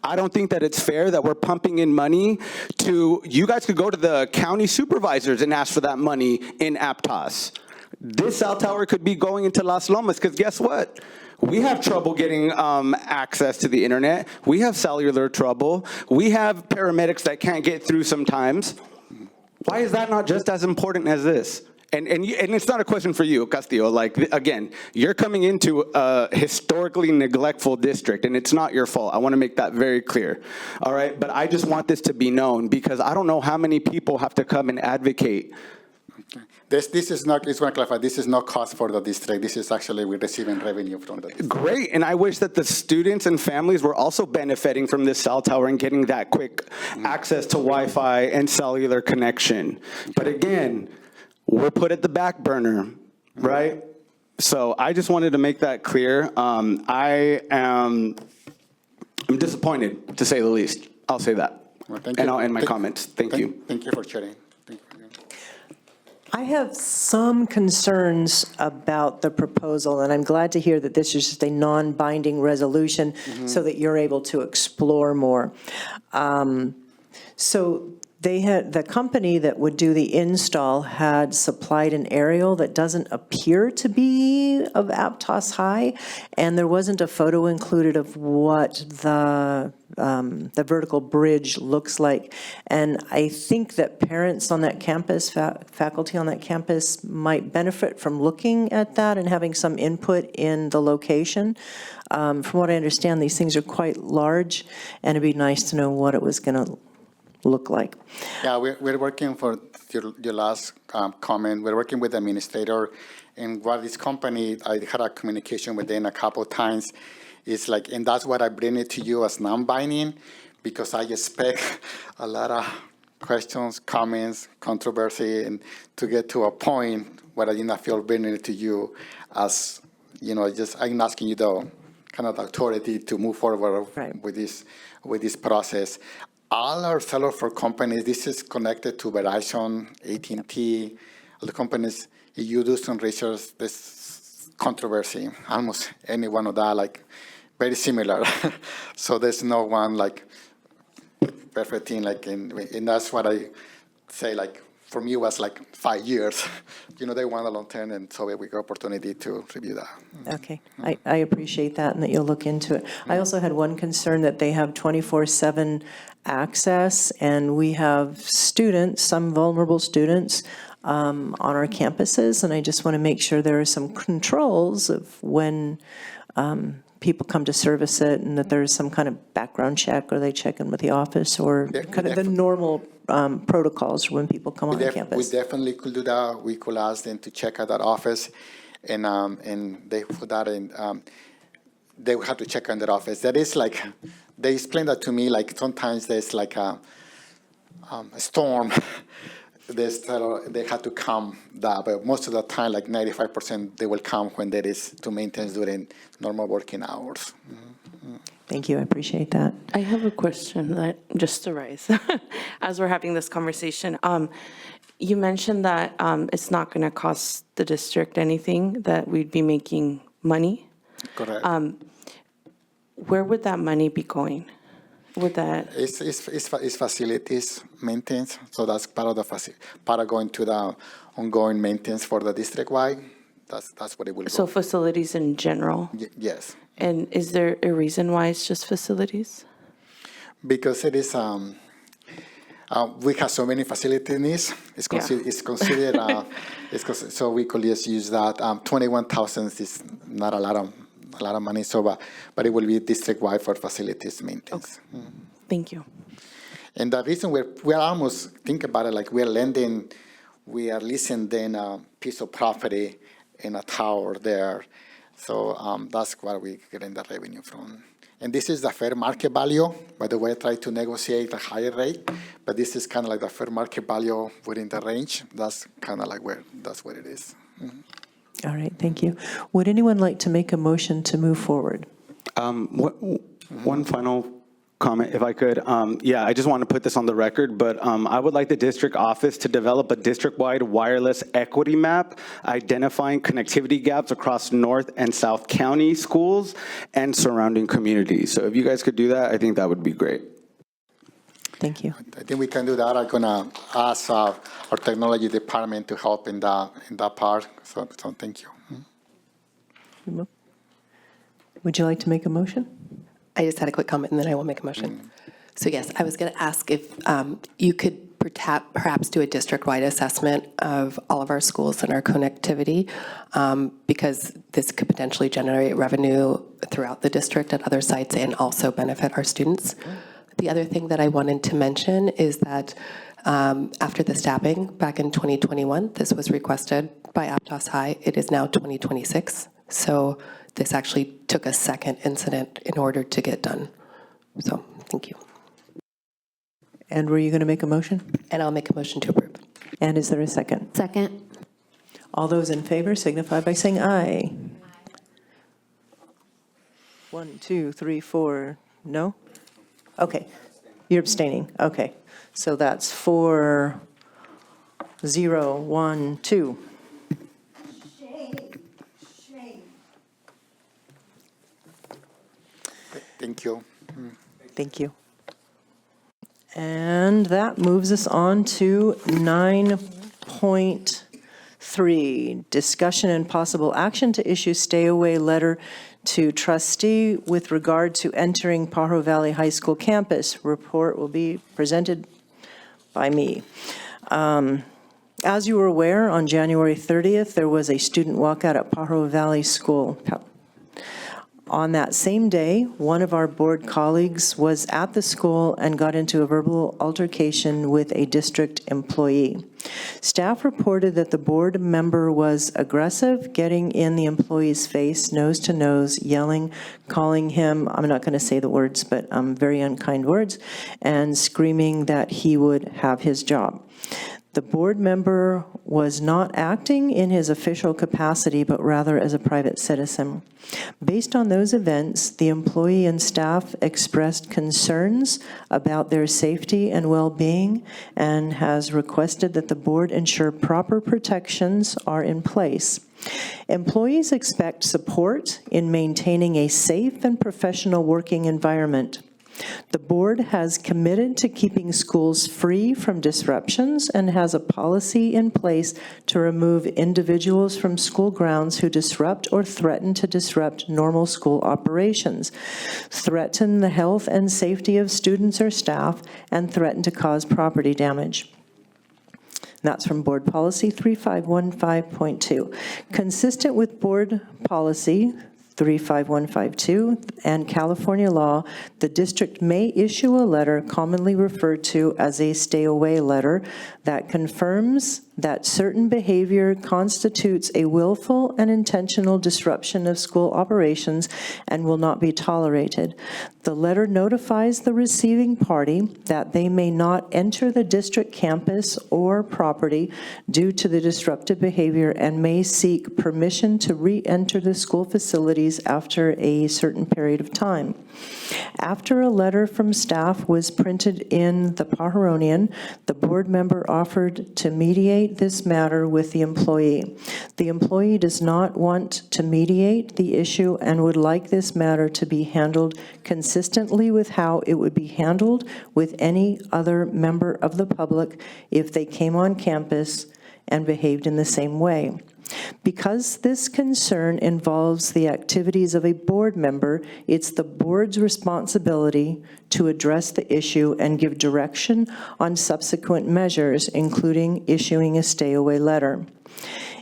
S5: I don't think that it's fair that we're pumping in money you guys could go to the county supervisors and ask for that money in Aptos. This cell tower could be going into Las Lomas, because guess what? We have trouble getting access to the internet. We have cellular trouble. We have paramedics that can't get through sometimes. Why is that not just as important as this? And it's not a question for you, Castillo. Again, you're coming into a historically neglectful district, and it's not your fault. I want to make that very clear. All right? But I just want this to be known, because I don't know how many people have to come and advocate.
S2: This is not, I just want to clarify, this is not cost for the district. This is actually, we're receiving revenue from the district.
S5: Great, and I wish that the students and families were also benefiting from this cell tower and getting that quick access to Wi-Fi and cellular connection. But again, we're put at the back burner, right? So I just wanted to make that clear. I'm disappointed, to say the least. I'll say that.
S2: Well, thank
S5: and
S2: you.
S5: I'll end my comments. Thank you.
S2: Thank you for sharing.
S1: I have some concerns about the proposal, and I'm glad to hear that this is just a non-binding resolution so that you're able to explore more. So the company that would do the install had supplied an aerial that doesn't appear to be of Aptos High, and there wasn't a photo included of what the vertical bridge looks like. And I think that parents on that campus, faculty on that campus might benefit from looking at that and having some input in the location. From what I understand, these things are quite large, and it'd be nice to know what it was going to look like.
S2: Yeah, we're working for your last comment. We're working with the administrator, and what this company, I had a communication with them a couple of times. It's like, and that's what I bring it to you as non-binding, because I expect a lot of questions, comments, controversy, and to get to a point where I do not feel bringing it to you as, just I'm asking you the kind of authority to move forward with this process. All our cellular phone companies, this is connected to Verizon, AT&T, all the companies. If you do some research, there's controversy, almost any one of that, very similar. So there's no one perfect thing, and that's what say like, for me, it was like 5 years. They want a long term, and so we got opportunity to review that.
S1: Okay, I appreciate that and that you'll look into it. I also had one concern that they have 24/7 access, and we have students, some vulnerable students, on our campuses, and I just want to make sure there are some controls of when people come to service it, and that there's some kind of background check, or they check in with the office, or kind of the normal protocols when people come on campus.
S2: We definitely could do that. We could ask them to check at that office, and they put that in. They would have to check on that office. That is like, they explained that to me. Like sometimes there's like a storm. They had to come that, but most of the time, like 95%, they will come when there is to maintenance during normal working hours.
S1: Thank you, I appreciate that.
S19: I have a question that just arose as we're having this conversation. You mentioned that it's not going to cost the district anything, that we'd be making money.
S2: Correct.
S19: Where would that money be going? Would that?
S2: It's facilities maintenance, so that's part of the part of going to the ongoing maintenance for the district-wide. That's what it will go.
S19: So facilities in general?
S2: Yes.
S19: And is there a reason why it's just facilities?
S2: Because it is, we have so many facilities. It's considered, so we could just use that. 21,000 is not a lot of money, so but it will be district-wide for facilities maintenance.
S19: Okay. Thank you.
S2: And the reason we're almost, think about it, like we are leasing then a piece of property in a tower there. So that's where we getting the revenue from. And this is the fair market value. By the way, I try to negotiate a higher rate, but this is kind of like the fair market value within the range. That's kind of like that's what it is.
S1: All right, thank you. Would anyone like to make a motion to move forward?
S5: One final comment, if I could. I just want to put this on the record, but I would like the district office to develop a district-wide wireless equity map identifying connectivity gaps across North and South County schools and surrounding communities. So if you guys could do that, I think that would be great.
S1: Thank you.
S2: I think we can do that. I'm gonna ask our technology department to help in that part. So thank you.
S1: Would you like to make a motion?
S17: I just had a quick comment, and then I will make a motion. So yes, I was going to ask if you could perhaps do a district-wide assessment of all of our schools and our connectivity, because this could potentially generate revenue throughout the district at other sites and also benefit our students. The other thing that I wanted to mention is that after the stabbing back in 2021, this was requested by Aptos High. It is now 2026. So this actually took a second incident in order to get done. So thank you.
S1: And were you going to make a motion?
S17: And I'll make a motion to approve.
S1: And is there a second?
S6: Second.
S1: All those in favor signify by saying aye. 1, 2, 3, 4, no? Okay, you're abstaining, okay. So that's 4, 0, 1, 2.
S2: Thank you.
S1: Thank you. And that moves us on to 9.3, discussion and possible action to issue stay-away letter to trustee with regard to entering Pajaro Valley High School campus. Report will be presented by me. As you were aware, on January 30th, there was a student walkout at Pajaro Valley School. On that same day, one of our board colleagues was at the school and got into a verbal altercation with a district employee. Staff reported that the board member was aggressive, getting in the employee's face, nose to nose, yelling, calling him, I'm not going to say the words, but very unkind words, and screaming that he would have his job. The board member was not acting in his official capacity, but rather as a private citizen. Based on those events, the employee and staff expressed concerns about their safety and well-being and has requested that the board ensure proper protections are in place. Employees expect support in maintaining a safe and professional working environment. The board has committed to keeping schools free from disruptions and has a policy in place to remove individuals from school grounds who disrupt or threaten to disrupt normal school operations, threaten the health and safety of students or staff, and threaten to cause property damage. That's from Board Policy 3515.2. Consistent with Board Policy 35152 and California law, the district may issue a letter commonly referred to as a stay-away letter that confirms that certain behavior constitutes a willful and intentional disruption of school operations and will not be tolerated. The letter notifies the receiving party that they may not enter the district campus or property due to the disruptive behavior and may seek permission to re-enter the school facilities after a certain period of time. After a letter from staff was printed in the Pajaronian, the board member offered to mediate this matter with the employee. The employee does not want to mediate the issue and would like this matter to be handled consistently with how it would be handled with any other member of the public if they came on campus and behaved in the same way. Because this concern involves the activities of a board member, it's the board's responsibility to address the issue and give direction on subsequent measures, including issuing a stay-away letter.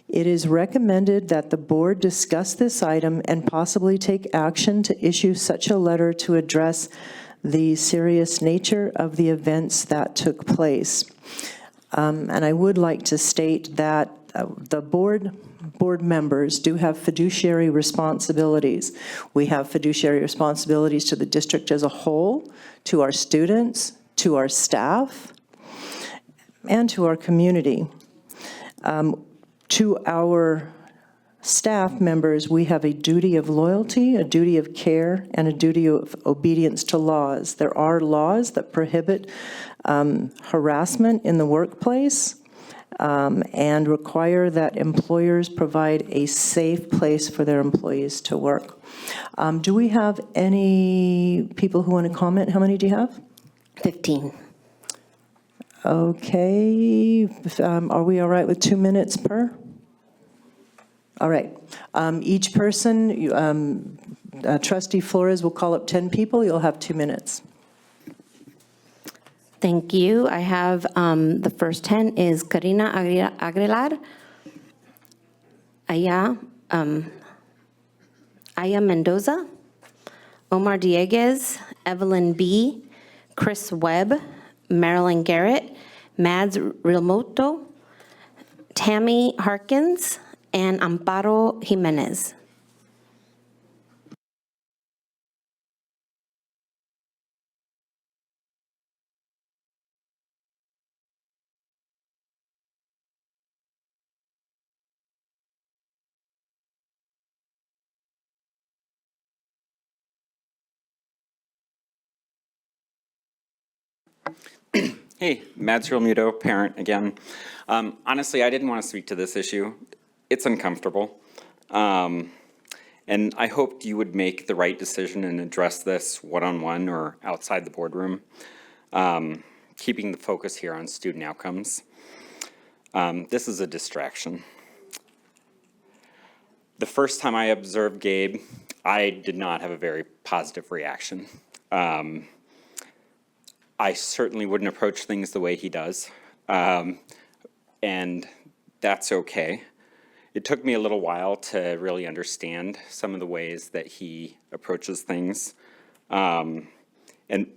S1: It is recommended that the board discuss this item and possibly take action to issue such a letter to address the serious nature of the events that took place. And I would like to state that the board members do have fiduciary responsibilities. We have fiduciary responsibilities to the district as a whole, to our students, to our staff, and to our community. To our staff members, we have a duty of loyalty, a duty of care, and a duty of obedience to laws. There are laws that prohibit harassment in the workplace, and require that employers provide a safe place for their employees to work. Do we have any people who want to comment? How many do you have?
S6: 15.
S1: Okay. Are we all right with 2 minutes per? All right. Each person, Trustee Flores will call up 10 people. You'll have 2 minutes.
S6: Thank you. I have the first 10 is Karina Aguilar, Aya Mendoza, Omar Dieguez, Evelyn B., Chris Webb, Marilyn Garrett, Mads Rilmoto, Tammy Harkins, and Amparo Jimenez.
S8: Hey, Mads Rilmuto, parent again. Honestly, I didn't want to speak to this issue. It's uncomfortable. And I hoped you would make the right decision and address this one-on-one or outside the boardroom, keeping the focus here on student outcomes. This is a distraction. The first time I observed Gabe, I did not have a very positive reaction. I certainly wouldn't approach things the way he does, and that's okay. It took me a little while to really understand some of the ways that he approaches things, and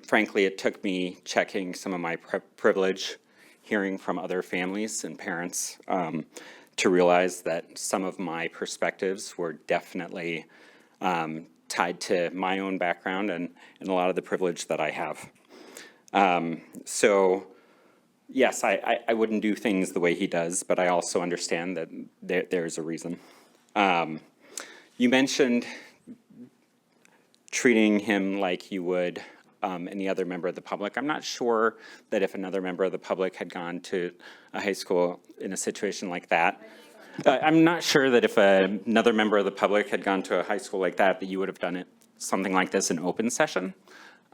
S8: frankly, it took me checking some of my privilege, hearing from other families and parents, to realize that some of my perspectives were definitely tied to my own background and a lot of the privilege that I have. So yes, I wouldn't do things the way he does, but I also understand that there's a reason. You mentioned treating him like you would any other member of the public. I'm not sure that if another member of the public had gone to a high school in a situation like that, I'm not sure that if another member of the public had gone to a high school like that, that you would have done it something like this in open session.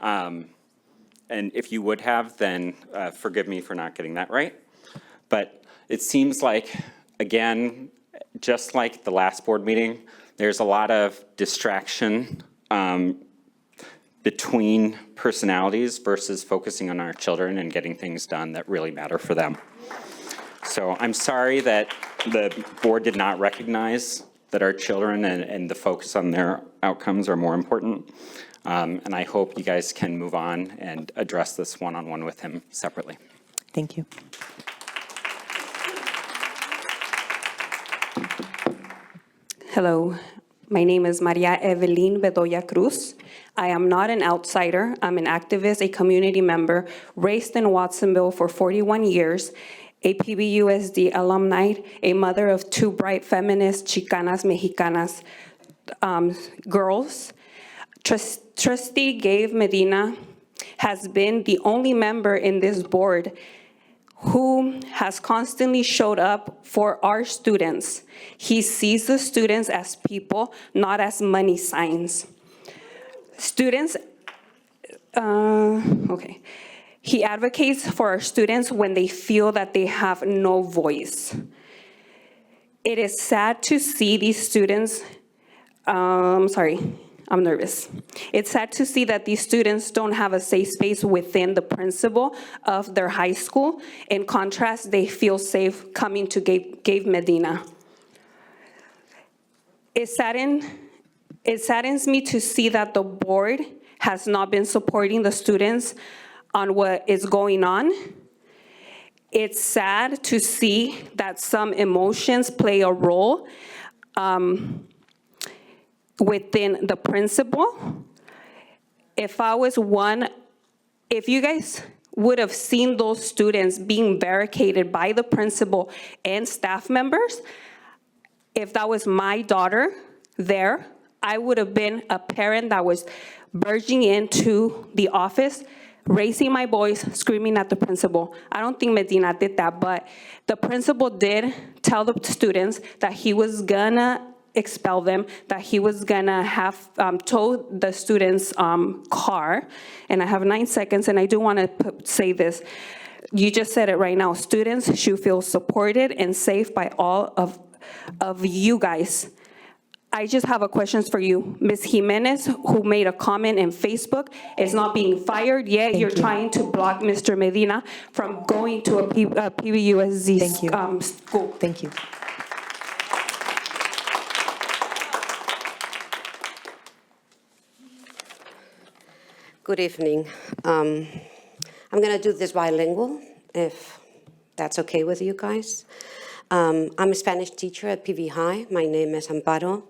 S8: And if you would have, then forgive me for not getting that right. But it seems like, again, just like the last board meeting, there's a lot of distraction between personalities versus focusing on our children and getting things done that really matter for them. So I'm sorry that the board did not recognize that our children and the focus on their outcomes are more important. And I hope you guys can move on and address this one-on-one with him separately.
S1: Thank you.
S9: Hello, my name is Maria Evelyn Bedoya Cruz. I am not an outsider. I'm an activist, a community member, raised in Watsonville for 41 years, a PBUSD alumni, a mother of two bright feminist Chicanas Mexicanas girls. Trustee Gabe Medina has been the only member in this board who has constantly showed up for our students. He sees the students as people, not as money signs. Students, He advocates for our students when they feel that they have no voice. It is sad to see these students, I'm nervous. It's sad to see that these students don't have a safe space within the principal of their high school. In contrast, they feel safe coming to Gabe Medina. It saddens me to see that the board has not been supporting the students on what is going on. It's sad to see that some emotions play a role within the principal. If you guys would have seen those students being barricaded by the principal and staff members, if that was my daughter there, I would have been a parent that was barging into the office, raising my voice, screaming at the principal. I don't think Medina did that, but the principal did tell the students that he was gonna expel them, that he was gonna have tow the students' car. And I have 9 seconds, and I do wanna say this. You just said it right now. Students should feel supported and safe by all of you guys. I just have a question for you. Ms. Jimenez, who made a comment in Facebook, is not being fired, yet you're trying to block Mr. Medina from going to a PBUSD school.
S1: Thank you.
S10: Good evening. I'm going to do this bilingual, if that's okay with you guys. I'm a Spanish teacher at PV High. My name is Amparo.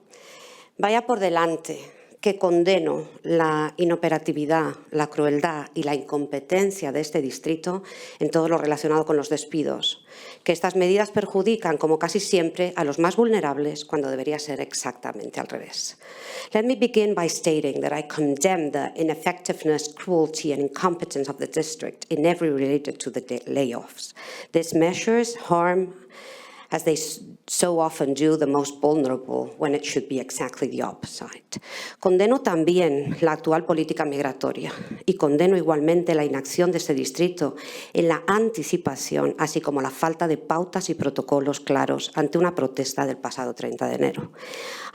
S10: Vaya por delante que condeno la inoperatividad, la crueldad y la incompetencia de este distrito en todo lo relacionado con los despidos, que estas medidas perjudican, como casi siempre, a los más vulnerables cuando debería ser exactamente al revés. Let me begin by stating that I condemn the ineffectiveness, cruelty and incompetence of the district in every related to the layoffs. These measures harm, as they so often do, the most vulnerable, when it should be exactly the opposite. Condeno también la actual política migratoria y condeno igualmente la inacción de este distrito en la anticipación, así como la falta de pautas y protocolos claros ante una protesta del pasado 30 de enero.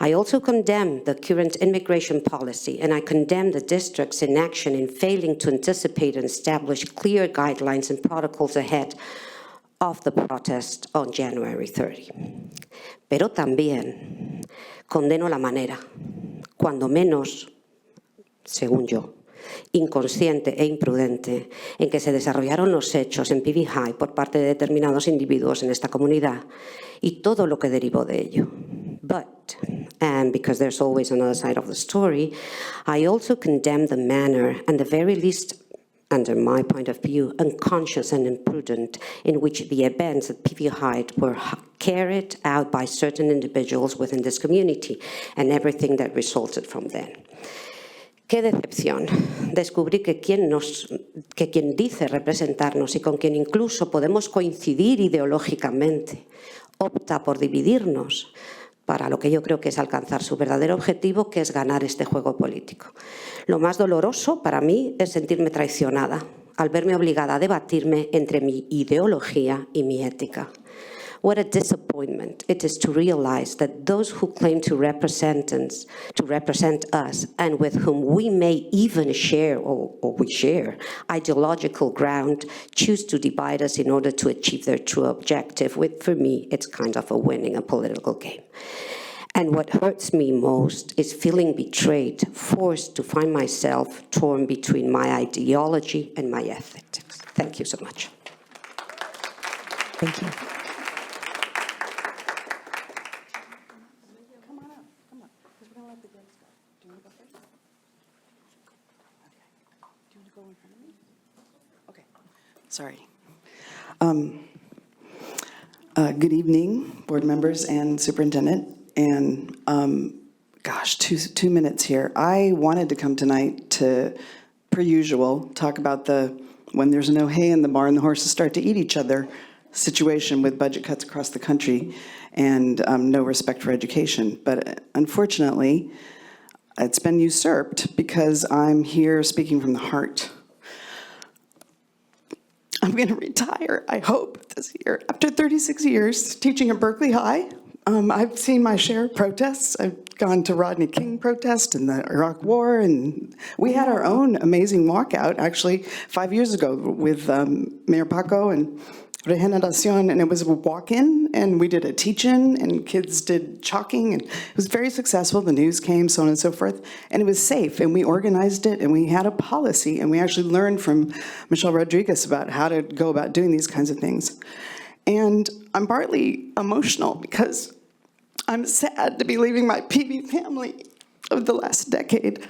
S10: I also condemn the current immigration policy, and I condemn the district's inaction in failing to anticipate and establish clear guidelines and protocols ahead of the protest on January 30. Pero también condeno la manera, cuando menos, según yo, inconsciente e imprudente, en que se desarrollaron los hechos en PV High por parte de determinados individuos en esta comunidad y todo lo que derivó de ello. But, and because there's always another side of the story, I also condemn the manner and the very least, under my point of view, unconscious and imprudent in which the events at PV High were carried out by certain individuals within this community and everything that resulted from them. Qué decepción descubrí que quien dice representarnos y con quien incluso podemos coincidir ideológicamente opta por dividirnos para lo que yo creo que es alcanzar su verdadero objetivo, que es ganar este juego político. Lo más doloroso para mí es sentirme traicionada al verme obligada a debatirme entre mi ideología y mi ética. What a disappointment it is to realize that those who claim to represent us, and with whom we may even share, or we share, ideological ground, choose to divide us in order to achieve their true objective, which for me, it's kind of winning a political game. And what hurts me most is feeling betrayed, forced to find myself torn between my ideology and my ethics. Thank you so much.
S1: Thank you.
S4: Sorry. Good evening, board members and superintendent. And gosh, two minutes here. I wanted to come tonight to, per usual, talk about the when there's no hay in the barn, the horses start to eat each other situation with budget cuts across the country and no respect for education. But unfortunately, it's been usurped because I'm here speaking from the heart. I'm going to retire, I hope, this year. After 36 years teaching at Berkeley High, I've seen my share of protests. I've gone to Rodney King protest and the Iraq War, and we had our own amazing walkout, actually, 5 years ago with Mayor Paco and Regeneración, and it was a walk-in, and we did a teach-in, and kids did chalking, and it was very successful. The news came, so on and so forth, and it was safe, and we organized it, and we had a policy, and we actually learned from Michelle Rodriguez about how to go about doing these kinds of things. And I'm partly emotional because I'm sad to be leaving my PB family of the last decade.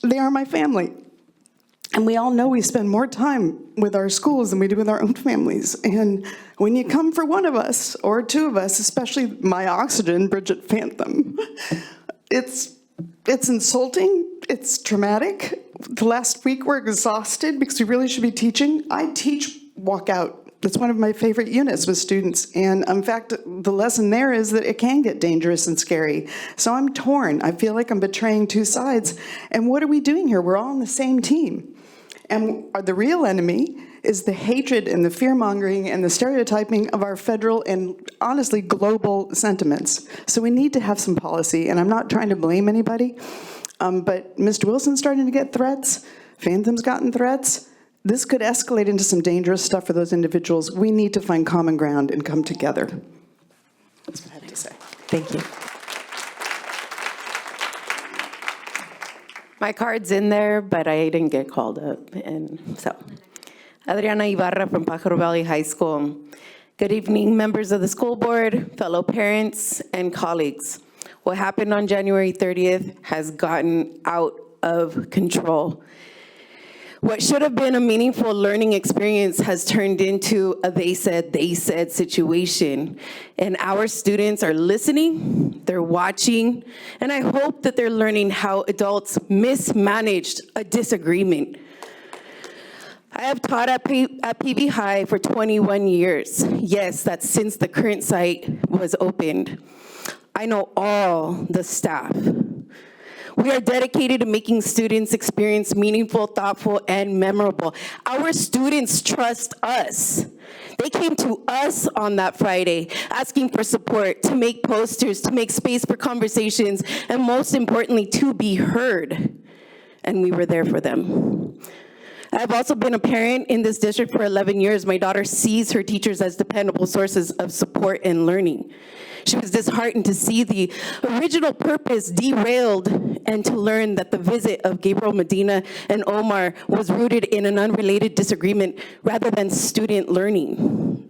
S4: They are my family. And we all know we spend more time with our schools than we do with our own families. And when you come for one of us, or two of us, especially my oxygen, Bridget Phantom, it's insulting, it's traumatic. The last week we're exhausted because we really should be teaching. I teach walkout. It's one of my favorite units with students. And in fact, the lesson there is that it can get dangerous and scary. So I'm torn. I feel like I'm betraying two sides. And what are we doing here? We're all on the same team. And the real enemy is the hatred and the fear-mongering and the stereotyping of our federal and honestly global sentiments. So we need to have some policy, and I'm not trying to blame anybody, but Mr. Wilson's starting to get threats, Phantom's gotten threats. This could escalate into some dangerous stuff for those individuals. We need to find common ground and come together. That's what I have to say.
S1: Thank you.
S11: My card's in there, but I didn't get called up, and so. Adriana Ibarra from Pajaro Valley High School. Good evening, members of the school board, fellow parents, and colleagues. What happened on January 30th has gotten out of control. What should have been a meaningful learning experience has turned into a they said situation. And our students are listening, they're watching, and I hope that they're learning how adults mismanaged a disagreement. I have taught at PB High for 21 years. Yes, that's since the current site was opened. I know all the staff. We are dedicated to making students' experience meaningful, thoughtful, and memorable. Our students trust us. They came to us on that Friday asking for support, to make posters, to make space for conversations, and most importantly, to be heard. And we were there for them. I've also been a parent in this district for 11 years. My daughter sees her teachers as dependable sources of support and learning. She was disheartened to see the original purpose derailed and to learn that the visit of Gabriel Medina and Omar was rooted in an unrelated disagreement rather than student learning.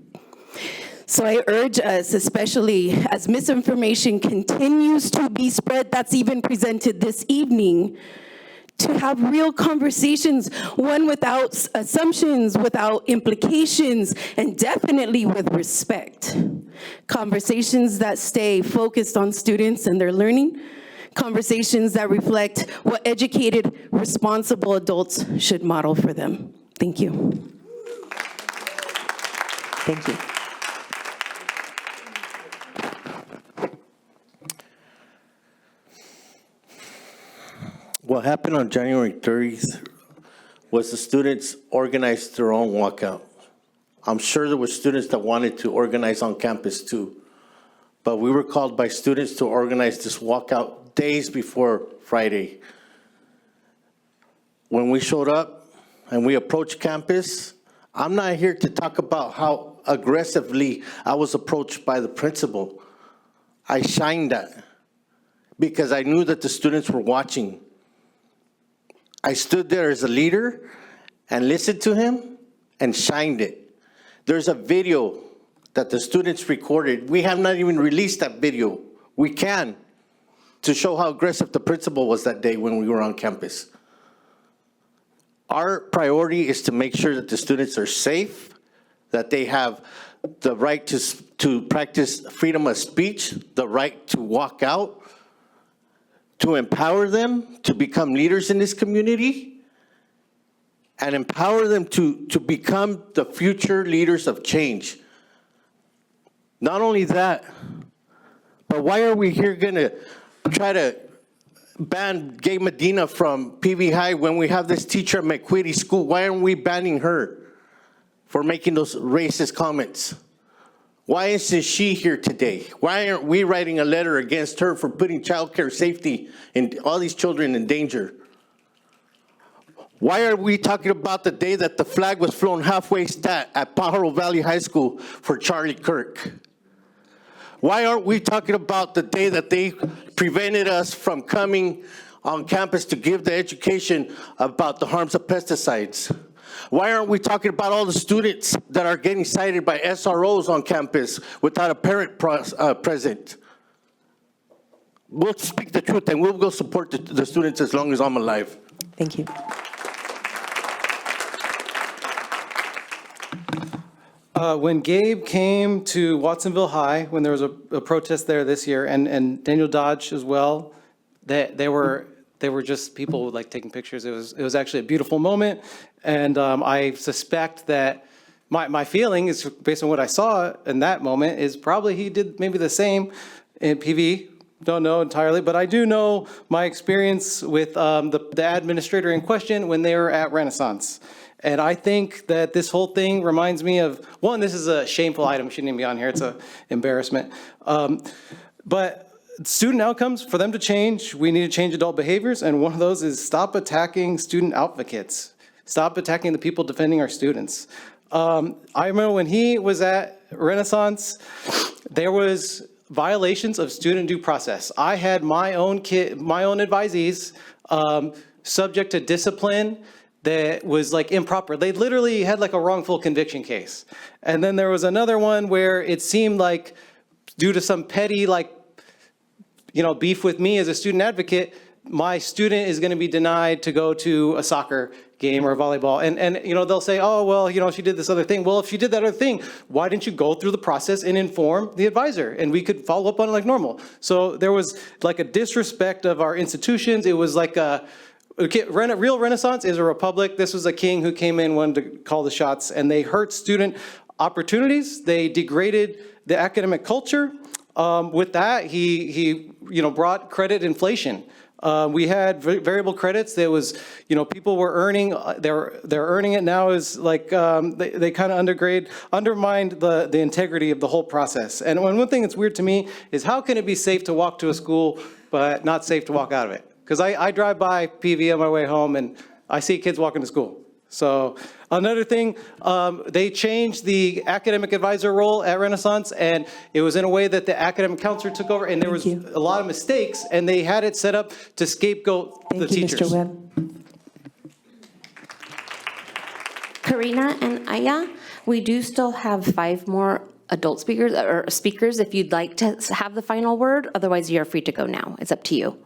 S11: So I urge us, especially as misinformation continues to be spread, that's even presented this evening, to have real conversations, one without assumptions, without implications, and definitely with respect. Conversations that stay focused on students and their learning. Conversations that reflect what educated, responsible adults should model for them. Thank you.
S1: Thank you.
S12: What happened on January 30th was the students organized their own walkout. I'm sure there were students that wanted to organize on campus too, but we were called by students to organize this walkout days before Friday. When we showed up and we approached campus, I'm not here to talk about how aggressively I was approached by the principal. I shined that because I knew that the students were watching. I stood there as a leader and listened to him and shined it. There's a video that the students recorded. We have not even released that video. We can, to show how aggressive the principal was that day when we were on campus. Our priority is to make sure that the students are safe, that they have the right to practice freedom of speech, the right to walk out, to empower them to become leaders in this community, and empower them to become the future leaders of change. Not only that, but why are we here gonna try to ban Gay Medina from PV High when we have this teacher at McQuitty School? Why aren't we banning her for making those racist comments? Why isn't she here today? Why aren't we writing a letter against her for putting childcare safety and all these children in danger? Why are we talking about the day that the flag was flown halfway at Pajaro Valley High School for Charlie Kirk? Why aren't we talking about the day that they prevented us from coming on campus to give the education about the harms of pesticides? Why aren't we talking about all the students that are getting cited by SROs on campus without a parent present? We'll speak the truth and we'll go support the students as long as I'm alive.
S1: Thank you.
S13: When Gabe came to Watsonville High, when there was a protest there this year, and Daniel Dodge as well, they were just people like taking pictures. It was actually a beautiful moment, and I suspect that my feeling is, based on what I saw in that moment, is probably he did maybe the same in PV. Don't know entirely, but I do know my experience with the administrator in question when they were at Renaissance. And I think that this whole thing reminds me of, one, this is a shameful item, shouldn't even be on here, it's an embarrassment. But student outcomes, for them to change, we need to change adult behaviors, and one of those is stop attacking student advocates. Stop attacking the people defending our students. I remember when he was at Renaissance, there was violations of student due process. I had my own advisees subject to discipline that was like improper. They literally had like a wrongful conviction case. And then there was another one where it seemed like due to some petty beef with me as a student advocate, my student is gonna be denied to go to a soccer game or volleyball. And they'll say, oh, well, she did this other thing. Well, if she did that other thing, why didn't you go through the process and inform the advisor? And we could follow up on it like normal. So there was like a disrespect of our institutions. It was like real Renaissance is a republic. This was a king who came in, wanted to call the shots, and they hurt student opportunities. They degraded the academic culture. With that, he brought credit inflation. We had variable credits. There was, people were earning. They're earning it now. Is like they kind of undermined the integrity of the whole process. And one thing that's weird to me is how can it be safe to walk to a school but not safe to walk out of it? Because I drive by PV on my way home and I see kids walking to school. So another thing, they changed the academic advisor role at Renaissance, and it was in a way that the academic counselor took over, and there was a lot of mistakes, and they had it set up to scapegoat the teachers.
S6: Mr. Webb. Karina and Aya, we do still have 5 more adult speakers, or speakers if you'd like to have the final word. Otherwise, you're free to go now. It's up to you.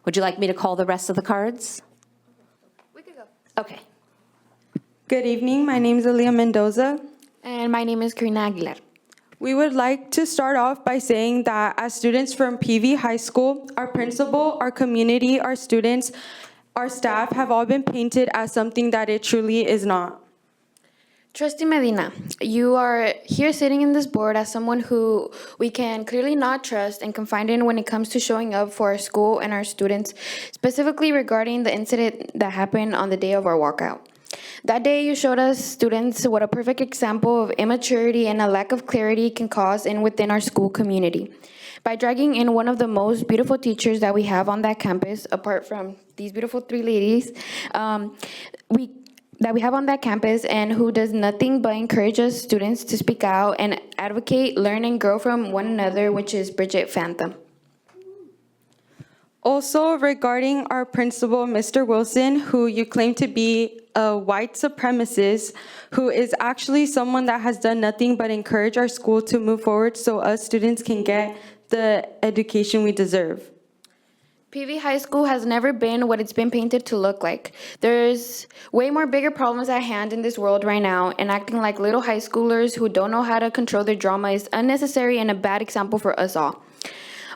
S6: Would you like me to call the rest of the cards?
S21: We could go.
S6: Okay.
S22: Good evening. My name is Aaliyah Mendoza.
S21: And my name is Karina Aguilar.
S22: We would like to start off by saying that as students from PV High School, our principal, our community, our students, our staff have all been painted as something that it truly is not.
S21: Trustee Medina, you are here sitting in this board as someone who we can clearly not trust and confide in when it comes to showing up for our school and our students, specifically regarding the incident that happened on the day of our walkout. That day, you showed us students what a perfect example of immaturity and a lack of clarity can cause within our school community. By dragging in one of the most beautiful teachers that we have on that campus, apart from these beautiful three ladies, that we have on that campus, and who does nothing but encourage us students to speak out and advocate, learn, and grow from one another, which is Bridget Phantom.
S22: Also, regarding our principal, Mr. Wilson, who you claim to be a white supremacist, who is actually someone that has done nothing but encourage our school to move forward so us students can get the education we deserve.
S21: PV High School has never been what it's been painted to look like. There's way more bigger problems at hand in this world right now, and acting like little high schoolers who don't know how to control their drama is unnecessary and a bad example for us all.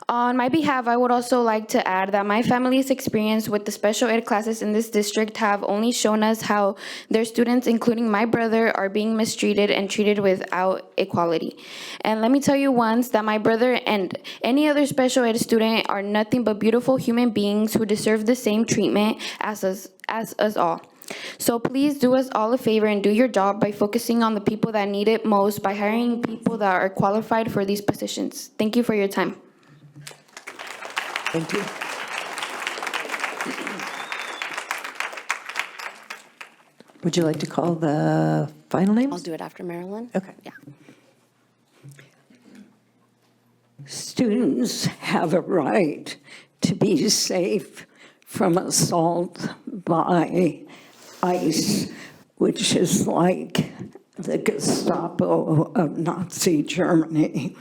S21: On my behalf, I would also like to add that my family's experience with the special ed classes in this district have only shown us how their students, including my brother, are being mistreated and treated without equality. And let me tell you once that my brother and any other special ed student are nothing but beautiful human beings who deserve the same treatment as us all. So please do us all a favor and do your job by focusing on the people that need it most by hiring people that are qualified for these positions. Thank you for your time.
S1: Thank you. Would you like to call the final names?
S6: I'll do it after Marilyn.
S1: Okay.
S6: Yeah.
S7: Students have a right to be safe from assault by ICE, which is like the Gestapo of Nazi Germany.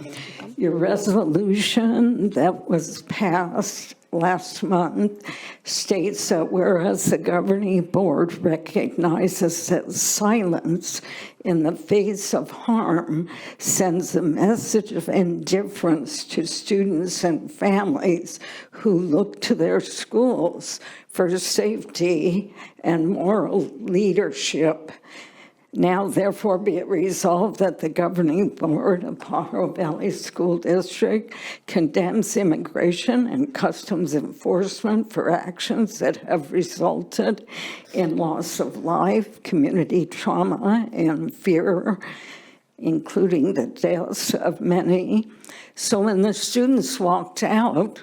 S7: Your resolution that was passed last month states that whereas the governing board recognizes that silence in the face of harm sends a message of indifference to students and families who look to their schools for safety and moral leadership. Now, therefore, be it resolved that the governing board of Pajaro Valley School District condemns immigration and customs enforcement for actions that have resulted in loss of life, community trauma, and fear, including the deaths of many. So when the students walked out,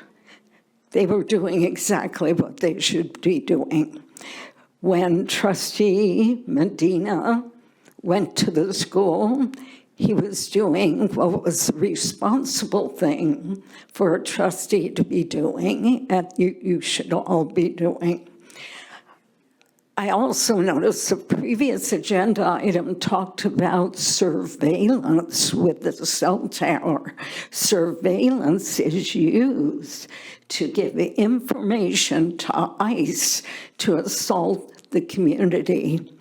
S7: they were doing exactly what they should be doing. When Trustee Medina went to the school, he was doing what was the responsible thing for a trustee to be doing, and you should all be doing. I also noticed the previous agenda item talked about surveillance with the cell tower. Surveillance is used to give information to ICE to assault the community.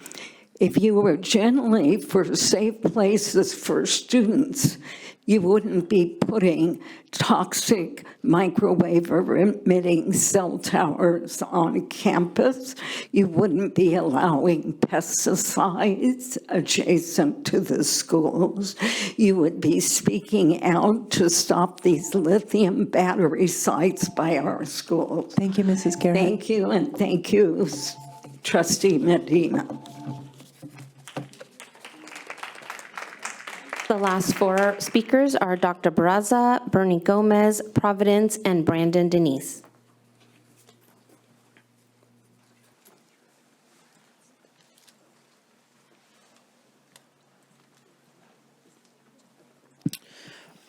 S7: If you were generally for safe places for students, you wouldn't be putting toxic microwave emitting cell towers on campus. You wouldn't be allowing pesticides adjacent to the schools. You would be speaking out to stop these lithium battery sites by our schools.
S1: Thank you, Mrs. Garrett.
S7: Thank you, and thank you, Trustee Medina.
S6: The last four speakers are Dr. Barraza, Bernie Gomez, Providence, and Brandon Denise.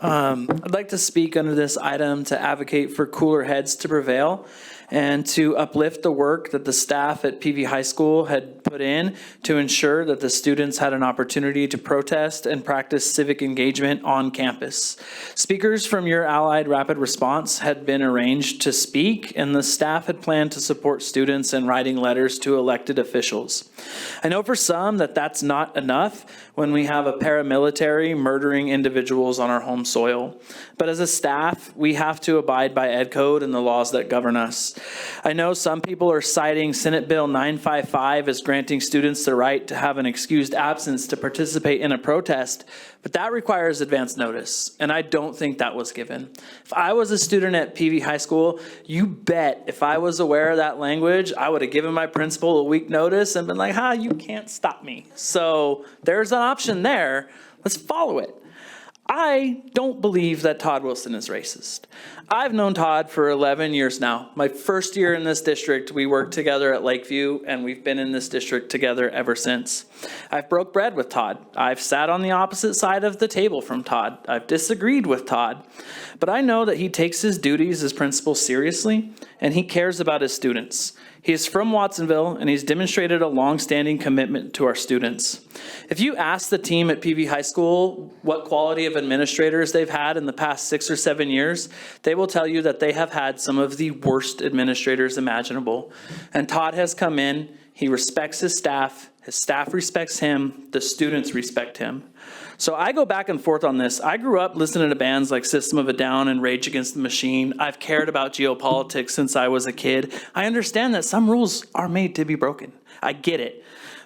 S15: I'd like to speak under this item to advocate for cooler heads to prevail and to uplift the work that the staff at PV High School had put in to ensure that the students had an opportunity to protest and practice civic engagement on campus. Speakers from your allied rapid response had been arranged to speak, and the staff had planned to support students in writing letters to elected officials. I know for some that that's not enough when we have a paramilitary murdering individuals on our home soil. But as a staff, we have to abide by Ed Code and the laws that govern us. I know some people are citing Senate Bill 955 as granting granting students the right to have an excused absence to participate in a protest, but that requires advance notice, and I don't think that was given. If I was a student at PV High School, you bet if I was aware of that language, I would have given my principal a week notice and been like, you can't stop me. So there's an option there. Let's follow it. I don't believe that Todd Wilson is racist. I've known Todd for 11 years now. My first year in this district, we worked together at Lakeview, and we've been in this district together ever since. I've broke bread with Todd. I've sat on the opposite side of the table from Todd. I've disagreed with Todd. But I know that he takes his duties as principal seriously, and he cares about his students. He is from Watsonville, and he's demonstrated a long-standing commitment to our students. If you ask the team at PV High School what quality of administrators they've had in the past 6 or 7 years, they will tell you that they have had some of the worst administrators imaginable. And Todd has come in, he respects his staff respects him, the students respect him. So I go back and forth on this. I grew up listening to bands like System of a Down and Rage Against the Machine. I've cared about geopolitics since I was a kid. I understand that some rules are made to be broken. I get it.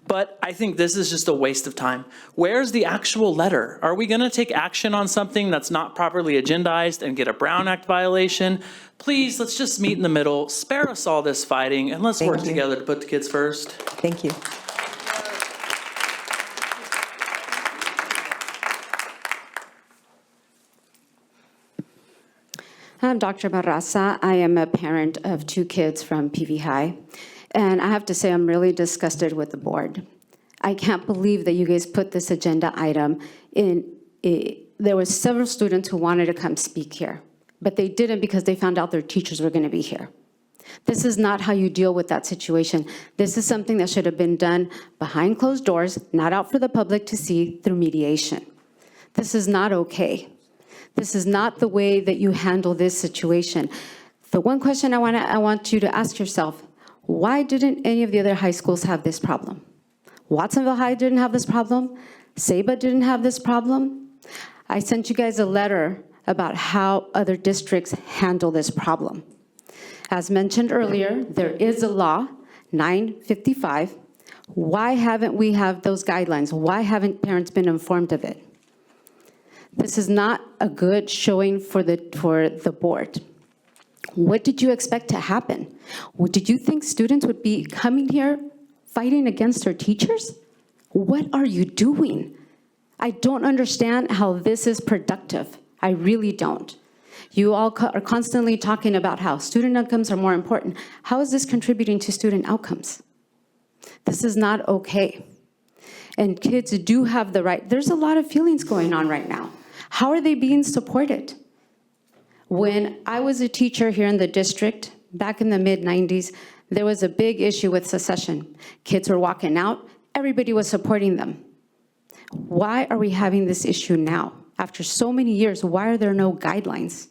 S15: But I think this is just a waste of time. Where's the actual letter? Are we going to take action on something that's not properly agendized and get a Brown Act violation? Please, let's just meet in the middle, spare us all this fighting, and let's work together to put the kids first.
S1: Thank you.
S14: I'm Dr. Barraza. I am a parent of 2 kids from PV High. And I have to say, I'm really disgusted with the board. I can't believe that you guys put this agenda item in. There were several students who wanted to come speak here, but they didn't because they found out their teachers were going to be here. This is not how you deal with that situation. This is something that should have been done behind closed doors, not out for the public to see through mediation. This is not okay. This is not the way that you handle this situation. The one question I want you to ask yourself, why didn't any of the other high schools have this problem? Watsonville High didn't have this problem. Saba didn't have this problem. I sent you guys a letter about how other districts handle this problem. As mentioned earlier, there is a law, 955. Why haven't we have those guidelines? Why haven't parents been informed of it? This is not a good showing for the board. What did you expect to happen? Did you think students would be coming here fighting against their teachers? What are you doing? I don't understand how this is productive. I really don't. You all are constantly talking about how student outcomes are more important. How is this contributing to student outcomes? This is not okay. And kids do have the right. There's a lot of feelings going on right now. How are they being supported? When I was a teacher here in the district, back in the mid-90s, there was a big issue with secession. Kids were walking out, everybody was supporting them. Why are we having this issue now? After so many years, why are there no guidelines?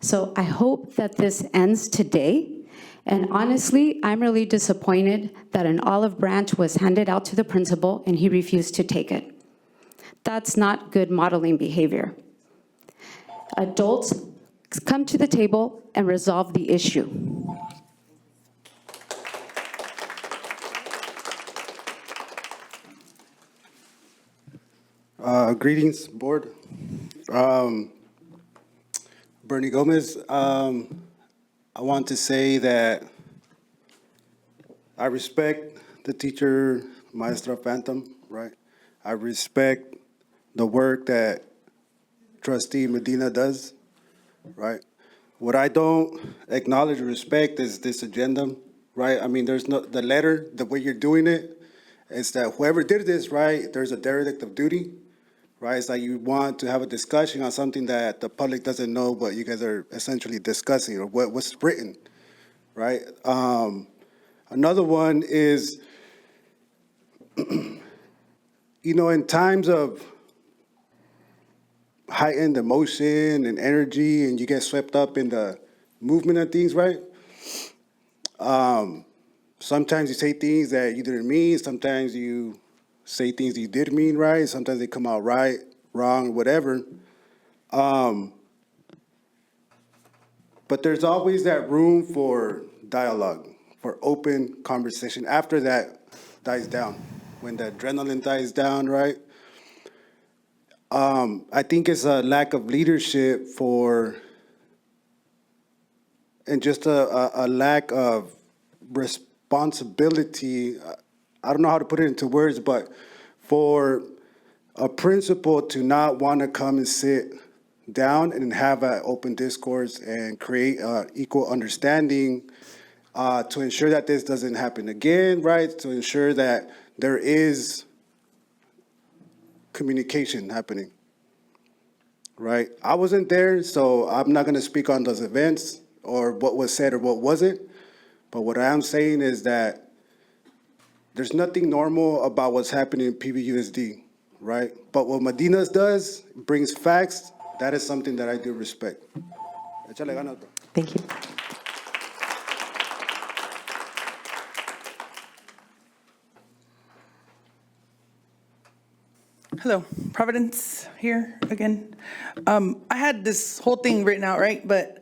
S14: So I hope that this ends today. And honestly, I'm really disappointed that an olive branch was handed out to the principal and he refused to take it. That's not good modeling behavior. Adults, come to the table and resolve the issue.
S16: Greetings, board. Bernie Gomez. I want to say that I respect the teacher, Maestra Phantom, right? I respect the work that Trustee Medina does, right? What I don't acknowledge or respect is this agenda, right? I mean, there's no, the letter, the way you're doing it, is that whoever did this, right, there's a derelict of duty, right? It's like you want to have a discussion on something that the public doesn't know, but you guys are essentially discussing, or what's written, right? Another one is, you know, in times of heightened emotion and energy, and you get swept up in the movement of things, right? Sometimes you say things that you didn't mean. Sometimes you say things that you did mean, right? Sometimes they come out right, wrong, whatever. But there's always that room for dialogue, for open conversation after that dies down, when the adrenaline dies down, right? I think it's a lack of leadership and just a lack of responsibility. I don't know how to put it into words, but for a principal to not want to come and sit down and have an open discourse and create equal understanding to ensure that this doesn't happen again, right? To ensure that there is communication happening, right? I wasn't there, so I'm not going to speak on those events or what was said or what wasn't. But what I am saying is that there's nothing normal about what's happening in PVUSD, right? But what Medina's does, brings facts, that is something that I do respect. Échale ganas, bro.
S1: Thank you.
S3: Hello, Providence here again. I had this whole thing written out, right? But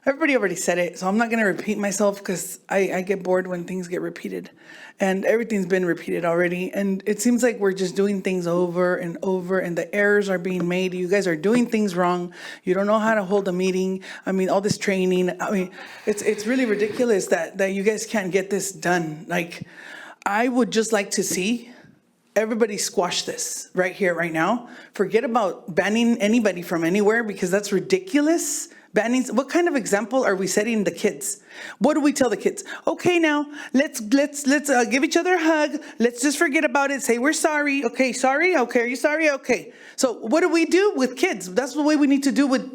S3: everybody already said it, so I'm not going to repeat myself because I get bored when things get repeated. And everything's been repeated already. And it seems like we're just doing things over and over, and the errors are being made. You guys are doing things wrong. You don't know how to hold a meeting. I mean, all this training. I mean, it's really ridiculous that you guys can't get this done. Like, I would just like to see everybody squash this right here, right now. Forget about banning anybody from anywhere because that's ridiculous. Banning, what kind of example are we setting the kids? What do we tell the kids? Okay, now let's give each other a hug. Let's just forget about it. Say we're sorry. Okay, sorry. Okay, are you sorry? Okay. So what do we do with kids? That's the way we need to do with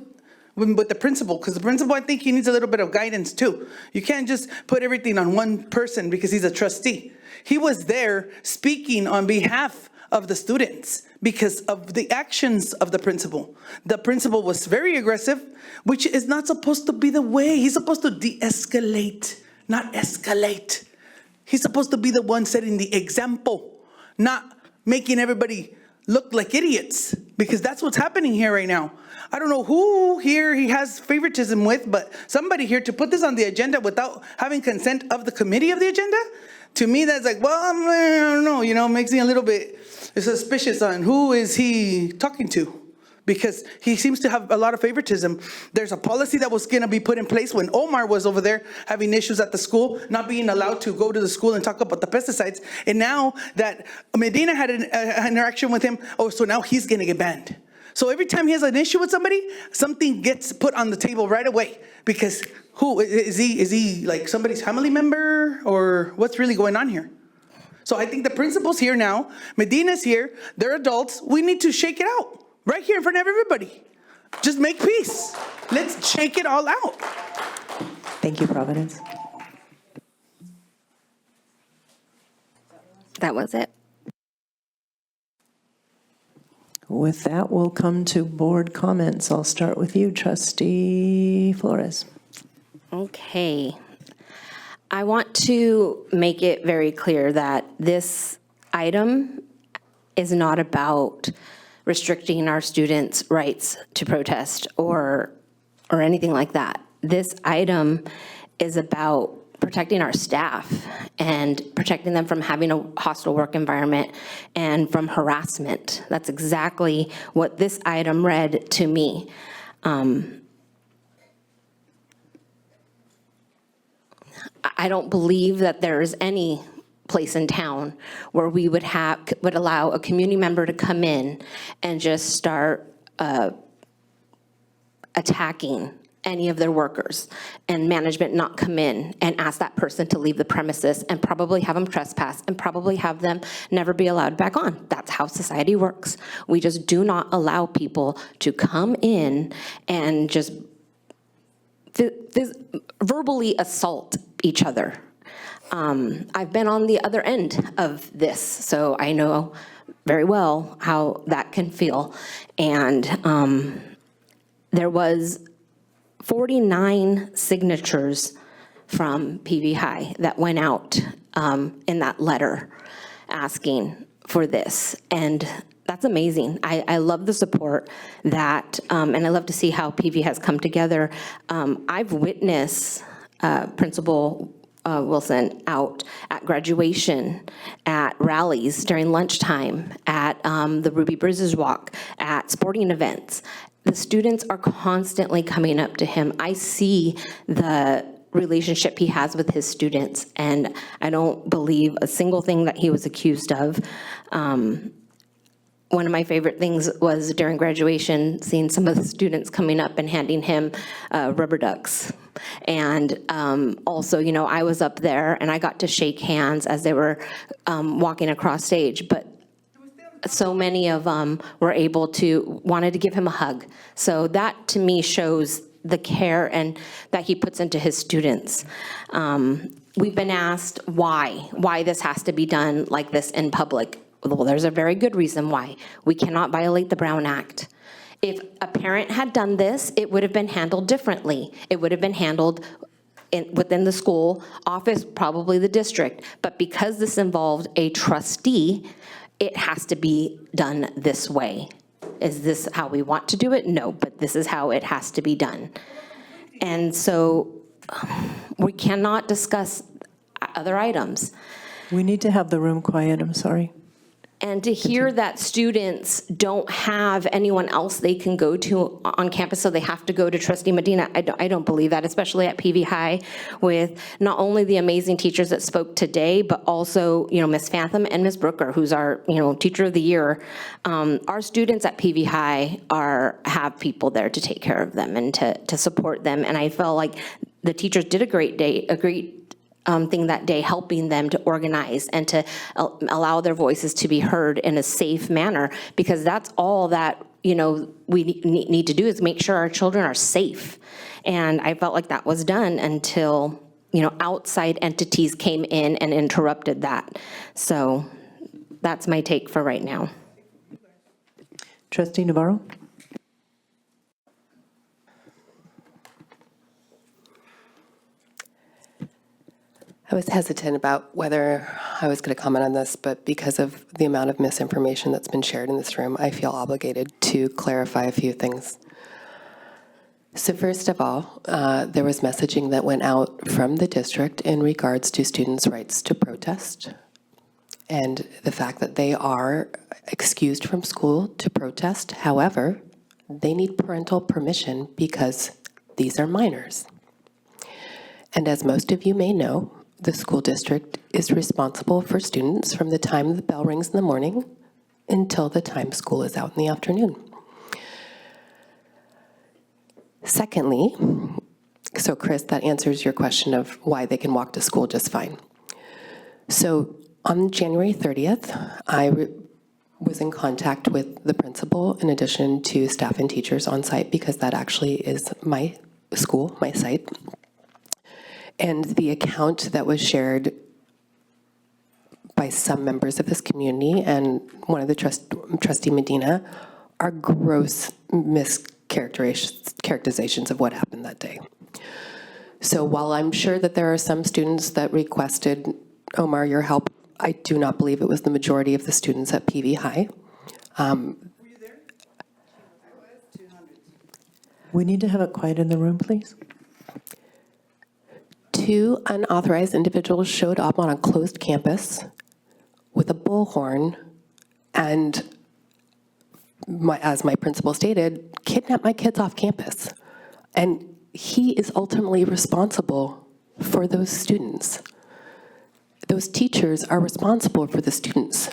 S3: the principal, because the principal, I think he needs a little bit of guidance too. You can't just put everything on one person because he's a trustee. He was there speaking on behalf of the students because of the actions of the principal. The principal was very aggressive, which is not supposed to be the way. He's supposed to de-escalate, not escalate. He's supposed to be the one setting the example, not making everybody look like idiots, because that's what's happening here right now. I don't know who here he has favoritism with, but somebody here to put this on the agenda without having consent of the committee of the agenda, to me that's like, well, I don't know, makes me a little bit suspicious on who is he talking to, because he seems to have a lot of favoritism. There's a policy that was going to be put in place when Omar was over there having issues at the school, not being allowed to go to the school and talk about the pesticides. And now that Medina had an interaction with him, so now he's going to get banned. So every time he has an issue with somebody, something gets put on the table right away. Because who is he? Is he like somebody's family member, or what's really going on here? So I think the principal's here now. Medina's here. They're adults. We need to shake it out right here in front of everybody. Just make peace. Let's shake it all out.
S1: Thank you, Providence.
S6: That was it.
S1: With that, we'll come to board comments. I'll start with you, Trustee Flores.
S6: Okay. I want to make it very clear that this item is not about restricting our students' rights to protest or anything like that. This item is about protecting our staff and protecting them from having a hostile work environment and from harassment. That's exactly what this item read to me. I don't believe that there is any place in town where we would allow a community member to come in and just start attacking any of their workers, and management not come in and ask that person to leave the premises and probably have them trespass and probably have them never be allowed back on. That's how society works. We just do not allow people to come in and just verbally assault each other. I've been on the other end of this, so I know very well how that can feel. And there was 49 signatures from PV High that went out in that letter asking for this. And that's amazing. I love the support that, and I love to see how PV has come together. I've witnessed Principal Wilson out at graduation, at rallies during lunchtime, at the Ruby Bridges Walk, at sporting events. The students are constantly coming up to him. I see the relationship he has with his students, and I don't believe a single thing that he was accused of. One of my favorite things was during graduation, seeing some of the students coming up and handing him rubber ducks. And also, you know, I was up there and I got to shake hands as they were walking across stage, but so many of them were wanted to give him a hug. So that to me shows the care and that he puts into his students. We've been asked why this has to be done like this in public. Well, there's a very good reason why. We cannot violate the Brown Act. If a parent had done this, it would have been handled differently. It would have been handled within the school office, probably the district. But because this involved a trustee, it has to be done this way. Is this how we want to do it? No, but this is how it has to be done. And so we cannot discuss other items.
S1: We need to have the room quiet, I'm sorry.
S6: And to hear that students don't have anyone else they can go to on campus, so they have to go to Trustee Medina, I don't believe that, especially at PV High, with not only the amazing teachers that spoke today, but also, you know, Ms. Phantom and Ms. Brooker, who's our, you know, Teacher of the Year. Our students at PV High have people there to take care of them and to support them. And I felt like the teachers did a great thing that day, helping them to organize and to allow their voices to be heard in a safe manner, because that's all that, you know, we need to do is make sure our children are safe. And I felt like that was done until, you know, outside entities came in and interrupted that. So that's my take for right now.
S1: Trustee Navarro?
S17: I was hesitant about whether I was going to comment on this, but because of the amount of misinformation that's been shared in this room, I feel obligated to clarify a few things. So first of all, there was messaging that went out from the district in regards to students' rights to protest and the fact that they are excused from school to protest. However, they need parental permission because these are minors. And as most of you may know, the school district is responsible for students from the time the bell rings in the morning until the time school is out in the afternoon. Secondly, so Chris, that answers your question of why they can walk to school just fine. So on January 30th, I was in contact with the principal in addition to staff and teachers on site, because that actually is my school, my site. And the account that was shared by some members of this community and one of the Trustee Medina are gross mischaracterizations of what happened that day. So while I'm sure that there are some students that requested, Omar, your help, I do not believe it was the majority of the students at PV High.
S1: Were you there? We need to have it quiet in the room, please.
S17: 2 unauthorized individuals showed up on a closed campus with a bullhorn and, as my principal stated, kidnapped my kids off campus. And he is ultimately responsible for those students. Those teachers are responsible for the students.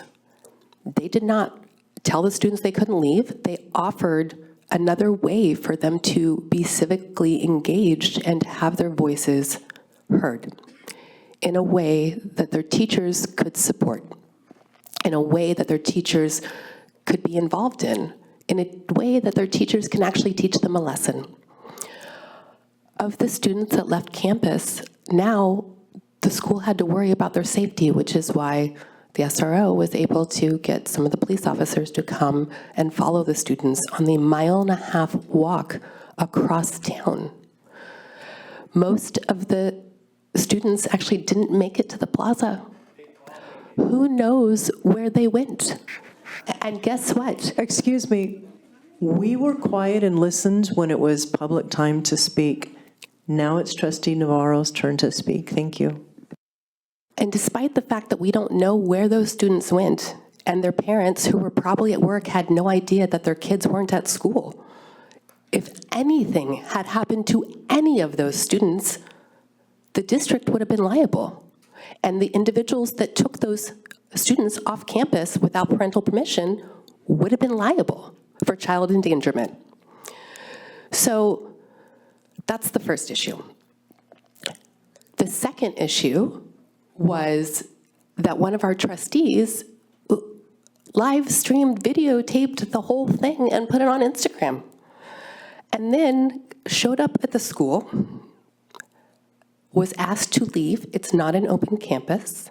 S17: They did not tell the students they couldn't leave. They offered another way for them to be civically engaged and have their voices heard in a way that their teachers could support, in a way that their teachers could be involved in a way that their teachers can actually teach them a lesson. Of the students that left campus, now the school had to worry about their safety, which is why the SRO was able to get some of the police officers to come and follow the students on the 1.5-mile walk across town. Most of the students actually didn't make it to the plaza. Who knows where they went? And guess what?
S1: Excuse me, we were quiet and listened when it was public time to speak. Now it's Trustee Navarro's turn to speak. Thank you.
S17: And despite the fact that we don't know where those students went, and their parents, who were probably at work, had no idea that their kids weren't at school, if anything had happened to any of those students, the district would have been liable. And the individuals that took those students off campus without parental permission would have been liable for child endangerment. So that's the first issue. The second issue was that one of our trustees live streamed, videotaped the whole thing and put it on Instagram. And then showed up at the school, was asked to leave. It's not an open campus.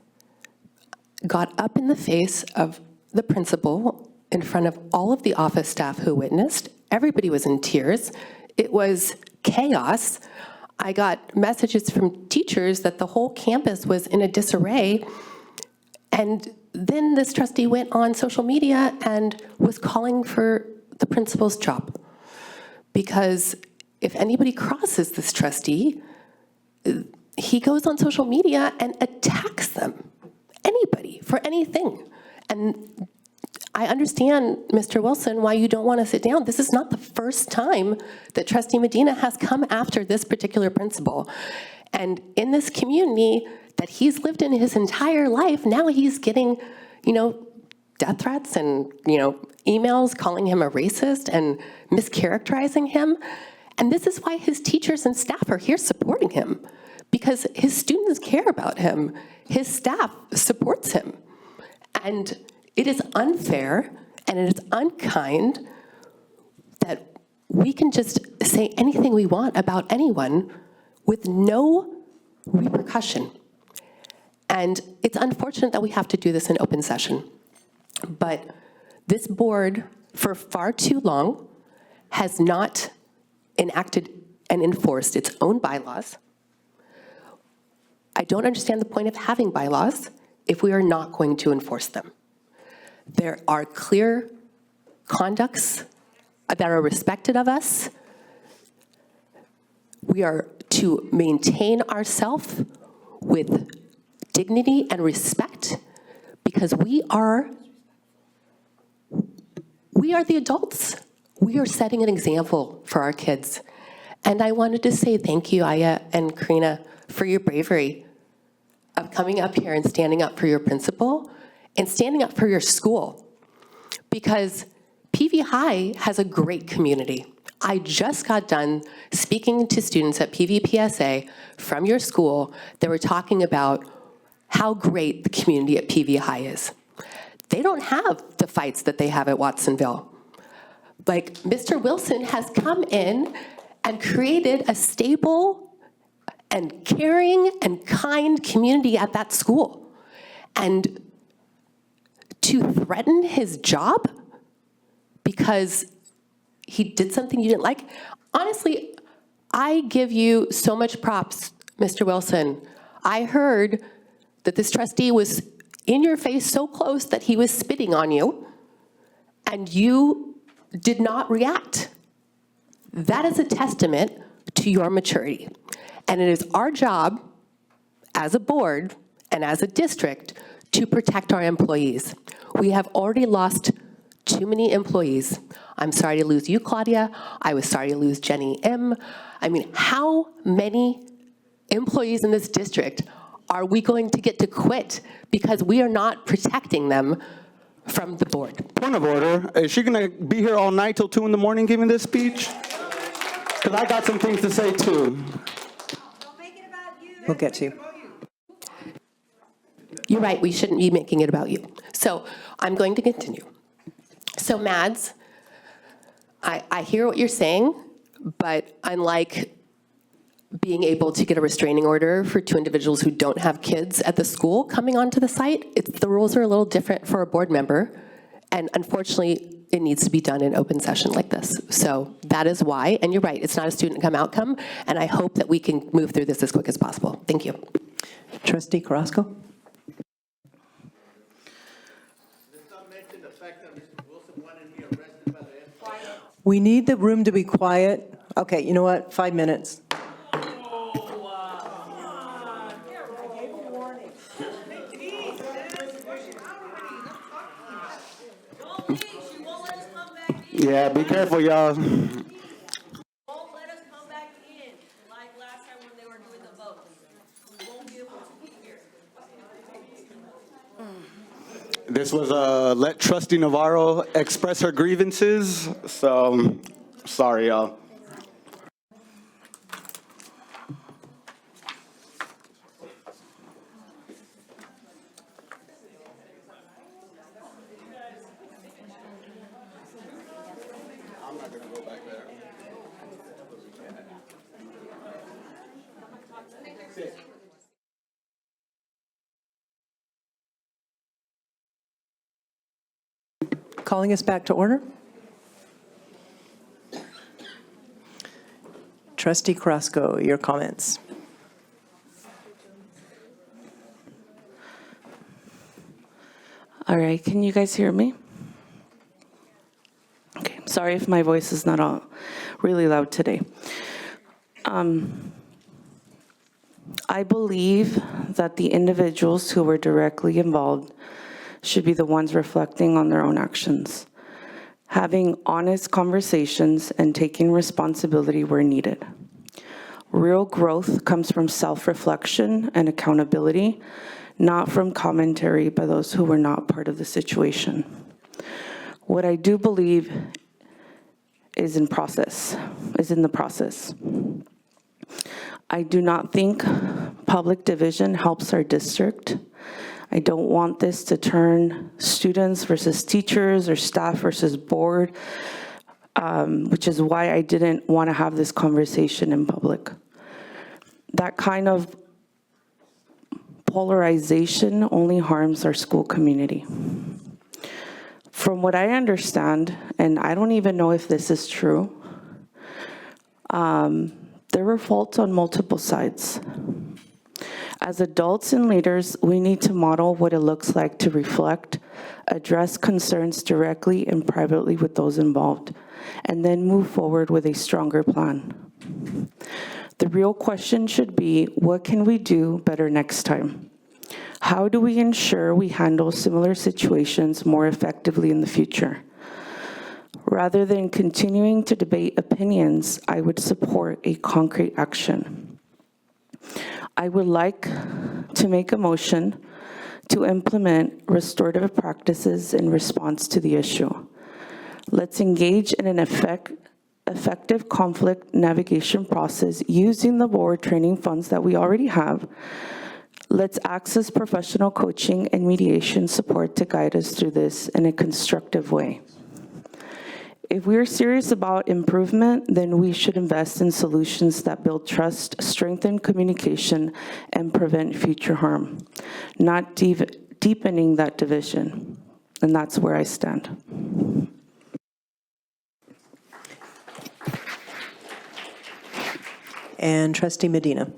S17: Got up in the face of the principal in front of all of the office staff who witnessed. Everybody was in tears. It was chaos. I got messages from teachers that the whole campus was in a disarray. And then this trustee went on social media and was calling for the principal's job. Because if anybody crosses this trustee, he goes on social media and attacks them, anybody, for anything. And I understand, Mr. Wilson, why you don't want to sit down. This is not the first time that Trustee Medina has come after this particular principal. And in this community that he's lived in his entire life, now he's getting, death threats and, emails calling him a racist and mischaracterizing him. And this is why his teachers and staff are here supporting him, because his students care about him. His staff supports him. And it is unfair and it is unkind that we can just say anything we want about anyone with no repercussion. And it's unfortunate that we have to do this in open session. But this board, for far too long, has not enacted and enforced its own bylaws. I don't understand the point of having bylaws if we are not going to enforce them. There are clear conducts that are respected of us. We are to maintain ourselves with dignity and respect because we are the adults. We are setting an example for our kids. And I wanted to say thank you, Aya and Karina, for your bravery of coming up here and standing up for your principal and standing up for your school. Because PV High has a great community. I just got done speaking to students at PVPSA from your school that were talking about how great the community at PV High is. They don't have the fights that they have at Watsonville. Like, Mr. Wilson has come in and created a stable and caring and kind community at that school. And to threaten his job because he did something you didn't like, honestly, I give you so much props, Mr. Wilson. I heard that this trustee was in your face so close that he was spitting on you, and you did not react. That is a testament to your maturity. And it is our job as a board and as a district to protect our employees. We have already lost too many employees. I'm sorry to lose you, Claudia. I was sorry to lose Jenny M. I mean, how many employees in this district are we going to get to quit because we are not protecting them from the board?
S5: Point of order. Is she going to be here all night till 2 in the morning giving this speech? Because I got some things to say too.
S1: We'll get to you.
S17: You're right, we shouldn't be making it about you. So I'm going to continue. So Mads, I hear what you're saying, but unlike being able to get a restraining order for 2 individuals who don't have kids at the school coming onto the site, the rules are a little different for a board member, and unfortunately, it needs to be done in open session like this. So that is why, and you're right, it's not a student come outcome, and I hope that we can move through this as quick as possible. Thank you.
S1: Trustee Carrasco? We need the room to be quiet. Okay, you know what? 5 minutes.
S5: Yeah, be careful, y'all. This was let Trustee Navarro express her grievances, so sorry, y'all. I'm not gonna go back there.
S1: Calling us back to order. Trustee Carrasco, your comments.
S19: All right, can you guys hear me? Okay, sorry if my voice is not all really loud today. I believe that the individuals who were directly involved should be the ones reflecting on their own actions, having honest conversations and taking responsibility where needed. Real growth comes from self-reflection and accountability, not from commentary by those who were not part of the situation. What I do believe is in the process. I do not think public division helps our district. I don't want this to turn students versus teachers or staff versus board, which is why I didn't want to have this conversation in public. That kind of polarization only harms our school community. From what I understand, and I don't even know if this is true, there were faults on multiple sides. As adults and leaders, we need to model what it looks like to reflect, address concerns directly and privately with those involved, and then move forward with a stronger plan. The real question should be, what can we do better next time? How do we ensure we handle similar situations more effectively in the future? Rather than continuing to debate opinions, I would support a concrete action. I would like to make a motion to implement restorative practices in response to the issue. Let's engage in an effective conflict navigation process using the board training funds that we already have. Let's access professional coaching and mediation support to guide us through this in a constructive way. If we're serious about improvement, then we should invest in solutions that build trust, strengthen communication, and prevent future harm, not deepening that division. And that's where I stand.
S1: And Trustee Medina.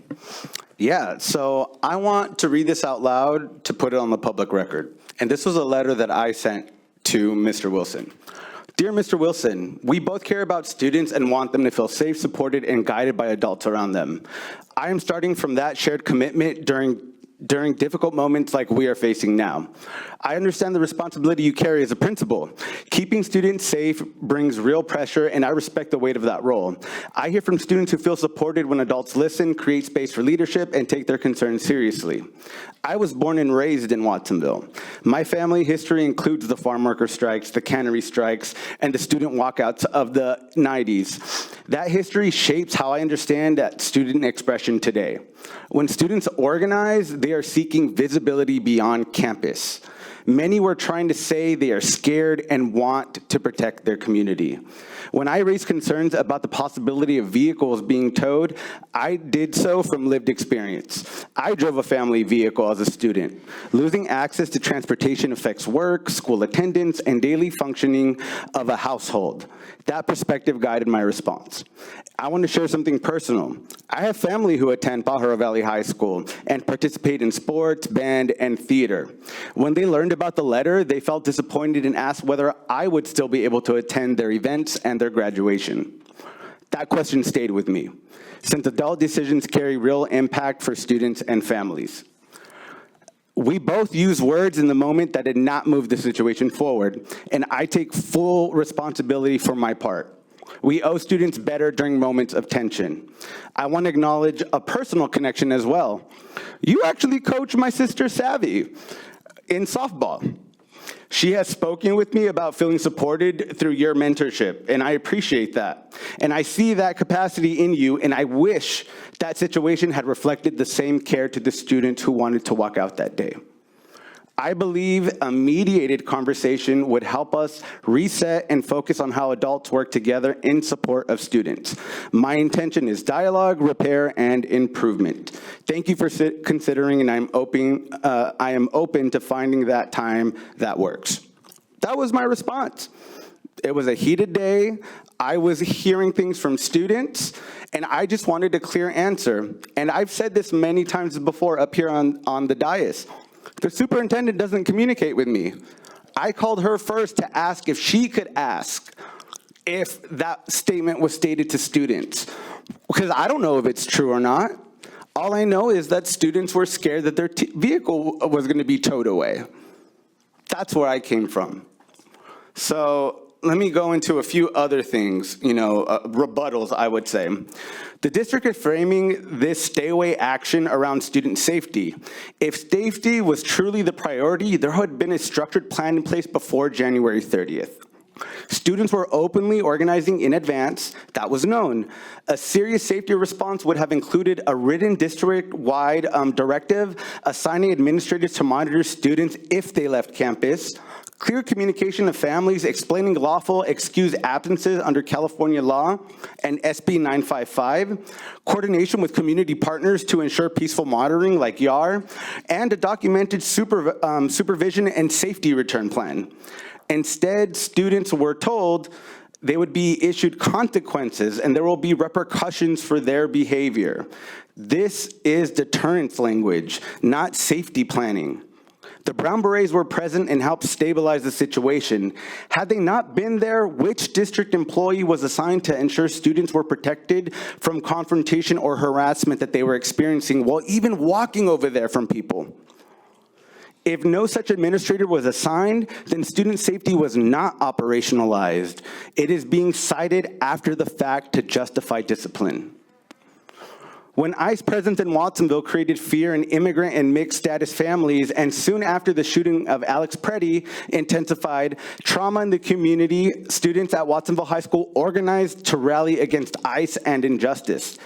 S5: Yeah, so I want to read this out loud to put it on the public record. And this was a letter that I sent to Mr. Wilson. Dear Mr. Wilson, we both care about students and want them to feel safe, supported, and guided by adults around them. I am starting from that shared commitment during difficult moments like we are facing now. I understand the responsibility you carry as a principal. Keeping students safe brings real pressure, and I respect the weight of that role. I hear from students who feel supported when adults listen, create space for leadership, and take their concerns seriously. I was born and raised in Watsonville. My family history includes the farm worker strikes, the cannery strikes, and the student walkouts of the 90s. That history shapes how I understand that student expression today. When students organize, they are seeking visibility beyond campus. Many were trying to say they are scared and want to protect their community. When I raised concerns about the possibility of vehicles being towed, I did so from lived experience. I drove a family vehicle as a student. Losing access to transportation affects work, school attendance, and daily functioning of a household. That perspective guided my response. I want to share something personal. I have family who attend Pajaro Valley High School and participate in sports, band, and theater. When they learned about the letter, they felt disappointed and asked whether I would still be able to attend their events and their graduation. That question stayed with me, since adult decisions carry real impact for students and families. We both used words in the moment that did not move the situation forward, and I take full responsibility for my part. We owe students better during moments of tension. I want to acknowledge a personal connection as well. You actually coach my sister Savvy in softball. She has spoken with me about feeling supported through your mentorship, and I appreciate that. And I see that capacity in you, and I wish that situation had reflected the same care to the students who wanted to walk out that day. I believe a mediated conversation would help us reset and focus on how adults work together in support of students. My intention is dialogue, repair, and improvement. Thank you for considering, and I am open to finding that time that works. That was my response. It was a heated day. I was hearing things from students, and I just wanted a clear answer. And I've said this many times before up here on the dais. The superintendent doesn't communicate with me. I called her first to ask if she could ask if that statement was stated to students, because I don't know if it's true or not. All I know is that students were scared that their vehicle was going to be towed away. That's where I came from. So let me go into a few other things, rebuttals, I would say. The district is framing this stay-away action around student safety. If safety was truly the priority, there had been a structured plan in place before January 30th. Students were openly organizing in advance. That was known. A serious safety response would have included a written district-wide directive assigning administrators to monitor students if they left campus, clear communication of families explaining lawful excused absences under California law and SB 955, coordination with community partners to ensure peaceful monitoring like YAR, and a documented supervision and safety return plan. Instead, students were told they would be issued consequences and there will be repercussions for their behavior. This is deterrence language, not safety planning. The Brown Berets were present and helped stabilize the situation. Had they not been there, which district employee was assigned to ensure students were protected from confrontation or harassment that they were experiencing while even walking over there from people? If no such administrator was assigned, then student safety was not operationalized. It is being cited after the fact to justify discipline. When ICE presence in Watsonville created fear in immigrant and mixed status families, and soon after the shooting of Alex Preddy intensified, trauma in the community, students at Watsonville High School organized to rally against ICE and injustice.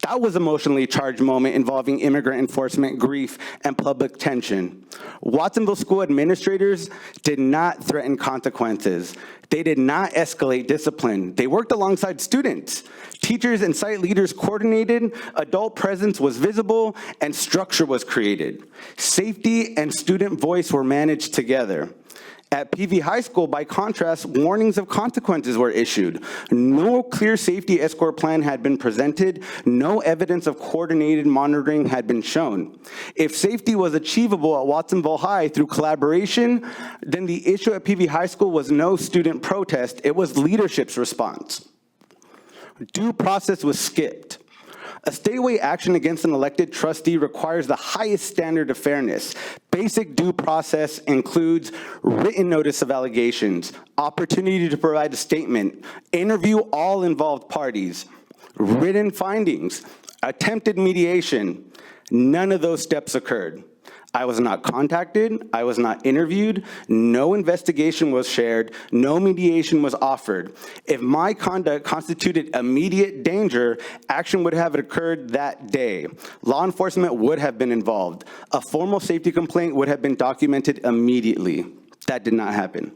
S5: That was an emotionally charged moment involving immigrant enforcement, grief, and public tension. Watsonville school administrators did not threaten consequences. They did not escalate discipline. They worked alongside students. Teachers and site leaders coordinated, adult presence was visible, and structure was created. Safety and student voice were managed together. At PV High School, by contrast, warnings of consequences were issued. No clear safety escort plan had been presented. No evidence of coordinated monitoring had been shown. If safety was achievable at Watsonville High through collaboration, then the issue at PV High School was no student protest. It was leadership's response. Due process was skipped. A stay-away action against an elected trustee requires the highest standard of fairness. Basic due process includes written notice of allegations, opportunity to provide a statement, interview all involved parties, written findings, attempted mediation. None of those steps occurred. I was not contacted, I was not interviewed, no investigation was shared, no mediation was offered. If my conduct constituted immediate danger, action would have occurred that day. Law enforcement would have been involved. A formal safety complaint would have been documented immediately. That did not happen.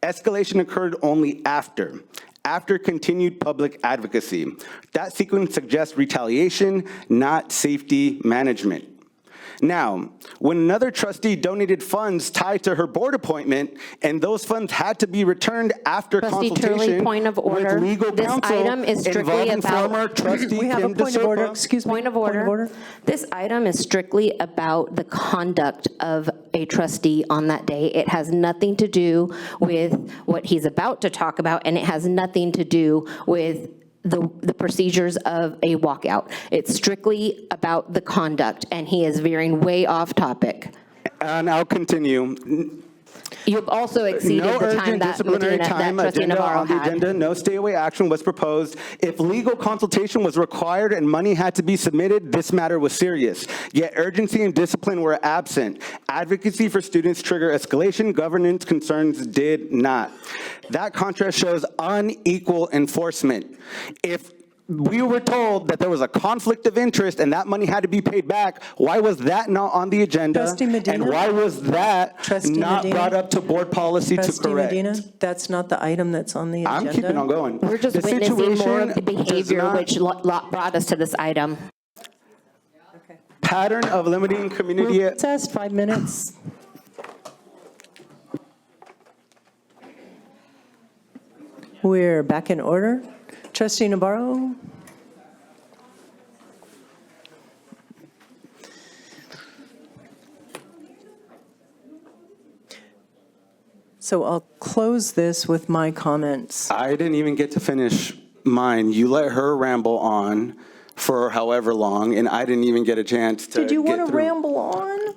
S5: Escalation occurred only after continued public advocacy. That sequence suggests retaliation, not safety management. Now, when another trustee donated funds tied to her board appointment, and those funds had to be returned after consultation
S6: Turley, point of order.
S5: with legal
S6: This
S5: counsel
S6: item is strictly
S5: involving
S6: about.
S5: former trustee
S1: We have a
S5: Kim
S1: point of order.
S5: DeSilva.
S1: Excuse me.
S6: Point of order. This item is strictly about the conduct of a trustee on that day. It has nothing to do with what he's about to talk about, and it has nothing to do with the procedures of a walkout. It's strictly about the conduct, and he is veering way off topic.
S5: And I'll continue.
S6: You've also exceeded
S5: No
S6: the time
S5: urgent
S6: that
S5: disciplinary
S6: Medina,
S5: time
S6: that trustee
S5: agenda
S6: Navarro
S5: on the
S6: had.
S5: agenda. No stay-away action was proposed. If legal consultation was required and money had to be submitted, this matter was serious. Yet urgency and discipline were absent. Advocacy for students trigger escalation. Governance concerns did not. That contrast shows unequal enforcement. If we were told that there was a conflict of interest and that money had to be paid back, why was that not on the agenda?
S1: Trustee Medina?
S5: And why was that
S1: Trustee
S5: not
S1: Medina?
S5: brought up to board policy to
S1: Trustee
S5: correct?
S1: Medina, that's not the item that's on the agenda.
S5: I'm keeping on going.
S6: We're just
S5: The
S6: witnessing more of the
S5: situation does
S6: behavior
S5: not-
S6: which brought us to this item.
S5: Pattern of limiting community.
S1: Recess, 5 minutes. We're back in order. Trustee Navarro? So I'll close this with my comments.
S5: I didn't even get to finish mine. You let her ramble on for however long, and I didn't even get a chance to
S1: Did you
S5: get
S1: want to
S5: through.
S1: ramble on?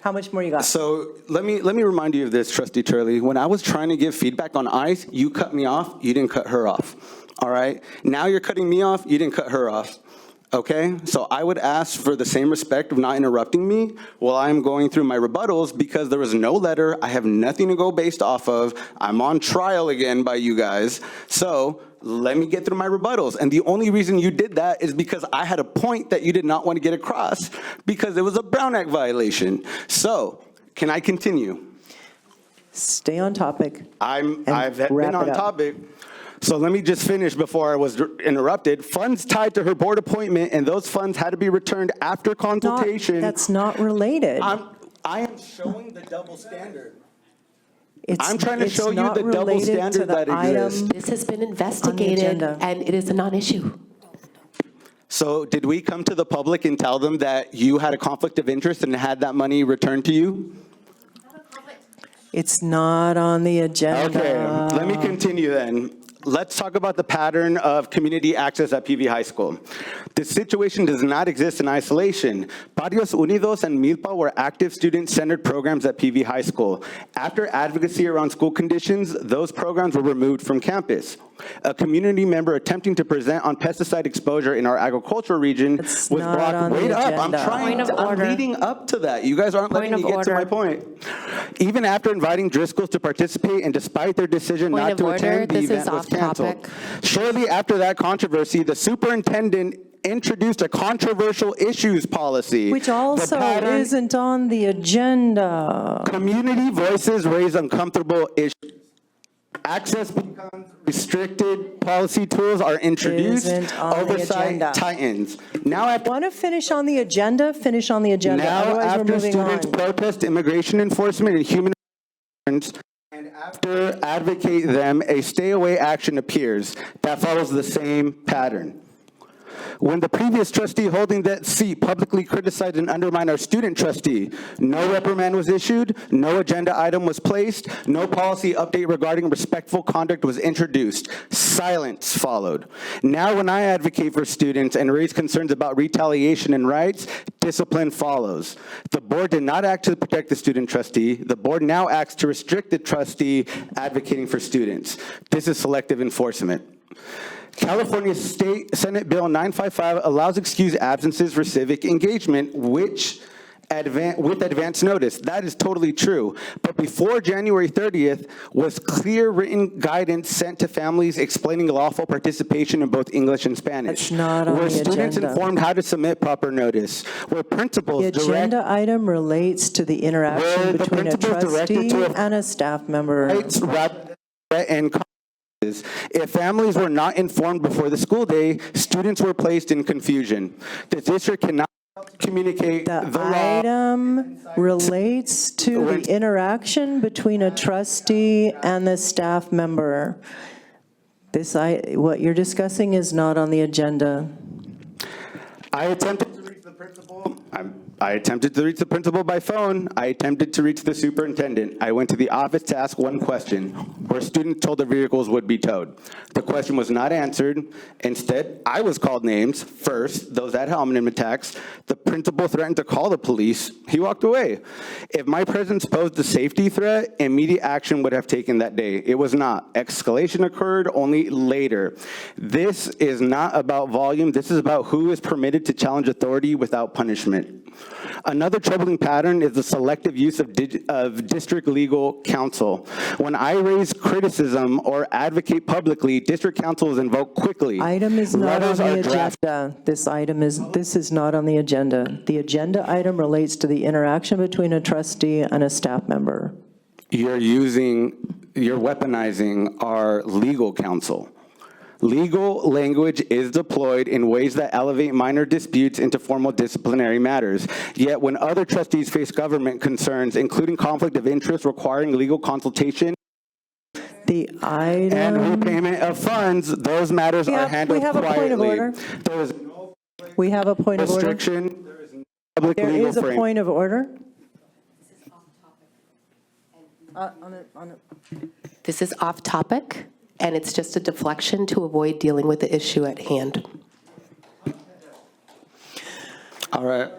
S1: How much more you got?
S5: So let me remind you of this, Trustee Turley. When I was trying to give feedback on ICE, you cut me off, you didn't cut her off. All right? Now you're cutting me off, you didn't cut her off. Okay? So I would ask for the same respect of not interrupting me while I'm going through my rebuttals, because there was no letter. I have nothing to go based off of. I'm on trial again by you guys. So let me get through my rebuttals. And the only reason you did that is because I had a point that you did not want to get across, because it was a Brown Act violation. So can I continue?
S1: Stay on topic.
S5: I've
S1: wrap
S5: been
S1: it
S5: on
S1: up.
S5: topic. So let me just finish before I was interrupted. Funds tied to her board appointment, and those funds had to be returned after consultation.
S1: That's not related.
S5: I am showing the double standard.
S1: It's-
S5: I'm trying to
S1: it's
S5: show you
S1: not
S5: the double
S1: related to
S5: standard
S1: the
S5: that
S1: item
S5: exists.
S17: This has been investigated,
S1: agenda.
S17: and it is a non-issue.
S5: So did we come to the public and tell them that you had a conflict of interest and had that money returned to you?
S1: It's not on the agenda.
S5: Okay, let me continue then. Let's talk about the pattern of community access at PV High School. This situation does not exist in isolation. Barrios Unidos and Milpa were active student-centered programs at PV High School. After advocacy around school conditions, those programs were removed from campus. A community member attempting to present on pesticide exposure in our agricultural region was
S1: not
S5: blocked.
S1: on the
S5: Wait up, I'm
S1: agenda.
S5: trying
S6: Point of
S5: to, I'm
S6: order.
S5: leading up to that. You guys aren't letting me
S6: Point of
S5: get to my
S6: order.
S5: point. Even after inviting Driscolls to participate, and despite their decision
S6: Point
S5: not
S6: of
S5: to
S6: order.
S5: attend, the
S6: This is
S5: event was
S6: off
S5: canceled.
S6: topic.
S5: Shortly after that controversy, the superintendent introduced a controversial issues policy.
S1: Which
S5: The
S1: also
S5: pattern-
S1: isn't on the agenda.
S5: Community voices raise uncomfortable issues. Access becomes restricted, policy tools are introduced,
S1: Isn't on the
S5: oversight
S1: agenda.
S5: tightens. Now after
S1: Want to finish on the agenda? Finish on the agenda.
S5: Now,
S1: Otherwise, we're
S5: after
S1: moving
S5: students
S1: on.
S5: protest immigration enforcement and human rights, and after advocate them, a stay-away action appears that follows the same pattern. When the previous trustee holding that seat publicly criticized and undermined our student trustee, no reprimand was issued, no agenda item was placed, no policy update regarding respectful conduct was introduced. Silence followed. Now when I advocate for students and raise concerns about retaliation and rights, discipline follows. The board did not act to protect the student trustee. The board now acts to restrict the trustee advocating for students. This is selective enforcement. California State Senate Bill 955 allows excused absences for civic engagement, with advance notice. That is totally true. But before January 30th was clear written guidance sent to families explaining lawful participation in both English and Spanish.
S1: That's not on
S5: Were
S1: the
S5: students
S1: agenda.
S5: informed how to submit proper notice? Were principals
S1: The
S5: direct
S1: agenda item relates to the interaction
S5: Were the
S1: between a
S5: principals directed
S1: trustee
S5: to a-
S1: and a staff member.
S5: rights rather than if families were not informed before the school day, students were placed in confusion. The district cannot communicate the law.
S1: Item relates to the interaction between a trustee and the staff member. What you're discussing is not on the agenda.
S5: I attempted to reach the principal. I attempted to reach the principal by phone. I attempted to reach the superintendent. I went to the office to ask one question, where students told their vehicles would be towed. The question was not answered. Instead, I was called names first, those that helmet attacks. The principal threatened to call the police. He walked away. If my presence posed a safety threat, immediate action would have taken that day. It was not. Escalation occurred only later. This is not about volume. This is about who is permitted to challenge authority without punishment. Another troubling pattern is the selective use of district legal counsel. When I raise criticism or advocate publicly, district counsel is invoked quickly.
S1: Item is not on
S5: Letters are
S1: the agenda. This is not on the agenda. The agenda item relates to the interaction between a trustee and a staff member.
S5: You're weaponizing our legal counsel. Legal language is deployed in ways that elevate minor disputes into formal disciplinary matters. Yet when other trustees face government concerns, including conflict of interest requiring legal consultation
S1: The item...
S5: and repayment of funds, those matters are handled quietly.
S1: We have a point of order.
S5: There is no
S1: We have a point of order.
S5: restriction. There is no public
S1: There
S5: legal
S1: is a
S5: frame.
S1: point of order.
S17: This is off topic, and it's just a deflection to avoid dealing with the issue at hand.
S5: All right.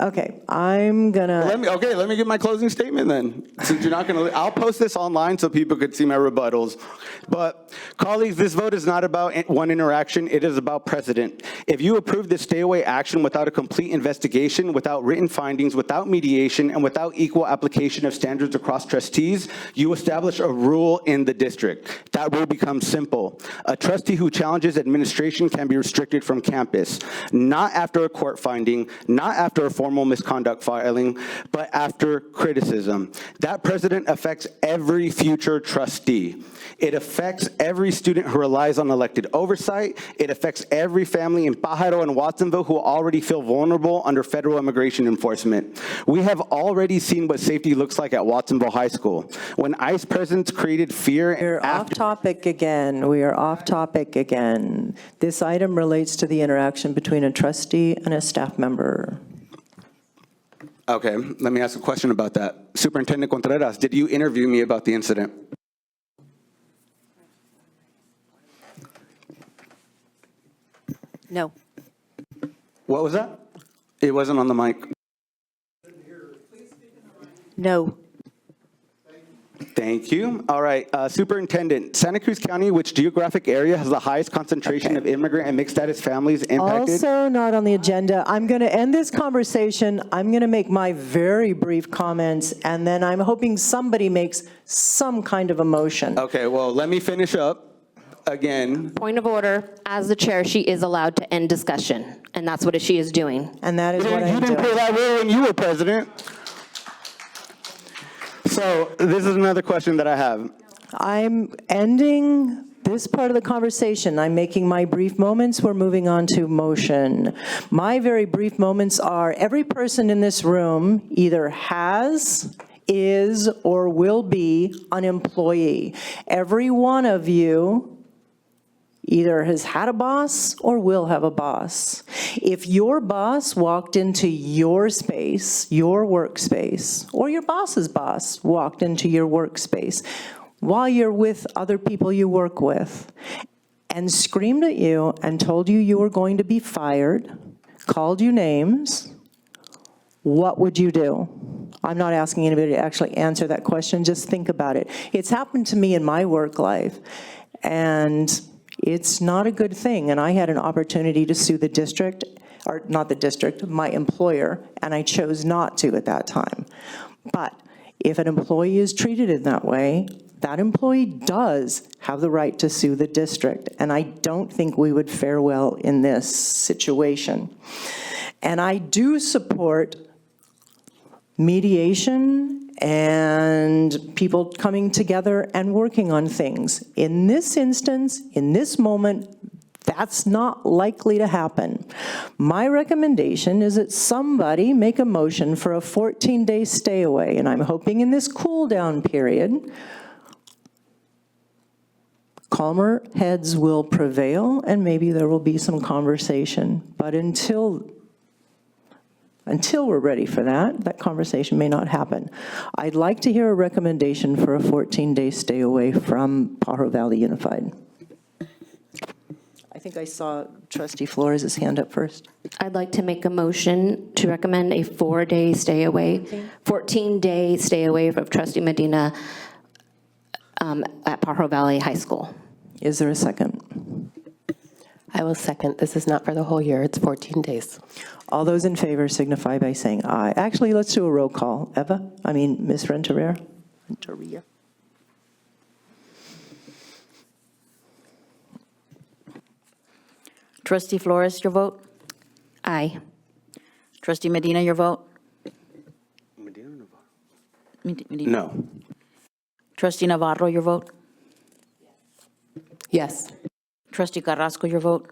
S1: Okay, I'm gonna...
S5: Let me give my closing statement then. Since you're not gonna, I'll post this online so people could see my rebuttals. But colleagues, this vote is not about one interaction, it is about precedent. If you approve this stay away action without a complete investigation, without written findings, without mediation, and without equal application of standards across trustees, you establish a rule in the district. That rule becomes simple. A trustee who challenges administration can be restricted from campus, not after a court finding, not after a formal misconduct filing, but after criticism. That precedent affects every future trustee. It affects every student who relies on elected oversight. It affects every family in Pajaro and Watsonville who already feel vulnerable under federal immigration enforcement. We have already seen what safety looks like at Watsonville High School. When ICE presence created fear...
S1: We're off topic again. We are off topic again. This item relates to the interaction between a trustee and a staff member.
S5: Okay, let me ask a question about that. Superintendent Contreras, did you interview me about the incident?
S17: No.
S5: What was that? It wasn't on the mic.
S17: No.
S5: Thank you. All right, Superintendent, Santa Cruz County, which geographic area has the highest concentration of immigrant and mixed status families impacted?
S1: Also not on the agenda. I'm going to end this conversation. I'm going to make my very brief comments, and then I'm hoping somebody makes some kind of a motion.
S5: Okay, well, let me finish up. Again.
S6: Point of order, as the chair, she is allowed to end discussion, and that's what she is doing.
S1: And that is what I'm
S5: doing. You didn't play that role when you were president. So this is another question that I have.
S1: I'm ending this part of the conversation. I'm making my brief moments. We're moving on to motion. My very brief moments are every person in this room either has, is, or will be an employee. Every one of you either has had a boss or will have a boss. If your boss walked into your space, your workspace, or your boss's boss walked into your workspace while you're with other people you work with and screamed at you and told you you were going to be fired, called you names, what would you do? I'm not asking anybody to actually answer that question, just think about it. It's happened to me in my work life, and it's not a good thing, and I had an opportunity to sue the district, or not the district, my employer, and I chose not to at that time. But if an employee is treated in that way, that employee does have the right to sue the district, and I don't think we would fare well in this situation. And I do support mediation and people coming together and working on things. In this instance, in this moment, that's not likely to happen. My recommendation is that somebody make a motion for a 14-day stay away, and I'm hoping in this cool down period, calmer heads will prevail and maybe there will be some conversation. But until Until we're ready for that, that conversation may not happen. I'd like to hear a recommendation for a 14-day stay away from Pajaro Valley Unified. I think I saw Trustee Flores' hand up first.
S6: I'd like to make a motion to recommend a 14-day stay away of Trustee Medina at Pajaro Valley High School.
S1: Is there a second?
S17: I will second. This is not for the whole year. It's 14 days.
S1: All those in favor signify by saying aye. Actually, let's do a roll call. Ms. Renteria.
S18: Trustee Flores, your vote?
S6: Aye.
S18: Trustee Medina, your vote?
S5: No.
S18: Trustee Navarro, your vote?
S17: Yes.
S18: Trustee Carrasco, your vote?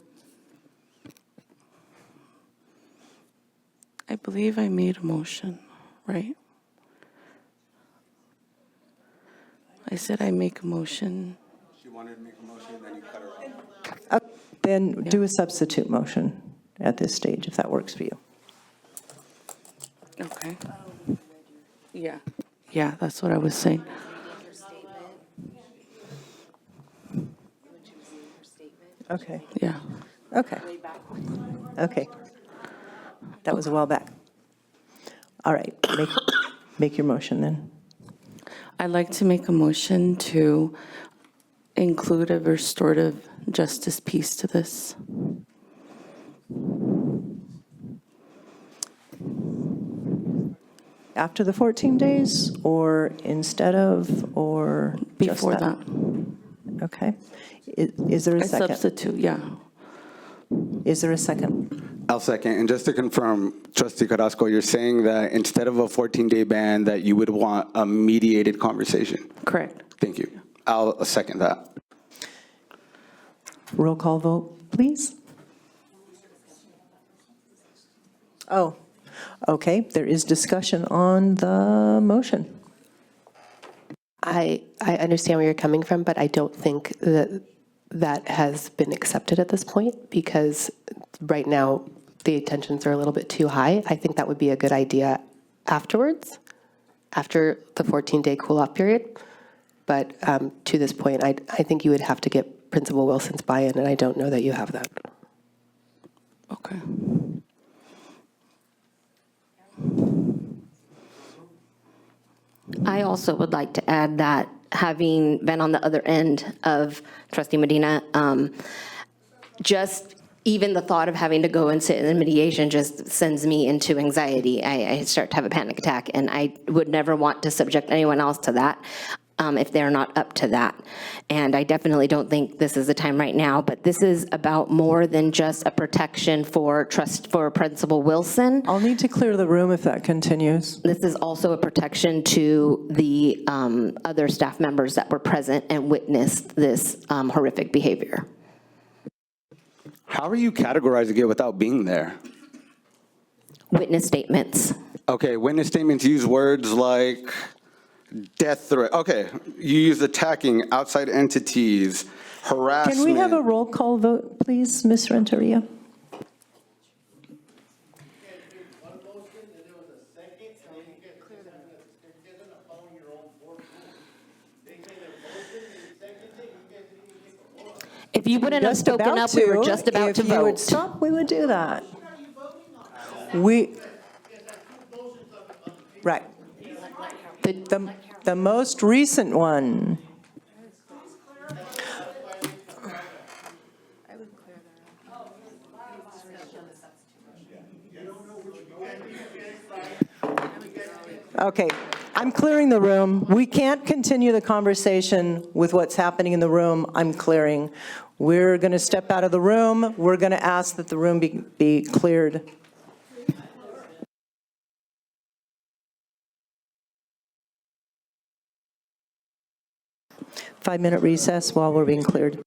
S19: I believe I made a motion, right? I said I make a motion.
S5: She wanted to make a motion, then you cut her off.
S1: Then do a substitute motion at this stage, if that works for you.
S19: Okay. Yeah. Yeah, that's what I was saying.
S1: Okay.
S19: Yeah.
S1: Okay. Okay. That was a while back. All right, make your motion then.
S19: I'd like to make a motion to include a restorative justice piece to this.
S1: After the 14 days, or instead of, or just
S19: Before that.
S1: Okay. Is there a
S19: I
S1: second?
S19: substitute, yeah.
S1: Is there a second?
S5: I'll second. And just to confirm, Trustee Carrasco, you're saying that instead of a 14-day ban, that you would want a mediated conversation?
S19: Correct.
S5: Thank you. I'll second that.
S1: Roll call vote, please. Oh, okay. There is discussion on the motion.
S17: I understand where you're coming from, but I don't think that has been accepted at this point, because right now the tensions are a little bit too high. I think that would be a good idea afterwards, after the 14-day cool-off period. But to this point, I think you would have to get Principal Wilson's buy-in, and I don't know that you have that.
S19: Okay.
S6: I also would like to add that, having been on the other end of Trustee Medina, just even the thought of having to go and sit in mediation just sends me into anxiety. I start to have a panic attack, and I would never want to subject anyone else to that if they're not up to that. And I definitely don't think this is the time right now, but this is about more than just a protection for Principal Wilson.
S1: I'll need to clear the room if that continues.
S6: This is also a protection to the other staff members that were present and witnessed this horrific behavior.
S5: How are you categorizing it without being there?
S6: Witness statements.
S5: Okay, witness statements use words like death threat. Okay, you use attacking outside entities, harassment.
S1: Can we have a roll call vote, please, Ms. Renteria?
S6: If you wouldn't have spoken up, we were just about to
S1: If you would
S6: vote.
S1: stop, we would do that. Right. The most recent one. Okay, I'm clearing the room. We can't continue the conversation with what's happening in the room. I'm clearing. We're going to step out of the room. We're going to ask that the room be cleared. Five-minute recess while we're being cleared.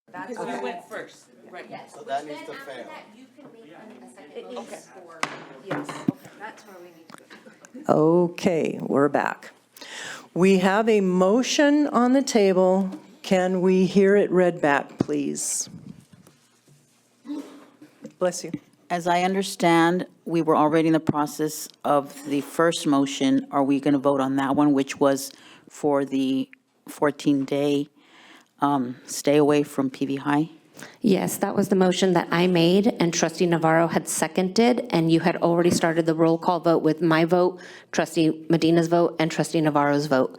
S19: Because you went first, right?
S12: So that needs to fail.
S19: Okay.
S14: Yes, that's where we need to go.
S1: Okay, we're back. We have a motion on the table. Can we hear it read back, please? Bless you.
S18: As I understand, we were already in the process of the first motion. Are we going to vote on that one, which was for the 14-day stay away from PV High?
S6: Yes, that was the motion that I made, and trustee Navarro had seconded, and you had already started the roll call vote with my vote, trustee Medina's vote, and trustee Navarro's vote.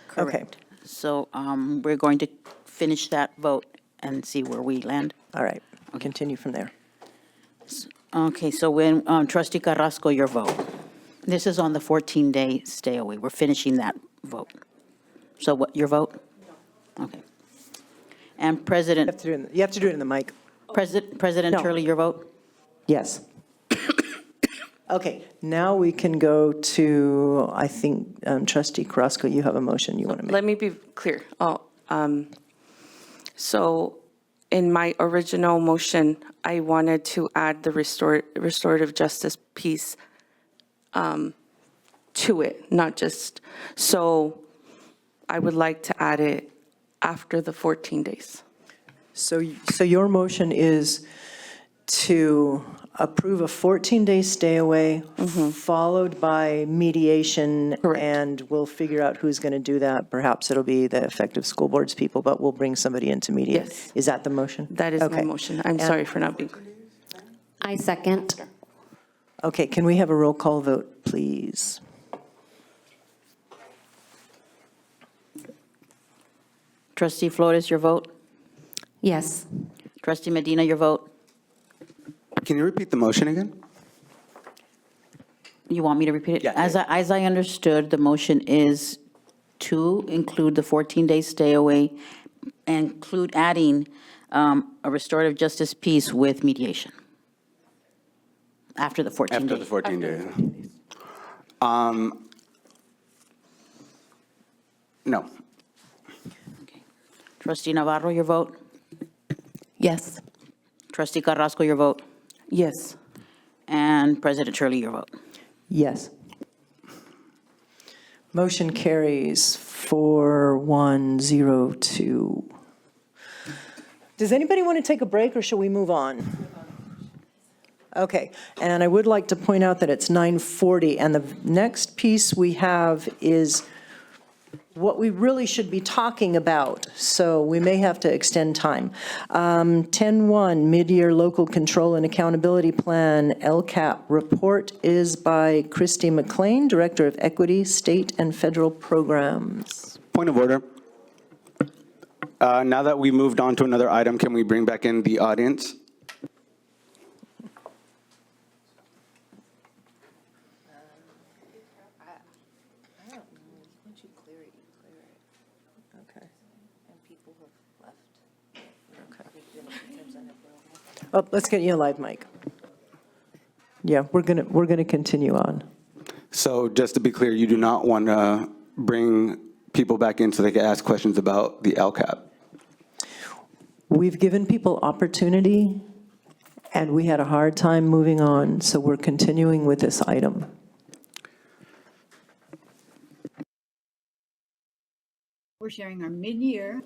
S18: Correct. So we're going to finish that vote and see where we land.
S1: All right, we'll continue from there.
S18: Okay, so when trustee Carrasco, your vote. This is on the 14-day stay away. We're finishing that vote. So what, your vote? Okay. And President,
S1: You have to do it in the mic.
S18: President
S1: No.
S18: Turley, your vote?
S1: Yes. Okay, now we can go to, I think, trustee Carrasco, you have a motion you want to make.
S19: Let me be clear. So in my original motion, I wanted to add the restorative justice piece to it, not just, so I would like to add it after the 14 days.
S1: So your motion is to approve a 14-day stay away, followed by mediation, and we'll figure out who's going to do that. Perhaps it'll be the effective school boards people, but we'll bring somebody in to mediate.
S19: Yes.
S1: Is that the motion?
S19: That is my
S1: Okay.
S19: motion. I'm sorry for not being clear.
S6: I second.
S1: Okay, can we have a roll call vote, please?
S18: Trustee Flores, your vote?
S6: Yes.
S18: Trustee Medina, your vote?
S5: Can you repeat the motion again?
S18: You want me to repeat it?
S5: Yeah.
S18: As I understood, the motion is to include the 14-day stay away, include adding a restorative justice piece with mediation after the 14 days.
S5: After the 14 days. No.
S18: Trustee Navarro, your vote?
S17: Yes.
S18: Trustee Carrasco, your vote?
S19: Yes.
S18: And President Shirley, your vote?
S1: Yes. Motion carries 4-1-0-2. Does anybody want to take a break, or shall we move on? Okay, and I would like to point out that it's 9:40, and the next piece we have is what we really should be talking about, so we may have to extend time. 10-1, Mid-Year Local Control and Accountability Plan, LCAP. Report is by Christy McLean, Director of Equity, State and Federal Programs.
S5: Point of order. Now that we moved on to another item, can we bring back in the audience?
S1: Oh, let's get you a live mic. Yeah, we're gonna continue on.
S5: So just to be clear, you do not want to bring people back in so they can ask questions about the LCAP?
S1: We've given people opportunity, and we had a hard time moving on, so we're continuing with this item.
S2: We're sharing our mid-year.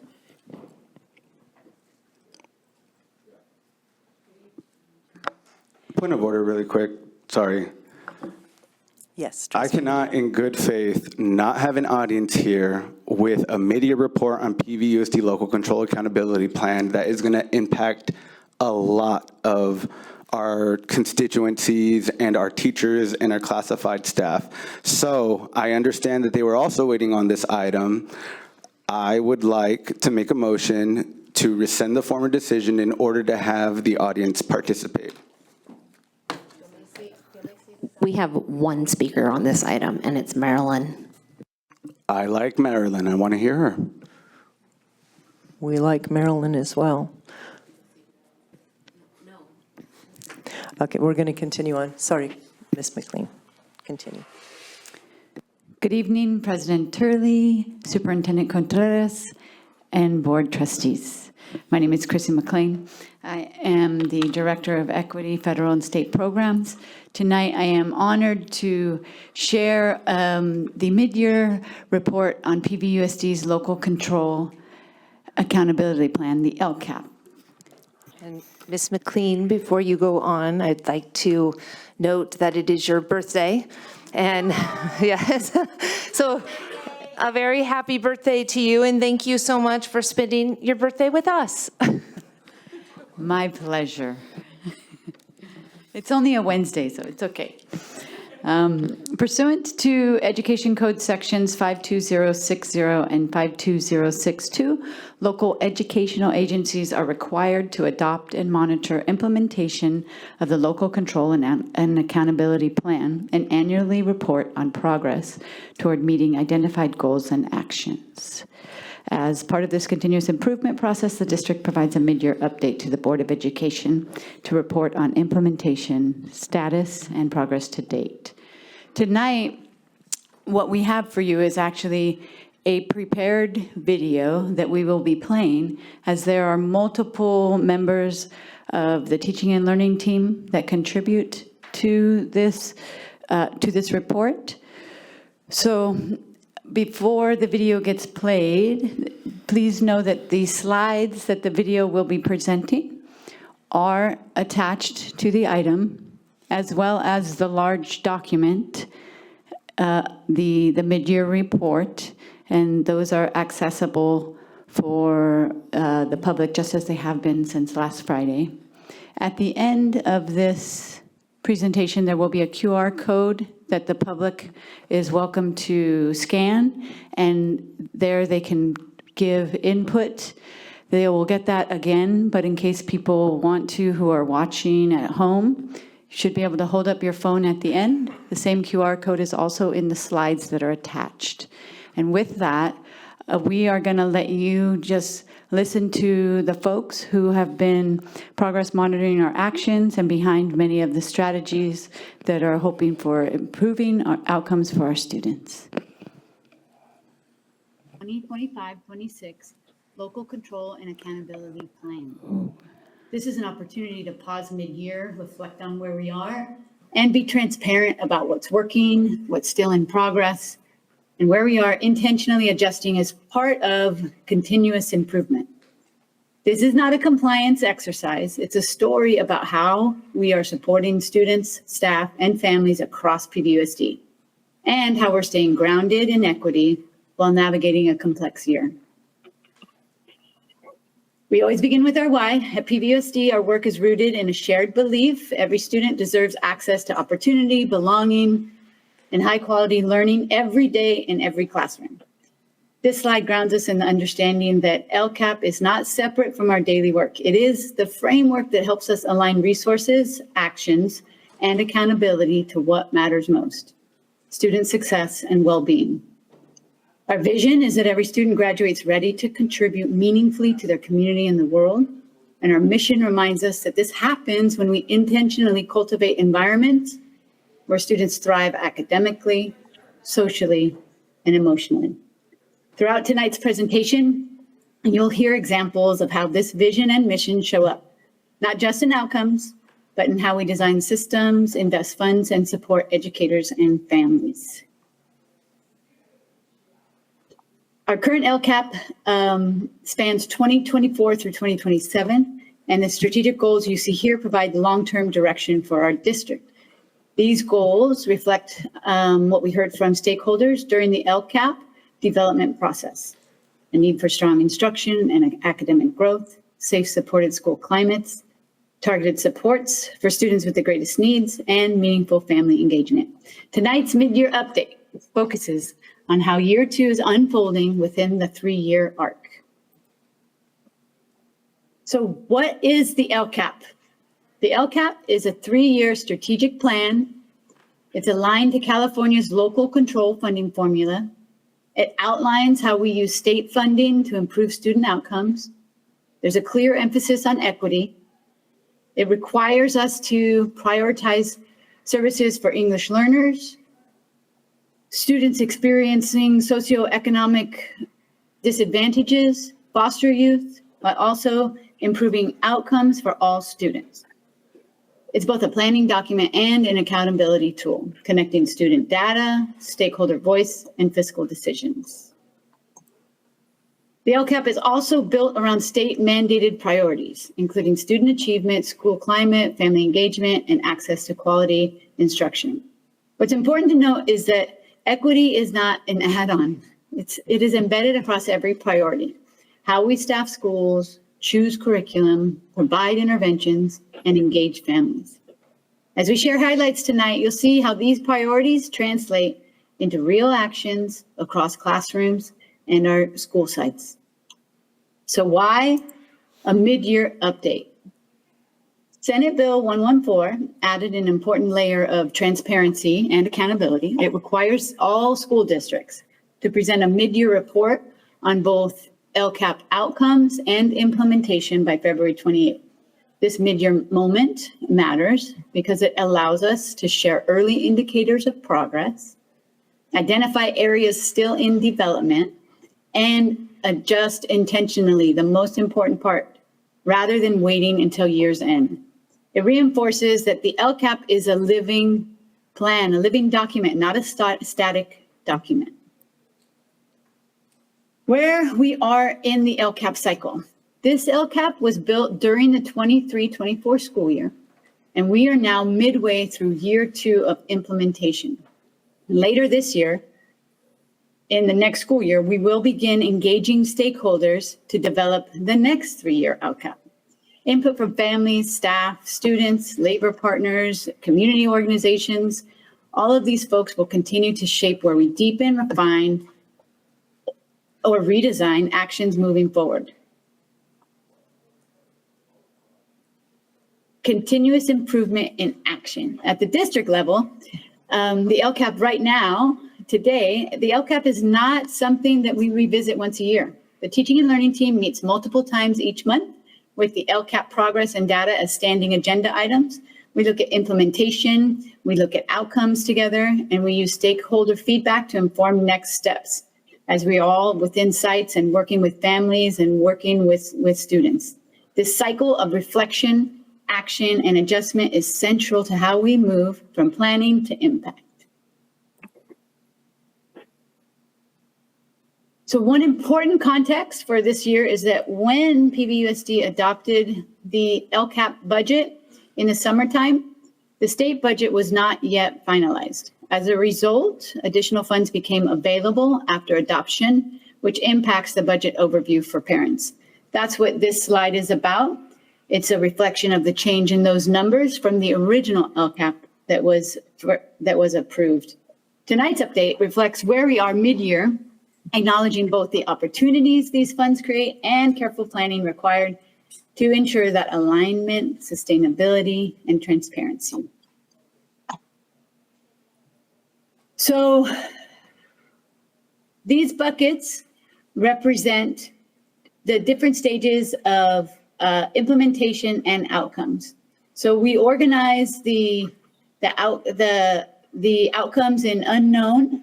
S5: Point of order really quick, sorry.
S1: Yes.
S5: I cannot, in good faith, not have an audience here with a mid-year report on PVUSD Local Control Accountability Plan that is going to impact a lot of our constituencies and our teachers and our classified staff. So I understand that they were also waiting on this item. I would like to make a motion to rescind the former decision in order to have the audience participate.
S6: We have one speaker on this item, and it's Marilyn.
S5: I like Marilyn. I want to hear her.
S1: We like Marilyn as well. Okay, we're going to continue on. Sorry, Ms. McLean. Continue.
S2: Good evening, President Turley, Superintendent Contreras, and board trustees. My name is Chrissy McLean. I am the Director of Equity, Federal and State Programs. Tonight, I am honored to share the mid-year report on PVUSD's Local Control Accountability Plan, the LCAP.
S1: And
S8: Ms. McLean, before you go on, I'd like to note that it is your birthday. And yes, so a very happy birthday to you, and thank you so much for spending your birthday with us.
S2: My pleasure. It's only a Wednesday, so it's okay. Pursuant to Education Code Sections 52060 and 52062, local educational agencies are required to adopt and monitor implementation of the Local Control and Accountability Plan and annually report on progress toward meeting identified goals and actions. As part of this continuous improvement process, the district provides a mid-year update to the Board of Education to report on implementation status and progress to date. Tonight, what we have for you is actually a prepared video that we will be playing, as there are multiple members of the teaching and learning team that contribute to this report. So before the video gets played, please know that the slides that the video will be presenting are attached to the item, as well as the large document, the mid-year report, and those are accessible for the public just as they have been since last Friday. At the end of this presentation, there will be a QR code that the public is welcome to scan, and there they can give input. They will get that again, but in case people want to, who are watching at home, you should be able to hold up your phone at the end. The same QR code is also in the slides that are attached. And with that, we are going to let you just listen to the folks who have been progress monitoring our actions and behind many of the strategies that are hoping for improving our outcomes for our students. 2025-26 Local Control and Accountability Plan. This is an opportunity to pause mid-year, reflect on where we are, and be transparent about what's working, what's still in progress, and where we are intentionally adjusting as part of continuous improvement. This is not a compliance exercise. It's a story about how we are supporting students, staff, and families across PVUSD, and how we're staying grounded in equity while navigating a complex year. We always begin with our why. At PVUSD, our work is rooted in a shared belief. Every student deserves access to opportunity, belonging, and high-quality learning every day in every classroom. This slide grounds us in the understanding that LCAP is not separate from our daily work. It is the framework that helps us align resources, actions, and accountability to what matters most: student success and well-being. Our vision is that every student graduates ready to contribute meaningfully to their community and the world. And our mission reminds us that this happens when we intentionally cultivate environments where students thrive academically, socially, and emotionally. Throughout tonight's presentation, you'll hear examples of how this vision and mission show up, not just in outcomes, but in how we design systems, invest funds, and support educators and families. Our current LCAP spans 2024 through 2027, and the strategic goals you see here provide the long-term direction for our district. These goals reflect what we heard from stakeholders during the LCAP development process: the need for strong instruction and academic growth, safe, supported school climates, targeted supports for students with the greatest needs, and meaningful family engagement. Tonight's mid-year update focuses on how year 2 is unfolding within the 3-year arc. So what is the LCAP? The LCAP is a 3-year strategic plan. It's aligned to California's local control funding formula. It outlines how we use state funding to improve student outcomes. There's a clear emphasis on equity. It requires us to prioritize services for English learners, students experiencing socioeconomic disadvantages, foster youth, but also improving outcomes for all students. It's both a planning document and an accountability tool, connecting student data, stakeholder voice, and fiscal decisions.
S9: The LCAP is also built around state-mandated priorities, including student achievement, school climate, family engagement, and access to quality instruction. What's important to note is that equity is not an add-on. It is embedded across every priority. How we staff schools, choose curriculum, provide interventions, and engage families. As we share highlights tonight, you'll see how these priorities translate into real actions across classrooms and our school sites. So why a mid-year update? Senate Bill 114 added an important layer of transparency and accountability. It requires all school districts to present a mid-year report on both LCAP outcomes and implementation by February 28th. This mid-year moment matters because it allows us to share early indicators of progress, identify areas still in development, and adjust intentionally, the most important part, rather than waiting until year's end. It reinforces that the LCAP is a living plan, a living document, not a static document. Where we are in the LCAP cycle. This LCAP was built during the 23-24 school year, and we are now midway through year 2 of implementation. Later this year, in the next school year, we will begin engaging stakeholders to develop the next 3-year LCAP. Input from families, staff, students, labor partners, community organizations, all of these folks will continue to shape where we deepen, refine, or redesign actions moving forward. Continuous improvement in action. At the district level, the LCAP right now, today, the LCAP is not something that we revisit once a year. The teaching and learning team meets multiple times each month with the LCAP progress and data as standing agenda items. We look at implementation, we look at outcomes together, and we use stakeholder feedback to inform next steps as we all within sites and working with families and working with students. This cycle of reflection, action, and adjustment is central to how we move from planning to impact. So one important context for this year is that when PVUSD adopted the LCAP budget in the summertime, the state budget was not yet finalized. As a result, additional funds became available after adoption, which impacts the budget overview for parents. That's what this slide is about. It's a reflection of the change in those numbers from the original LCAP that was approved. Tonight's update reflects where we are mid-year, acknowledging both the opportunities these funds create and careful planning required to ensure that alignment, sustainability, and transparency. So these buckets represent the different stages of implementation and outcomes. So we organize the outcomes in unknown,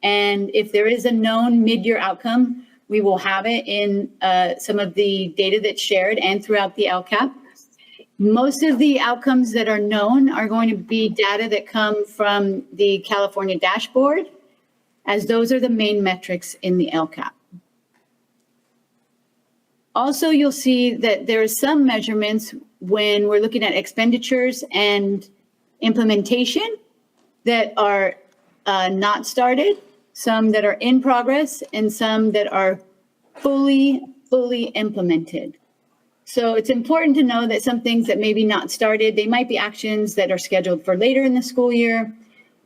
S9: and if there is a known mid-year outcome, we will have it in some of the data that's shared and throughout the LCAP. Most of the outcomes that are known are going to be data that come from the California dashboard, as those are the main metrics in the LCAP. Also, you'll see that there are some measurements when we're looking at expenditures and implementation that are not started, some that are in progress, and some that are fully implemented. So it's important to know that some things that maybe not started, they might be actions that are scheduled for later in the school year.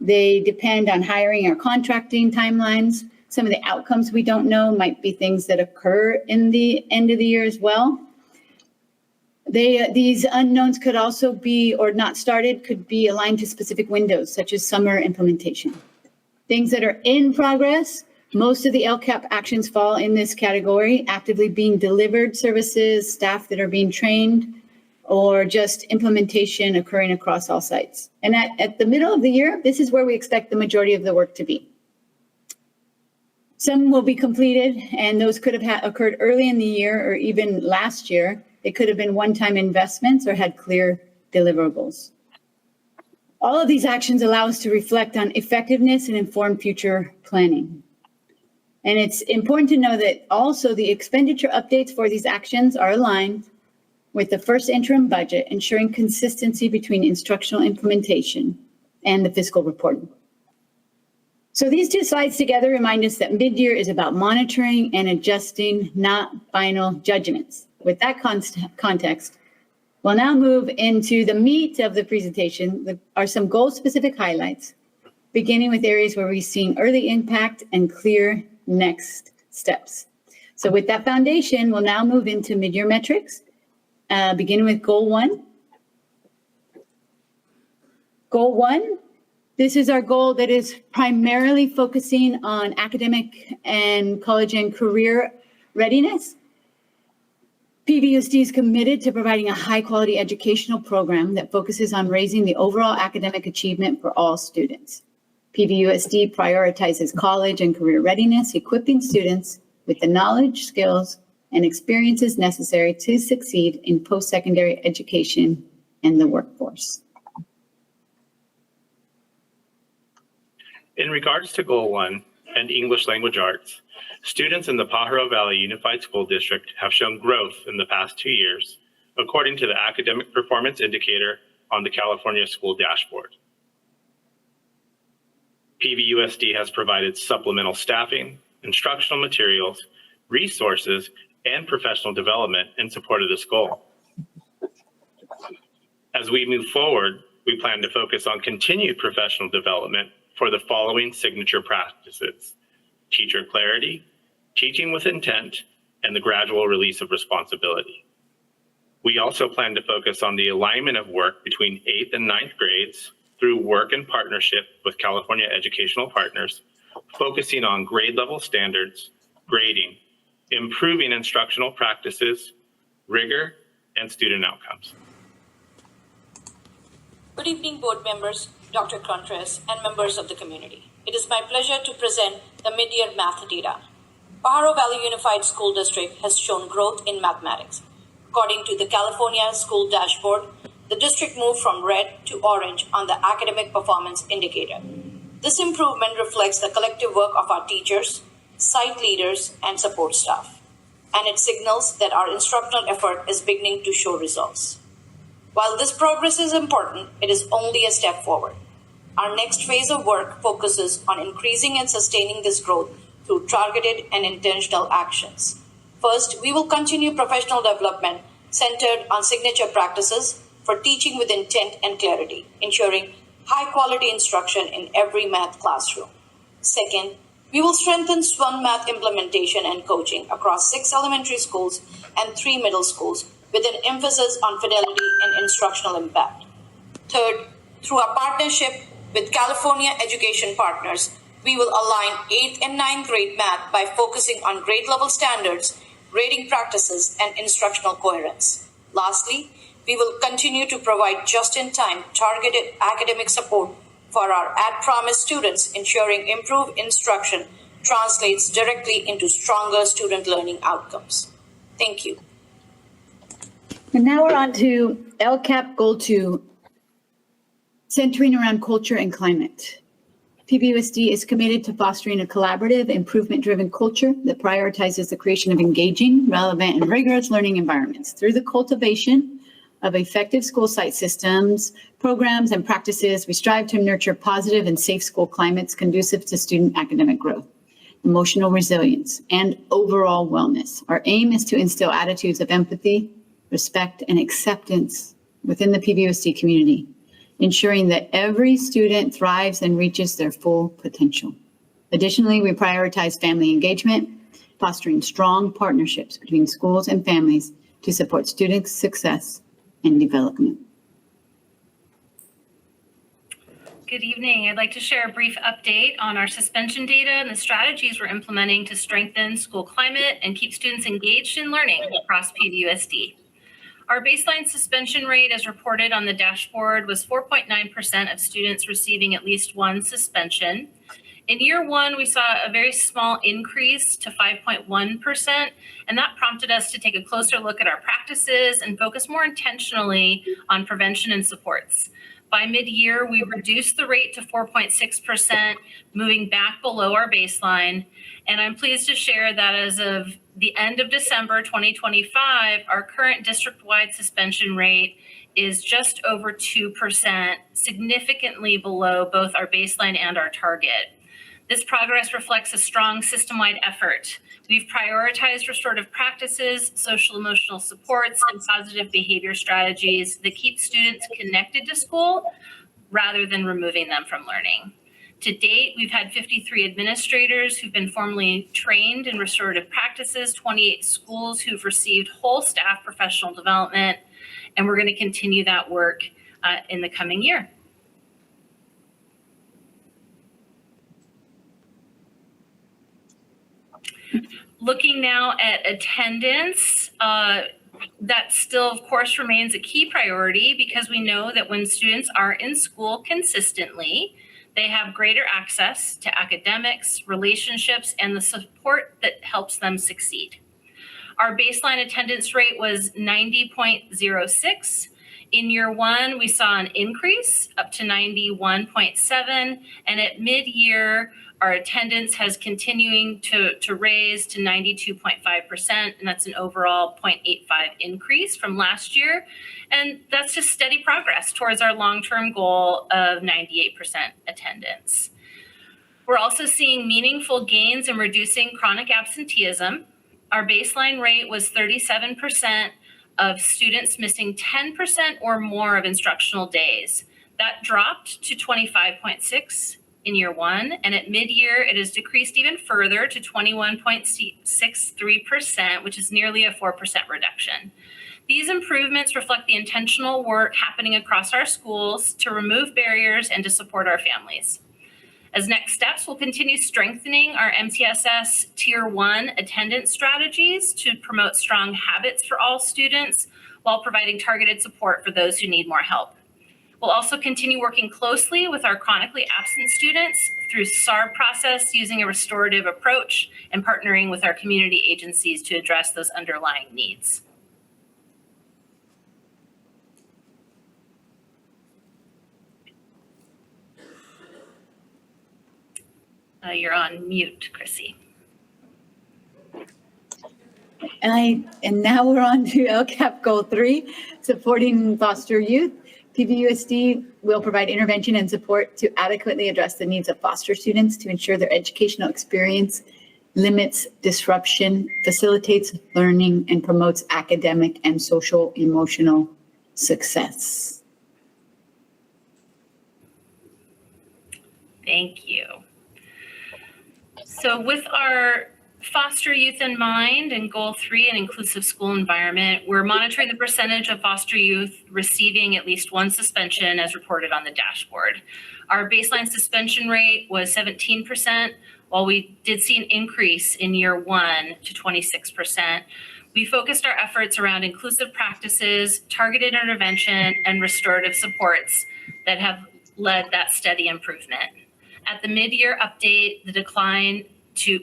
S9: They depend on hiring or contracting timelines. Some of the outcomes we don't know might be things that occur in the end of the year as well. These unknowns could also be, or not started, could be aligned to specific windows, such as summer implementation. Things that are in progress, most of the LCAP actions fall in this category: actively being delivered services, staff that are being trained, or just implementation occurring across all sites. And at the middle of the year, this is where we expect the majority of the work to be. Some will be completed, and those could have occurred early in the year or even last year. They could have been one-time investments or had clear deliverables. All of these actions allow us to reflect on effectiveness and inform future planning. And it's important to know that also the expenditure updates for these actions are aligned with the first interim budget, ensuring consistency between instructional implementation and the fiscal reporting. So these two slides together remind us that mid-year is about monitoring and adjusting, not final judgments. With that context, we'll now move into the meat of the presentation. There are some goal-specific highlights, beginning with areas where we've seen early impact and clear next steps. So with that foundation, we'll now move into mid-year metrics, beginning with Goal 1. Goal 1, this is our goal that is primarily focusing on academic and college and career readiness. PVUSD is committed to providing a high-quality educational program that focuses on raising the overall academic achievement for all students. PVUSD prioritizes college and career readiness, equipping students with the knowledge, skills, and experiences necessary to succeed in post-secondary education and the workforce.
S10: In regards to Goal 1 and English Language Arts, students in the Pajaro Valley Unified School District have shown growth in the past 2 years, according to the Academic Performance Indicator on the California School Dashboard. PVUSD has provided supplemental staffing, instructional materials, resources, and professional development in support of this goal. As we move forward, we plan to focus on continued professional development for the following signature practices: teacher clarity, teaching with intent, and the gradual release of responsibility. We also plan to focus on the alignment of work between 8th and 9th grades through work in partnership with California educational partners, focusing on grade level standards, grading, improving instructional practices, rigor, and student outcomes.
S20: Good evening, board members, Dr. Contreras, and members of the community. It is my pleasure to present the mid-year math data. Pajaro Valley Unified School District has shown growth in mathematics. According to the California School Dashboard, the district moved from red to orange on the Academic Performance Indicator. This improvement reflects the collective work of our teachers, site leaders, and support staff, and it signals that our instructional effort is beginning to show results. While this progress is important, it is only a step forward. Our next phase of work focuses on increasing and sustaining this growth through targeted and intentional actions. First, we will continue professional development centered on signature practices for teaching with intent and clarity, ensuring high-quality instruction in every math classroom. Second, we will strengthen SWAN math implementation and coaching across 6 elementary schools and 3 middle schools, with an emphasis on fidelity and instructional impact. Third, through our partnership with California education partners, we will align 8th and 9th grade math by focusing on grade level standards, grading practices, and instructional coherence. Lastly, we will continue to provide just-in-time targeted academic support for our at-promise students, ensuring improved instruction translates directly into stronger student learning outcomes. Thank you.
S9: And now we're on to LCAP Goal 2, centering around culture and climate. PVUSD is committed to fostering a collaborative, improvement-driven culture that prioritizes the creation of engaging, relevant, and rigorous learning environments through the cultivation of effective school site systems, programs, and practices. We strive to nurture positive and safe school climates conducive to student academic growth, emotional resilience, and overall wellness. Our aim is to instill attitudes of empathy, respect, and acceptance within the PVUSD community, ensuring that every student thrives and reaches their full potential. Additionally, we prioritize family engagement, fostering strong partnerships between schools and families to support students' success and development.
S23: Good evening. I'd like to share a brief update on our suspension data and the strategies we're implementing to strengthen school climate and keep students engaged in learning across PVUSD. Our baseline suspension rate, as reported on the dashboard, was 4.9% of students receiving at least one suspension. In year one, we saw a very small increase to 5.1%, and that prompted us to take a closer look at our practices and focus more intentionally on prevention and supports. By mid-year, we reduced the rate to 4.6%, moving back below our baseline. And I'm pleased to share that as of the end of December 2025, our current district-wide suspension rate is just over 2%, significantly below both our baseline and our target. This progress reflects a strong system-wide effort. We've prioritized restorative practices, social emotional supports, and positive behavior strategies that keep students connected to school rather than removing them from learning. To date, we've had 53 administrators who've been formally trained in restorative practices, 28 schools who've received whole staff professional development, and we're going to continue that work in the coming year. Looking now at attendance, that still, of course, remains a key priority because we know that when students are in school consistently, they have greater access to academics, relationships, and the support that helps them succeed. Our baseline attendance rate was 90.06. In year one, we saw an increase up to 91.7, and at mid-year, our attendance has continuing to raise to 92.5%, and that's an overall 0.85 increase from last year. And that's just steady progress towards our long-term goal of 98% attendance. We're also seeing meaningful gains in reducing chronic absenteeism. Our baseline rate was 37% of students missing 10% or more of instructional days. That dropped to 25.6 in year one, and at mid-year, it has decreased even further to 21.63%, which is nearly a 4% reduction. These improvements reflect the intentional work happening across our schools to remove barriers and to support our families. As next steps, we'll continue strengthening our MTSS Tier 1 attendance strategies to promote strong habits for all students while providing targeted support for those who need more help. We'll also continue working closely with our chronically absent students through SARB process using a restorative approach and partnering with our community agencies to address those underlying needs. You're on mute, Chrissy.
S9: And now we're on to LCAP Goal 3, supporting foster youth. PVUSD will provide intervention and support to adequately address the needs of foster students to ensure their educational experience limits disruption, facilitates learning, and promotes academic and social emotional success.
S23: Thank you. So with our foster youth in mind and Goal 3, an inclusive school environment, we're monitoring the percentage of foster youth receiving at least one suspension as reported on the dashboard. Our baseline suspension rate was 17%, while we did see an increase in year one to 26%. We focused our efforts around inclusive practices, targeted intervention, and restorative supports that have led that steady improvement. At the mid-year update, the decline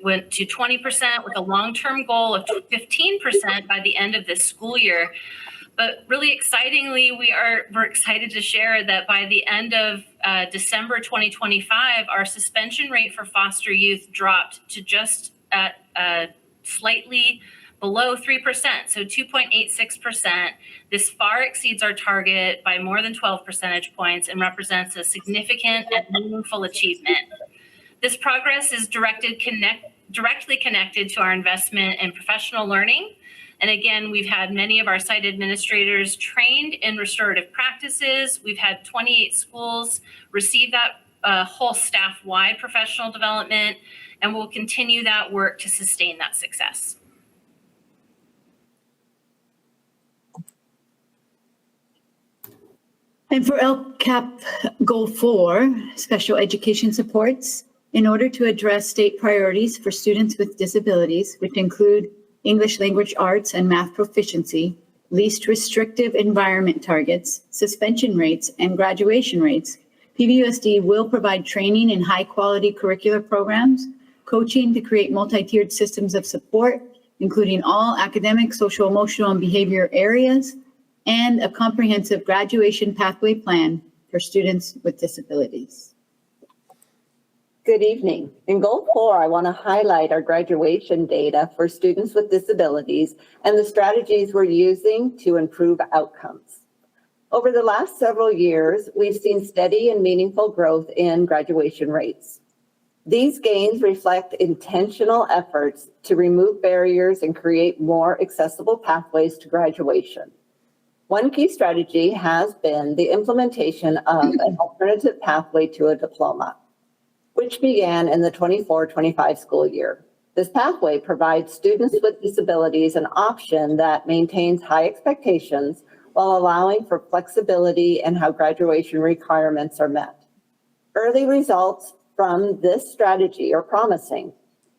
S23: went to 20% with a long-term goal of 15% by the end of this school year. But really excitingly, we're excited to share that by the end of December 2025, our suspension rate for foster youth dropped to just slightly below 3%, so 2.86%. This far exceeds our target by more than 12 percentage points and represents a significant and meaningful achievement. This progress is directly connected to our investment in professional learning. And again, we've had many of our site administrators trained in restorative practices. We've had 28 schools receive that whole staff-wide professional development, and we'll continue that work to sustain that success.
S9: And for LCAP Goal 4, special education supports, in order to address state priorities for students with disabilities, which include English language arts and math proficiency, least restrictive environment targets, suspension rates, and graduation rates, PVUSD will provide training in high-quality curricular programs, coaching to create multi-tiered systems of support, including all academic, social, emotional, and behavior areas, and a comprehensive graduation pathway plan for students with disabilities.
S4: Good evening. In Goal 4, I want to highlight our graduation data for students with disabilities and the strategies we're using to improve outcomes. Over the last several years, we've seen steady and meaningful growth in graduation rates. These gains reflect intentional efforts to remove barriers and create more accessible pathways to graduation. One key strategy has been the implementation of an alternative pathway to a diploma, which began in the 24-25 school year. This pathway provides students with disabilities an option that maintains high expectations while allowing for flexibility in how graduation requirements are met. Early results from this strategy are promising.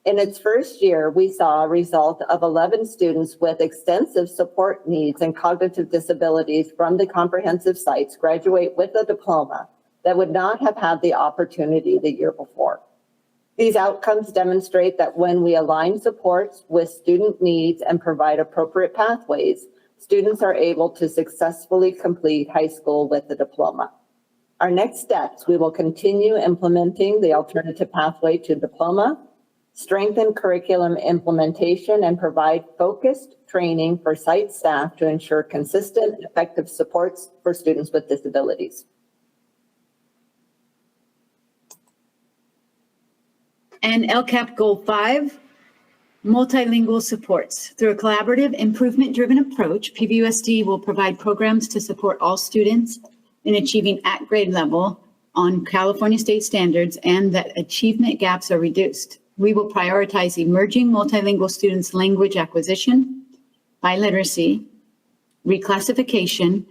S4: In its first year, we saw a result of 11 students with extensive support needs and cognitive disabilities from the comprehensive sites graduate with a diploma that would not have had the opportunity the year before. These outcomes demonstrate that when we align supports with student needs and provide appropriate pathways, students are able to successfully complete high school with a diploma. Our next steps, we will continue implementing the alternative pathway to diploma, strengthen curriculum implementation, and provide focused training for site staff to ensure consistent, effective supports for students with disabilities.
S9: And LCAP Goal 5, multilingual supports. Through a collaborative, improvement-driven approach, PVUSD will provide programs to support all students in achieving at grade level on California state standards and that achievement gaps are reduced. We will prioritize emerging multilingual students' language acquisition, biliteracy, reclassification,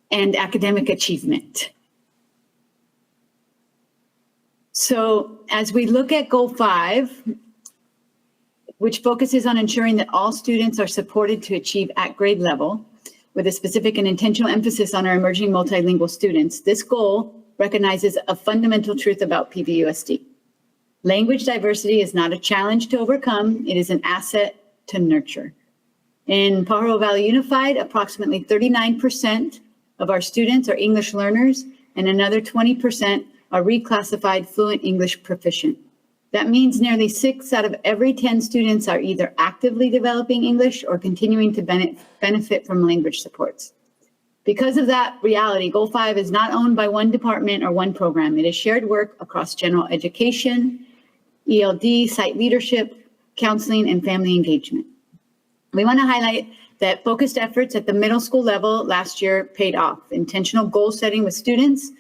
S9: and academic achievement. So as we look at Goal 5, which focuses on ensuring that all students are supported to achieve at grade level, with a specific and intentional emphasis on our emerging multilingual students, this goal recognizes a fundamental truth about PVUSD. Language diversity is not a challenge to overcome, it is an asset to nurture. In Pajaro Valley Unified, approximately 39% of our students are English learners and another 20% are reclassified fluent English proficient. That means nearly 6 out of every 10 students are either actively developing English or continuing to benefit from language supports. Because of that reality, Goal 5 is not owned by one department or one program. It is shared work across general education, ELD, site leadership, counseling, and family engagement. We want to highlight that focused efforts at the middle school level last year paid off. Intentional goal setting with students,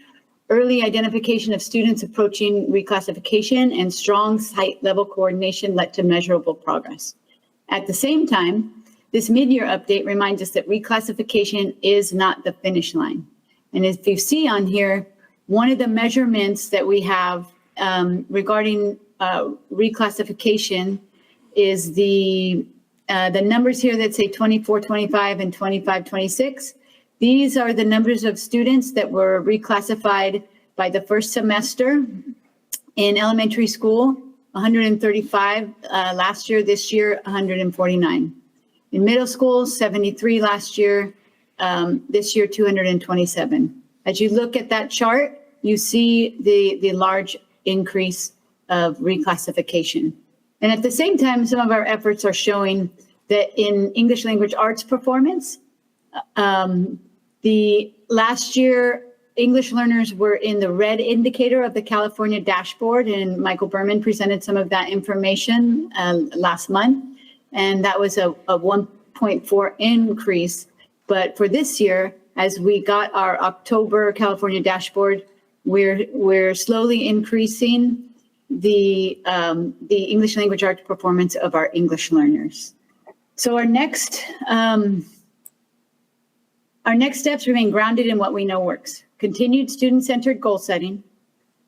S9: early identification of students approaching reclassification, and strong site level coordination led to measurable progress. At the same time, this mid-year update reminds us that reclassification is not the finish line. And as you see on here, one of the measurements that we have regarding reclassification is the numbers here that say 24-25 and 25-26. These are the numbers of students that were reclassified by the first semester in elementary school, 135 last year, this year, 149. In middle school, 73 last year, this year, 227. As you look at that chart, you see the large increase of reclassification. And at the same time, some of our efforts are showing that in English language arts performance, the last year, English learners were in the red indicator of the California dashboard, and Michael Berman presented some of that information last month, and that was a 1.4 increase. But for this year, as we got our October California dashboard, we're slowly increasing the English language arts performance of our English learners. So our next steps remain grounded in what we know works. Continued student-centered goal setting,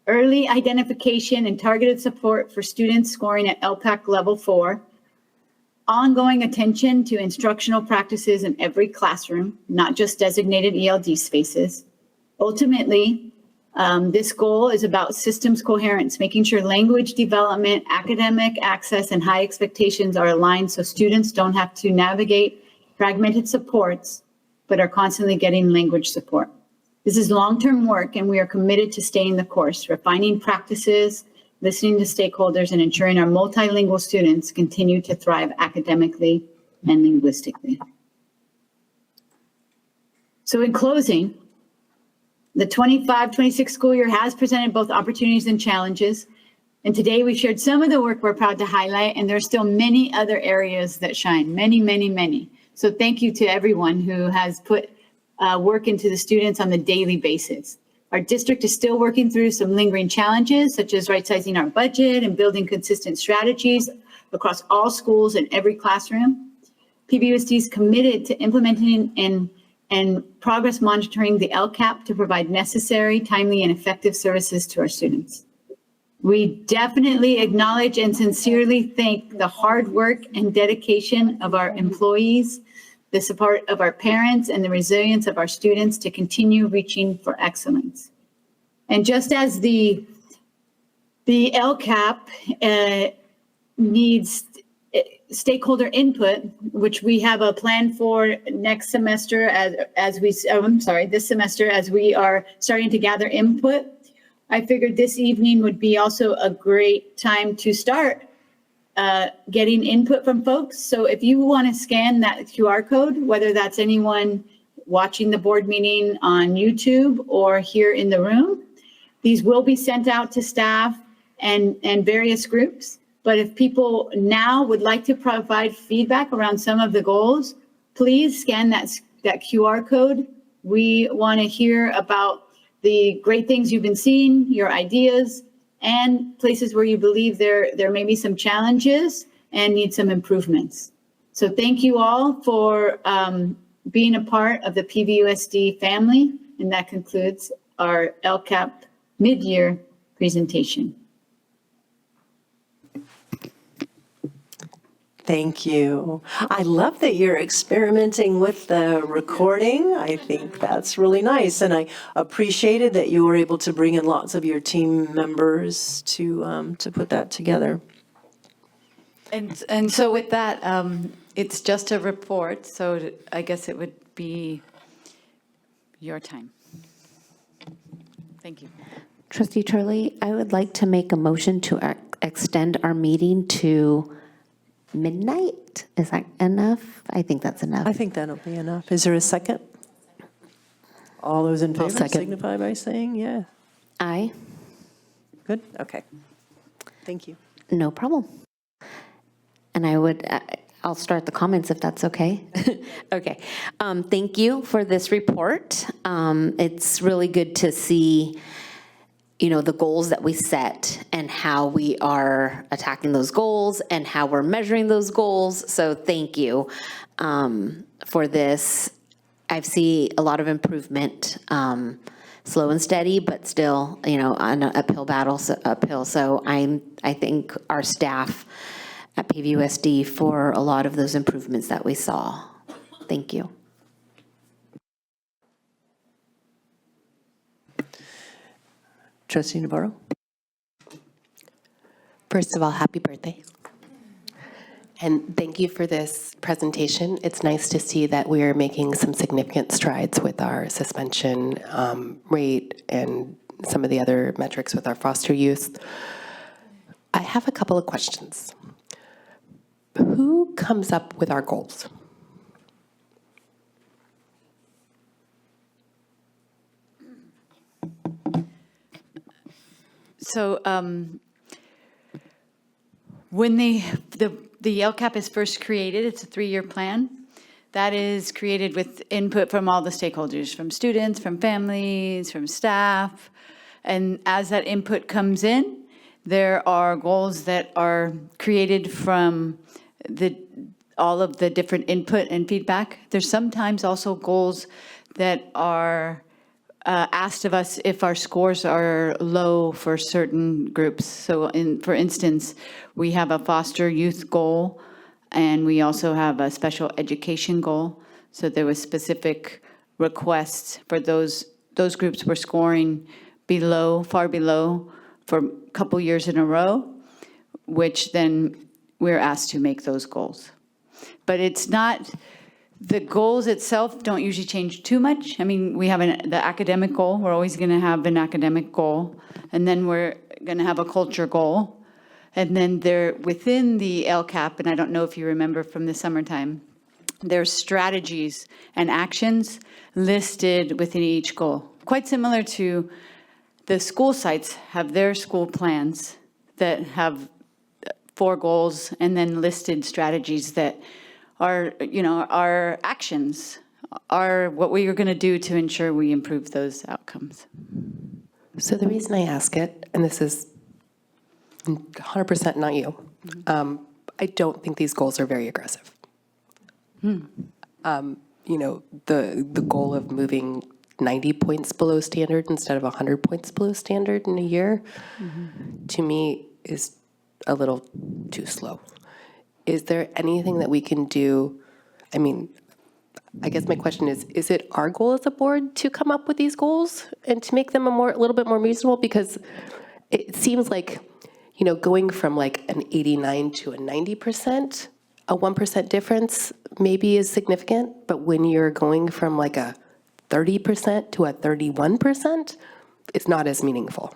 S9: early identification and targeted support for students scoring at LPAC level 4, ongoing attention to instructional practices in every classroom, not just designated ELD spaces. Ultimately, this goal is about systems coherence, making sure language development, academic access, and high expectations are aligned so students don't have to navigate fragmented supports but are constantly getting language support. This is long-term work, and we are committed to staying the course, refining practices, listening to stakeholders, and ensuring our multilingual students continue to thrive academically and linguistically. So in closing, the 25-26 school year has presented both opportunities and challenges. And today we shared some of the work we're proud to highlight, and there are still many other areas that shine, many, many, many. So thank you to everyone who has put work into the students on the daily basis. Our district is still working through some lingering challenges, such as right-sizing our budget and building consistent strategies across all schools and every classroom. PVUSD is committed to implementing and progress monitoring the LCAP to provide necessary, timely, and effective services to our students. We definitely acknowledge and sincerely thank the hard work and dedication of our employees, the support of our parents, and the resilience of our students to continue reaching for excellence. And just as the LCAP needs stakeholder input, which we have a plan for next semester this semester as we are starting to gather input, I figured this evening would be also a great time to start getting input from folks. So if you want to scan that QR code, whether that's anyone watching the board meeting on YouTube or here in the room, these will be sent out to staff and various groups. But if people now would like to provide feedback around some of the goals, please scan that QR code. We want to hear about the great things you've been seeing, your ideas, and places where you believe there may be some challenges and need some improvements. So thank you all for being a part of the PVUSD family, and that concludes our LCAP mid-year presentation.
S1: Thank you. I love that you're experimenting with the recording. I think that's really nice. And I appreciated that you were able to bring in lots of your team members to put that together.
S2: And so with that, it's just a report, so I guess it would be your time. Thank you.
S11: Trustee Turley, I would like to make a motion to extend our meeting to midnight. Is that enough? I think that's enough.
S1: I think that'll be enough. Is there a second? All those in favor
S11: second.
S1: signify by saying yeah.
S11: Aye.
S1: Good? Okay. Thank you.
S11: No problem. And I'll start the comments if that's okay. Okay. Thank you for this report. It's really good to see the goals that we set and how we are attacking those goals and how we're measuring those goals. So thank you for this. I see a lot of improvement, slow and steady, but still, on an uphill battle, uphill. So I thank our staff at PVUSD for a lot of those improvements that we saw. Thank you.
S1: Trustee Navarro?
S17: First of all, happy birthday. And thank you for this presentation. It's nice to see that we're making some significant strides with our suspension rate and some of the other metrics with our foster youth. I have a couple of questions. Who comes up with our goals?
S2: So when the LCAP is first created, it's a 3-year plan. That is created with input from all the stakeholders, from students, from families, from staff. And as that input comes in, there are goals that are created from all of the different input and feedback. There's sometimes also goals that are asked of us if our scores are low for certain groups. So for instance, we have a foster youth goal, and we also have a special education goal. So there was specific requests for those groups were scoring below, far below, for a couple years in a row, which then we're asked to make those goals. But it's not The goals itself don't usually change too much. I mean, we have the academic goal. We're always going to have an academic goal. And then we're going to have a culture goal. And then within the LCAP, and I don't know if you remember from the summertime, there's strategies and actions listed within each goal. Quite similar to the school sites have their school plans that have 4 goals and then listed strategies that are, our actions are what we are going to do to ensure we improve those outcomes.
S17: So the reason I ask it, and this is 100% not you, I don't think these goals are very aggressive. The goal of moving 90 points below standard instead of 100 points below standard in a year, to me, is a little too slow. Is there anything that we can do? I mean, I guess my question is it our goal as a board to come up with these goals and to make them a little bit more reasonable? Because it seems like, going from like an 89 to a 90%, a 1% difference maybe is significant, but when you're going from like a 30% to a 31%, it's not as meaningful.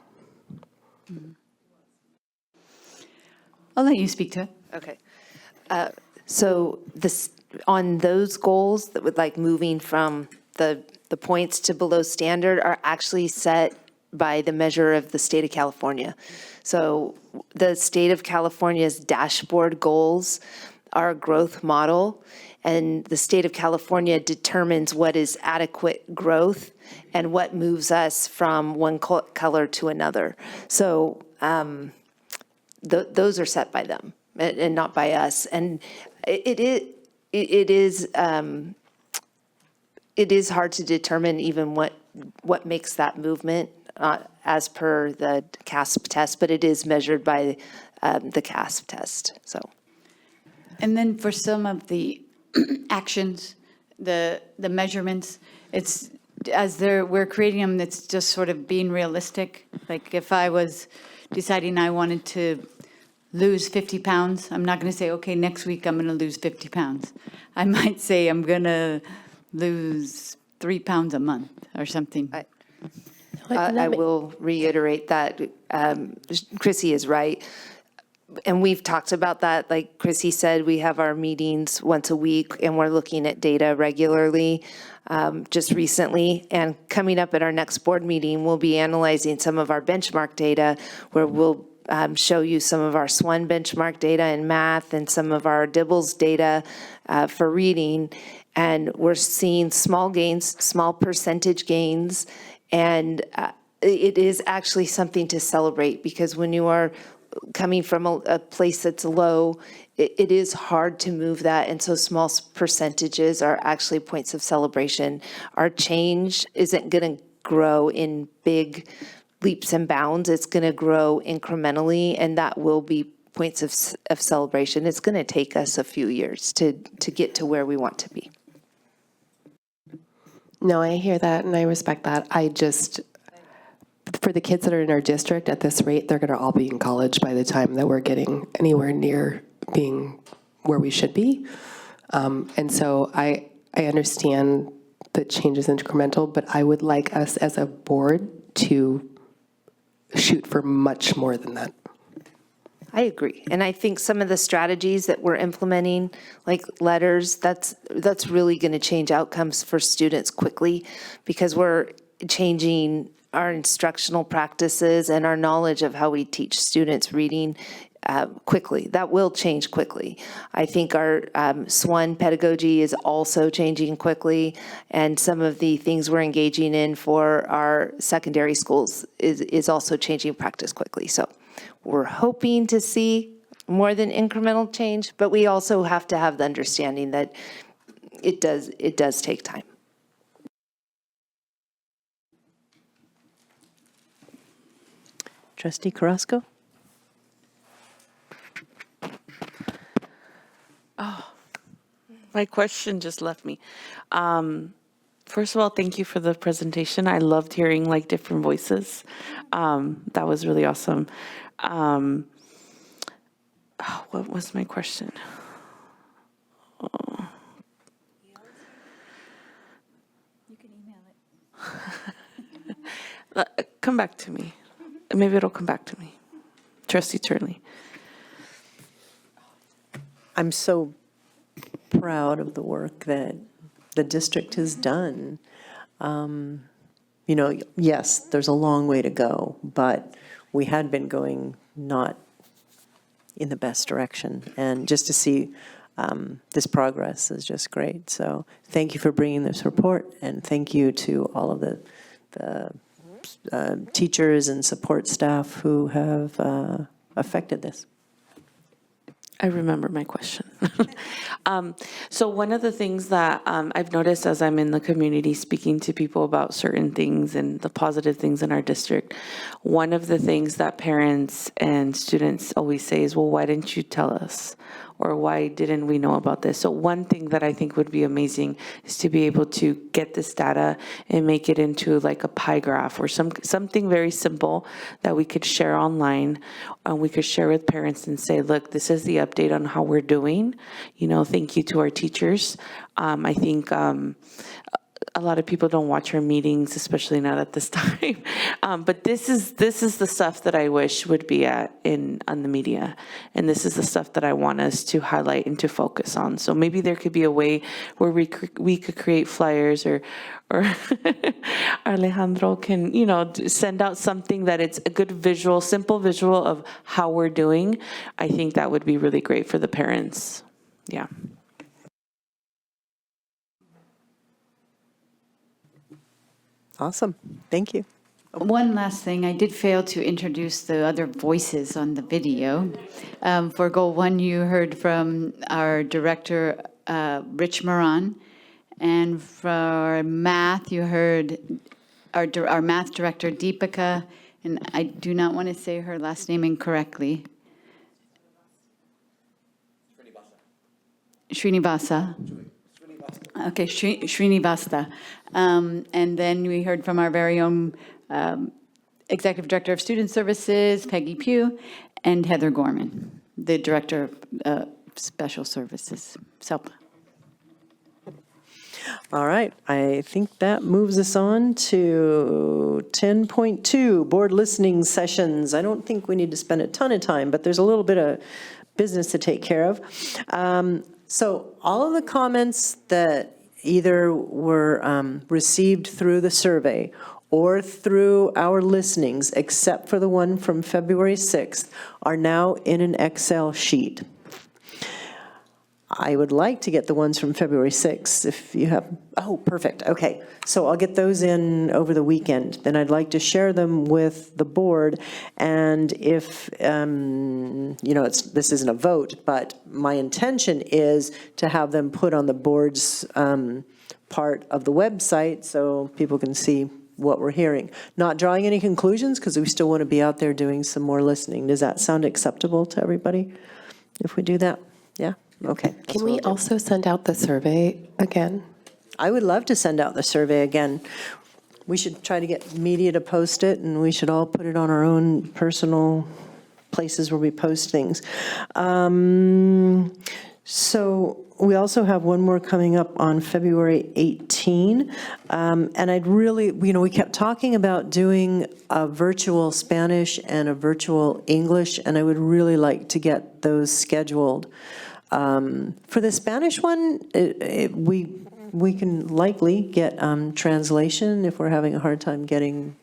S2: I'll let you speak to it.
S11: Okay. So on those goals that would like moving from the points to below standard are actually set by the measure of the state of California. So the state of California's dashboard goals are a growth model, and the state of California determines what is adequate growth and what moves us from one color to another. So those are set by them and not by us. And it is hard to determine even what makes that movement as per the CASP test, but it is measured by the CASP test. So,
S2: and then for some of the actions, the measurements, it's we're creating them. It's just sort of being realistic. Like if I was deciding I wanted to lose 50 pounds, I'm not going to say, okay, next week I'm going to lose 50 pounds. I might say I'm going to lose 3 pounds a month or something.
S11: I will reiterate that Chrissy is right. And we've talked about that. Like Chrissy said, we have our meetings once a week and we're looking at data regularly just recently. And coming up at our next board meeting, we'll be analyzing some of our benchmark data where we'll show you some of our SWON benchmark data in math and some of our DIBELS data for reading. And we're seeing small gains, small percentage gains. And it is actually something to celebrate because when you are coming from a place that's low, it is hard to move that. And so small percentages are actually points of celebration. Our change isn't going to grow in big leaps and bounds. It's going to grow incrementally, and that will be points of celebration. It's going to take us a few years to get to where we want to be.
S17: No, I hear that and I respect that. I just, for the kids that are in our district at this rate, they're going to all be in college by the time that we're getting anywhere near being where we should be. And so I understand that change is incremental, but I would like us as a board to shoot for much more than that.
S11: I agree. And I think some of the strategies that we're implementing, like letters, that's really going to change outcomes for students quickly because we're changing our instructional practices and our knowledge of how we teach students reading quickly. That will change quickly. I think our SWON pedagogy is also changing quickly, and some of the things we're engaging in for our secondary schools is also changing practice quickly. So we're hoping to see more than incremental change, but we also have to have the understanding that it does take time.
S1: Trustee Carrasco?
S19: Oh, my question just left me. First of all, thank you for the presentation. I loved hearing like different voices. That was really awesome. What was my question? Come back to me. Maybe it'll come back to me. Trustee Turley.
S1: I'm so proud of the work that the district has done. You know, yes, there's a long way to go, but we had been going not in the best direction. And just to see this progress is just great. So thank you for bringing this report, and thank you to all of the teachers and support staff who have affected this.
S19: I remember my question. So one of the things that I've noticed as I'm in the community speaking to people about certain things and the positive things in our district, one of the things that parents and students always say is, well, why didn't you tell us? Or why didn't we know about this? So one thing that I think would be amazing is to be able to get this data and make it into like a pie graph or something very simple that we could share online, and we could share with parents and say, look, this is the update on how we're doing. You know, thank you to our teachers. I think a lot of people don't watch our meetings, especially not at this time. But this is the stuff that I wish would be on the media, and this is the stuff that I want us to highlight and to focus on. So maybe there could be a way where we could create flyers, or Alejandro can, you know, send out something that it's a good visual, simple visual of how we're doing. I think that would be really great for the parents. Yeah.
S1: Awesome. Thank you.
S2: One last thing, I did fail to introduce the other voices on the video. For Goal 1, you heard from our director, Rich Moran, and for math, you heard our math director, Deepika, and I do not want to say her last name incorrectly. Srinivasa. Okay, Srinivasta. And then we heard from our very own Executive Director of Student Services, Peggy Pugh, and Heather Gorman, the Director of Special Services, SELPA.
S1: All right, I think that moves us on to 10.2, board listening sessions. I don't think we need to spend a ton of time, but there's a little bit of business to take care of. So all of the comments that either were received through the survey or through our listenings, except for the one from February 6th, are now in an Excel sheet. I would like to get the ones from February 6th if you have, oh, perfect, okay. So I'll get those in over the weekend. Then I'd like to share them with the board. And if, you know, this isn't a vote, but my intention is to have them put on the board's part of the website so people can see what we're hearing. Not drawing any conclusions because we still want to be out there doing some more listening. Does that sound acceptable to everybody if we do that? Yeah? Okay.
S17: Can we also send out the survey again?
S1: I would love to send out the survey again. We should try to get media to post it, and we should all put it on our own personal places where we post things. So we also have one more coming up on February 18. And I'd really, you know, we kept talking about doing a virtual Spanish and a virtual English, and I would really like to get those scheduled. For the Spanish one, we can likely get translation if we're having a hard time getting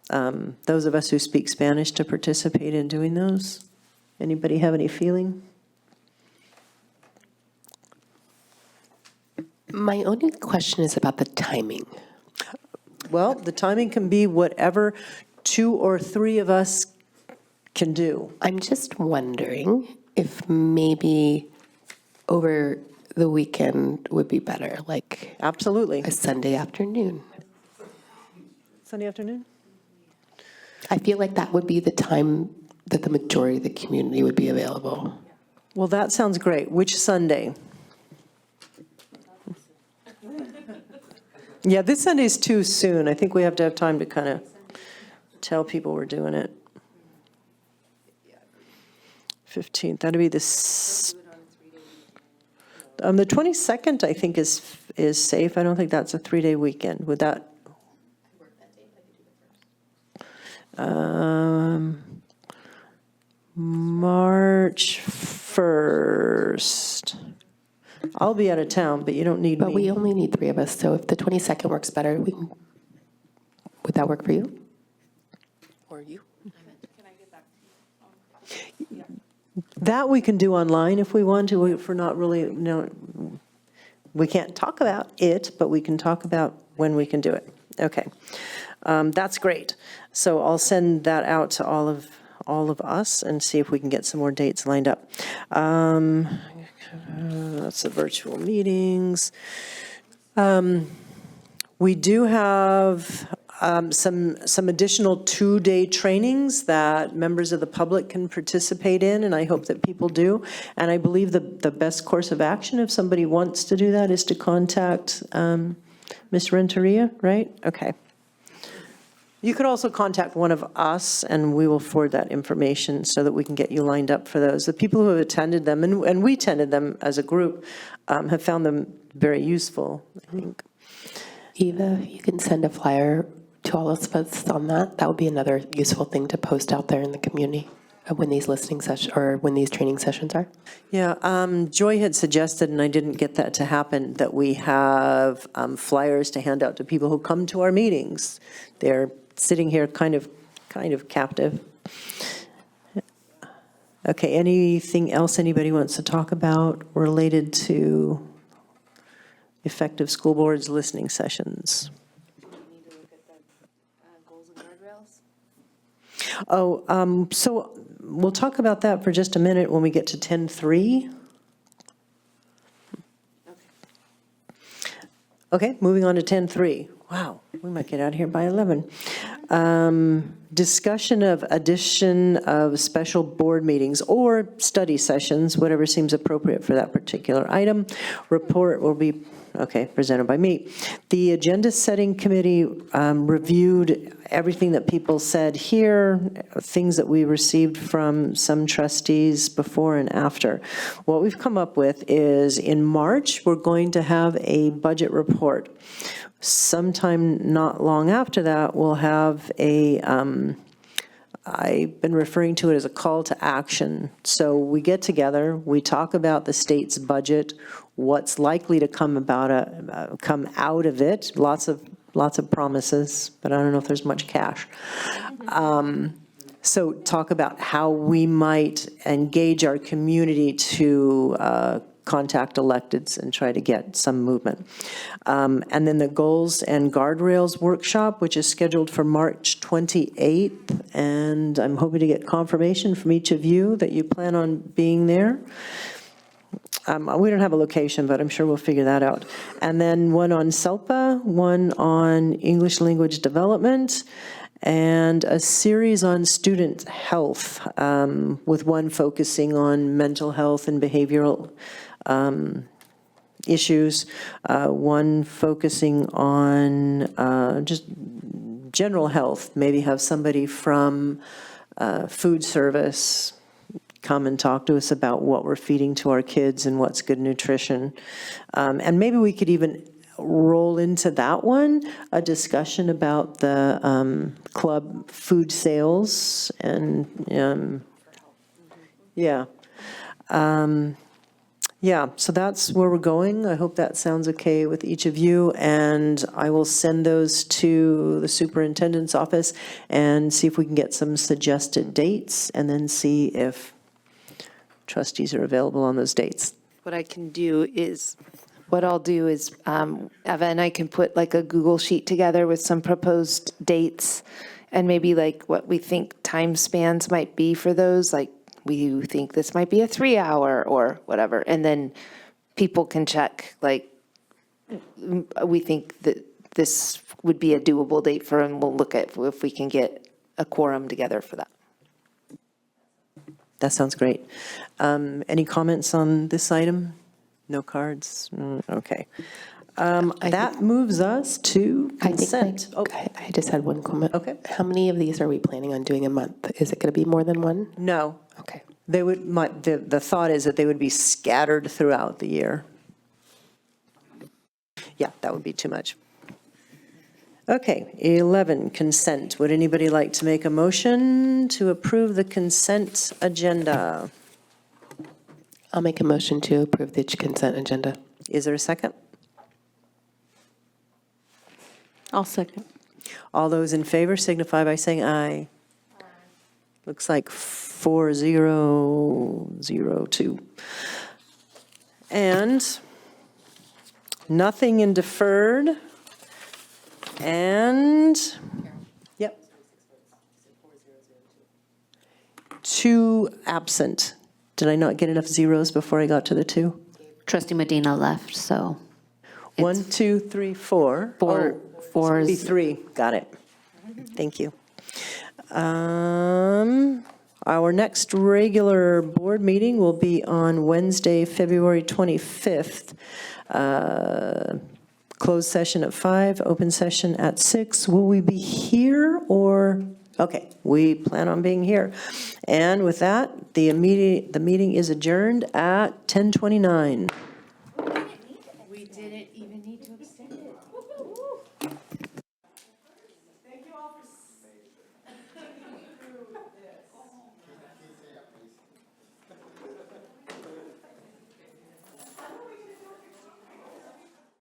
S1: those of us who speak Spanish to participate in doing those. Anybody have any feeling?
S17: My only question is about the timing.
S1: Well, the timing can be whatever 2 or 3 of us can do.
S17: I'm just wondering if maybe over the weekend would be better, like
S1: absolutely
S17: a Sunday afternoon.
S1: Sunday afternoon?
S17: I feel like that would be the time that the majority of the community would be available.
S1: Well, that sounds great. Which Sunday? Yeah, this Sunday is too soon. I think we have to have time to kind of tell people we're doing it. 15th, that'd be this. The 22nd, I think, is safe. I don't think that's a 3-day weekend. Would that? March 1st. I'll be out of town, but you don't need
S17: But
S1: me.
S17: we only need 3 of us, so if the 22nd works better, would that work for you? Or you?
S1: That we can do online if we want to, if we're not really, no, we can't talk about it, but we can talk about when we can do it. Okay, that's great. So I'll send that out to all of us and see if we can get some more dates lined up. That's the virtual meetings. We do have some additional 2-day trainings that members of the public can participate in, and I hope that people do. And I believe the best course of action, if somebody wants to do that, is to contact Ms. Renteria, right? Okay. You could also contact one of us, and we will forward that information so that we can get you lined up for those. The people who have attended them, and we attended them as a group, have found them very useful, I think.
S17: Eva, you can send a flyer to all of us on that. That would be another useful thing to post out there in the community when these listening sessions or when these training sessions are.
S1: Yeah, Joy had suggested, and I didn't get that to happen, that we have flyers to hand out to people who come to our meetings. They're sitting here kind of captive. Okay, anything else anybody wants to talk about related to effective school boards listening sessions? Oh, so we'll talk about that for just a minute when we get to 10.3. Okay, moving on to 10.3. Wow, we might get out of here by 11. Discussion of addition of special board meetings or study sessions, whatever seems appropriate for that particular item. Report will be, presented by me. The agenda setting committee reviewed everything that people said here, things that we received from some trustees before and after. What we've come up with is in March, we're going to have a budget report. Sometime not long after that, we'll have I've been referring to it as a call to action. So we get together, we talk about the state's budget, what's likely to come out of it, lots of promises, but I don't know if there's much cash. So talk about how we might engage our community to contact electeds and try to get some movement. And then the Goals and Guardrails Workshop, which is scheduled for March 28th, and I'm hoping to get confirmation from each of you that you plan on being there. We don't have a location, but I'm sure we'll figure that out. And then one on SELPA, one on English language development, and a series on student health, with one focusing on mental health and behavioral issues, one focusing on just general health, maybe have somebody from food service come and talk to us about what we're feeding to our kids and what's good nutrition. And maybe we could even roll into that one a discussion about the club food sales and so that's where we're going. I hope that sounds okay with each of you, and I will send those to the superintendent's office and see if we can get some suggested dates, and then see if trustees are available on those dates.
S8: What I'll do is Eva and I can put like a Google sheet together with some proposed dates and maybe like what we think time spans might be for those, like we think this might be a 3-hour or whatever, and then people can check, like, we think that this would be a doable date for, and we'll look at if we can get a quorum together for that.
S1: That sounds great. Any comments on this item? No cards? Okay. That moves us to consent.
S17: I just had one comment.
S1: Okay.
S17: How many of these are we planning on doing a month? Is it going to be more than one?
S1: No.
S17: Okay.
S1: They would. The thought is that they would be scattered throughout the year. Yeah, that would be too much. Okay, 11, consent. Would anybody like to make a motion to approve the consent agenda?
S17: I'll make a motion to approve the consent agenda.
S1: Is there a second?
S19: I'll second.
S1: All those in favor signify by saying aye. Looks like 4002. And nothing in deferred. And, yep. 2 absent. Did I not get enough zeros before I got to the 2?
S11: Trustee Medina left, so.
S1: 1, 2, 3, 4.
S11: Four
S1: Be
S11: is
S1: 3. Got it. Thank you. Our next regular board meeting will be on Wednesday, February 25th. Closed session at 5, open session at 6. Will we be here or? Okay, we plan on being here. And with that, the meeting is adjourned at 10:29.
S8: We didn't